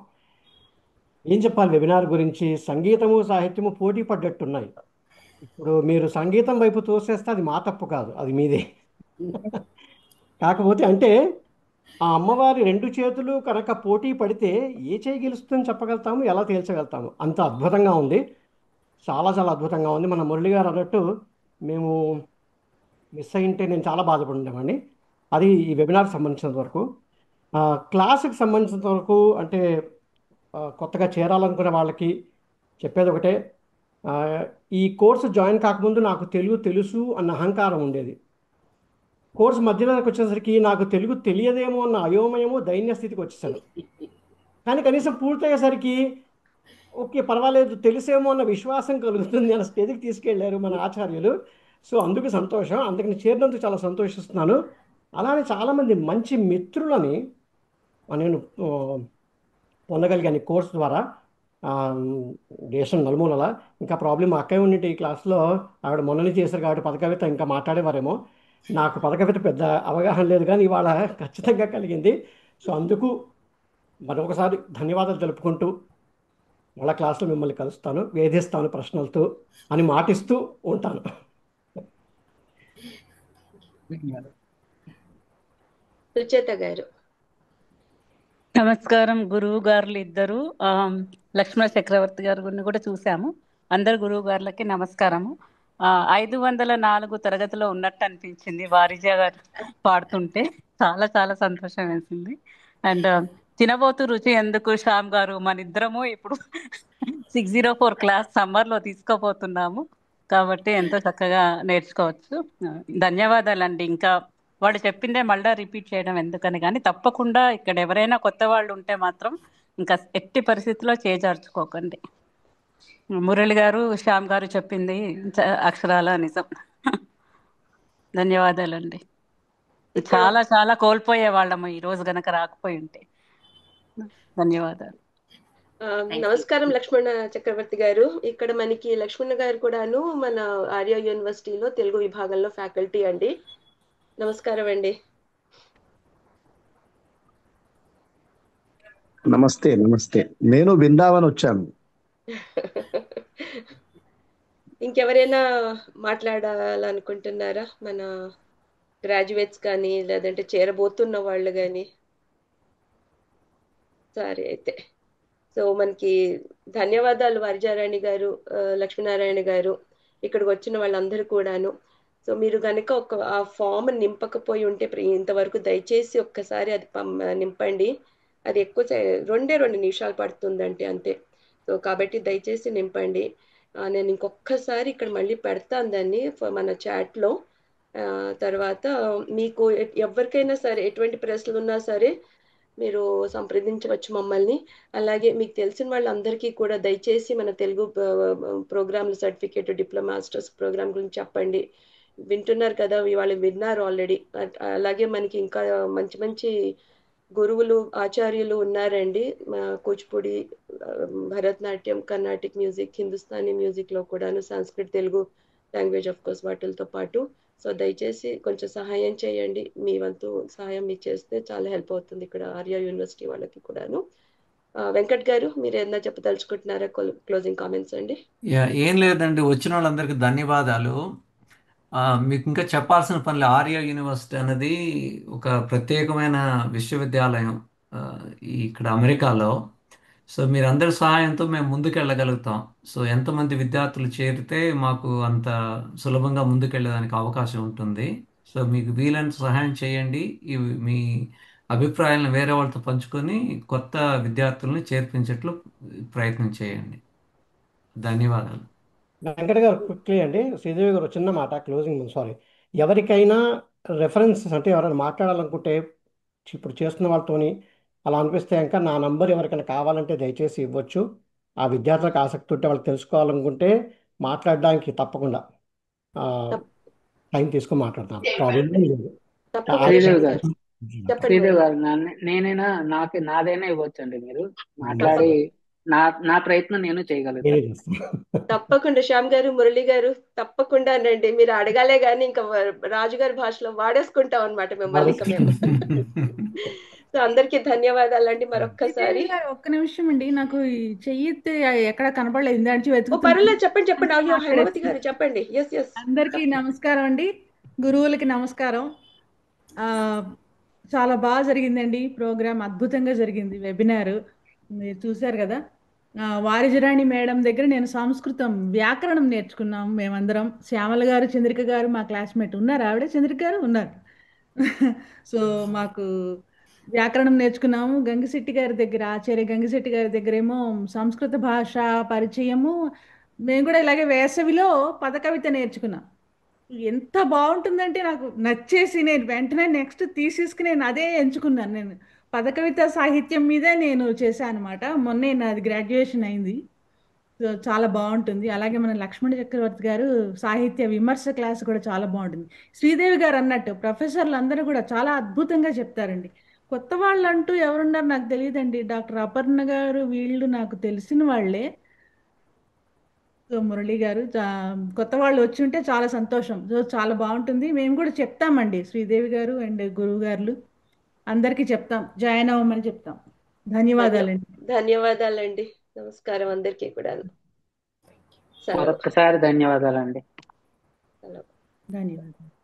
ఏం చెప్పాలి వెబినార్ గురించి? సంగీతము సాహిత్యము పోటీ పడ్డట్టున్నాయి. ఇప్పుడు మీరు సంగీతం వైపు తోసేస్తే అది మా తప్పు కాదు, అది మీదే. కాకపోతే అంటే ఆ అమ్మవారి రెండు చేతులు కనుక పోటీ పడితే ఏ చేయి గెలుస్తుందని చెప్పగలుగుతాము, ఎలా తేల్చగలుగుతాము. అంత అద్భుతంగా ఉంది, చాలా చాలా అద్భుతంగా ఉంది. మన మురళి గారు అన్నట్టు మేము మిస్ అయింటే నేను చాలా బాధపడుండేవాడిని. అది ఈ వెబినార్కి సంబంధించినంత వరకు. క్లాసుకి సంబంధించినంత వరకు అంటే కొత్తగా చేరాలనుకునే వాళ్ళకి చెప్పేది ఒకటే, ఈ కోర్సు జాయిన్ కాకముందు నాకు తెలుగు తెలుసు అన్న అహంకారం ఉండేది. కోర్సు మధ్యలోకి వచ్చేసరికి నాకు తెలుగు తెలియదేమో అన్న అయోమయము, దైన్య స్థితికి వచ్చేసాను. కానీ కనీసం పూర్తయ్యేసరికి ఓకే పర్వాలేదు తెలిసేమో అన్న విశ్వాసం కలుగుతుంది అన్న స్టేజ్కి తీసుకెళ్లారు మన ఆచార్యులు. సో అందుకు సంతోషం, అందుకని చేరినందుకు చాలా సంతోషిస్తున్నాను. అలానే చాలామంది మంచి మిత్రులని నేను పొందగలిగాను ఈ కోర్సు ద్వారా, దేశం నలుమూలల. ఇంకా ప్రాబ్లం మా అక్కయ్య ఉన్నట్టు ఈ క్లాస్లో ఆవిడ మొన్ననే చేశారు కాబట్టి పదకవిత ఇంకా మాట్లాడేవారేమో. నాకు పదకవిత పెద్ద అవగాహన లేదు, కానీ ఇవాళ ఖచ్చితంగా కలిగింది. సో అందుకు మరొకసారి ధన్యవాదాలు తెలుపుకుంటూ మళ్ళా క్లాసులో మిమ్మల్ని కలుస్తాను, వేధిస్తాను ప్రశ్నలతో అని మాటిస్తూ ఉంటాను. సుచేత గారు. నమస్కారం. గురువు గారులు ఇద్దరు లక్ష్మణ చక్రవర్తి గారిని కూడా చూసాము. అందరు గురువు గారులకి నమస్కారము. 504 తరగతిలో ఉన్నట్టు అనిపించింది వారిజ గారు పాడుతుంటే. చాలా చాలా సంతోషం వేసింది. అండ్ తినబోతు రుచి ఎందుకు శ్యామ్ గారు మన ఇద్దరము ఇప్పుడు 604 క్లాస్ సమ్మర్లో తీసుకోబోతున్నాము కాబట్టి ఎంతో చక్కగా నేర్చుకోవచ్చు. ధన్యవాదాలండి. ఇంకా వాళ్ళు చెప్పిందే మళ్ళీ రిపీట్ చేయడం ఎందుకని, కానీ తప్పకుండా ఇక్కడ ఎవరైనా కొత్త వాళ్ళు ఉంటే మాత్రం ఇంకా ఎట్టి పరిస్థితిలో చేజార్చుకోకండి. మురళి గారు శ్యామ్ గారు చెప్పింది అక్షరాల నిజం. ధన్యవాదాలండి. చాలా చాలా కోల్పోయే వాళ్ళము ఈ రోజు గనక రాకపోయి ఉంటే. ధన్యవాదాలు. నమస్కారం లక్ష్మణ చక్రవర్తి గారు. ఇక్కడ మనకి లక్ష్మణ గారు కూడాను మన ఆర్య యూనివర్సిటీలో తెలుగు విభాగంలో ఫ్యాకల్టీ అండి. నమస్కారం అండి. నమస్తే. నమస్తే. నేను బృందావన్ వచ్చాను. ఇంకెవరైనా మాట్లాడాలనుకుంటున్నారా? మన గ్రాడ్యుయేట్స్ కానీ లేదంటే చేరబోతున్న వాళ్ళు కానీ? సరే అయితే. సో మనకి ధన్యవాదాలు వారిజారాణి గారు, లక్ష్మీనారాయణ గారు, ఇక్కడికి వచ్చిన వాళ్ళందరూ కూడాను. సో మీరు కనుక ఆ ఫామ్ నింపకపోయి ఉంటే ఇంతవరకు దయచేసి ఒక్కసారి అది నింపండి. అది ఎక్కువ 2 నిమిషాలు పడుతుందంటే అంతే. సో కాబట్టి దయచేసి నింపండి. నేను ఇంకొకసారి ఇక్కడ మళ్ళీ పెడతాను దాన్ని మన చాట్లో. తర్వాత మీకు ఎవరికైనా సరే ఎటువంటి ప్రశ్నలు ఉన్నా సరే మీరు సంప్రదించవచ్చు మమ్మల్ని. అలాగే మీకు తెలిసిన వాళ్ళందరికీ కూడా దయచేసి మన తెలుగు ప్రోగ్రాంలు సర్టిఫికేట్ డిప్లొమా మాస్టర్స్ ప్రోగ్రామ్ గురించి చెప్పండి. వింటున్నారు కదా, వాళ్ళు విన్నారు ఆల్రెడీ. అలాగే మనకి ఇంకా మంచి మంచి గురువులు ఆచార్యులు ఉన్నారండి. కూచిపూడి, భరతనాట్యం, కర్ణాటిక్ మ్యూజిక్, హిందుస్థానీ మ్యూజిక్ లో కూడాను, Sanskrit, Telugu language of course వాటితో పాటు. సో దయచేసి కొంచెం సహాయం చేయండి. మీ వంతు సహాయం మీకు చేస్తే చాలా హెల్ప్ అవుతుంది ఇక్కడ ఆర్య యూనివర్సిటీ వాళ్ళకి కూడాను. వెంకట్ గారు మీరు ఏదైనా చెప్పదలుచుకుంటున్నారా? క్లోజింగ్ కామెంట్స్ అండి. ఏం లేదండి, వచ్చిన వాళ్ళందరికీ ధన్యవాదాలు. మీకు ఇంకా చెప్పాల్సిన పనులు. ఆర్య యూనివర్సిటీ అనేది ఒక ప్రత్యేకమైన విశ్వవిద్యాలయం ఇక్కడ అమెరికాలో. సో మీరందరి సహాయంతో మేము ముందుకెళ్ళగలుగుతాం. సో ఎంతమంది విద్యార్థులు చేరితే మాకు అంత సులభంగా ముందుకెళ్ళడానికి అవకాశం ఉంటుంది. సో మీకు వీలైనంత సహాయం చేయండి. మీ అభిప్రాయాలను వేరే వాళ్ళతో పంచుకొని కొత్త విద్యార్థుల్ని చేర్పించేట్లు ప్రయత్నం చేయండి. ధన్యవాదాలు. వెంకట గారు క్విక్లీ అండి, శ్రీదేవి గారు చిన్న మాట క్లోజింగ్ ముందు. సారీ, ఎవరికైనా రెఫరెన్సెస్ అంటే ఎవరైనా మాట్లాడాలనుకుంటే ఇప్పుడు చేస్తున్న వాళ్ళతోని అలా అనిపిస్తే ఇంకా నా నంబర్ ఎవరికైనా కావాలంటే దయచేసి ఇవ్వచ్చు. ఆ విద్యార్థులకు ఆసక్తి ఉంటే వాళ్ళకి తెలుసుకోవాలనుకుంటే మాట్లాడడానికి తప్పకుండా టైం తీసుకొని మాట్లాడతాను. ప్రాబ్లం లేదు. శ్రీదేవి గారు నేనైనా నాదైనా ఇవ్వచ్చు అండి. మీరు మాట్లాడి నా ప్రయత్నం నేను చేయగలుగుతాను. తప్పకుండా శ్యామ్ గారు, మురళి గారు తప్పకుండా రండి. మీరు అడగాలే గానీ ఇంకా రాజుగారి భాషలో వాడేసుకుంటాం అనమాట మిమ్మల్ని ఇంకా మేము. సో అందరికి ధన్యవాదాలండి మరొక్కసారి. ఒక్క నిమిషం అండి, నాకు చెయ్యి ఎక్కడ కనపడలేదు. పర్లేదు, చెప్పండి చెప్పండి. అయ్యో హైమవతి గారు చెప్పండి. అందరికి నమస్కారం అండి, గురువులకి నమస్కారం. చాలా బాగా జరిగిందండి ప్రోగ్రామ్, అద్భుతంగా జరిగింది. వెబినార్ మీరు చూశారు కదా. వారిజరాణి మేడం దగ్గర నేను సంస్కృతం వ్యాకరణం నేర్చుకున్నాము మేమందరం. శ్యామల గారు, చంద్రిక గారు మా క్లాస్మేట్ ఉన్నారు. ఆవిడ చంద్రిక గారు ఉన్నారు. సో మాకు వ్యాకరణం నేర్చుకున్నాము. గంగిశెట్టి గారి దగ్గర, ఆచార్య గంగిశెట్టి గారి దగ్గర ఏమో సంస్కృత భాష పరిచయము. మేము కూడా ఇలాగే వేసవిలో పదకవిత నేర్చుకున్నాం. ఎంత బాగుంటుందంటే నాకు నచ్చేసి నేను వెంటనే నెక్స్ట్ థీసిస్కి నేను అదే ఎంచుకున్నాను. నేను పదకవిత సాహిత్యం మీదే నేను చేశాను అనమాట. మొన్నే నాది గ్రాడ్యుయేషన్ అయింది. సో చాలా బాగుంటుంది. అలాగే మన లక్ష్మణ చక్రవర్తి గారు సాహిత్య విమర్శ క్లాస్ కూడా చాలా బాగుంటుంది. శ్రీదేవి గారు అన్నట్టు ప్రొఫెసర్లు అందరూ కూడా చాలా అద్భుతంగా చెప్తారండి. కొత్త వాళ్ళు అంటూ ఎవరున్నారు నాకు తెలియదండి. డాక్టర్ అపర్ణ గారు వీళ్ళు నాకు తెలిసిన వాళ్ళే. సో మురళి గారు, కొత్త వాళ్ళు వచ్చి ఉంటే చాలా సంతోషం. సో చాలా బాగుంటుంది. మేము కూడా చెప్తామండి, శ్రీదేవి గారు అండ్ గురువు గారు అందరికీ చెప్తాం, జాయిన్ అవ్వమని చెప్తాం. ధన్యవాదాలండి. ధన్యవాదాలండి. నమస్కారం అందరికీ కూడా. మరొకసారి ధన్యవాదాలండి. ధన్యవాదాలు.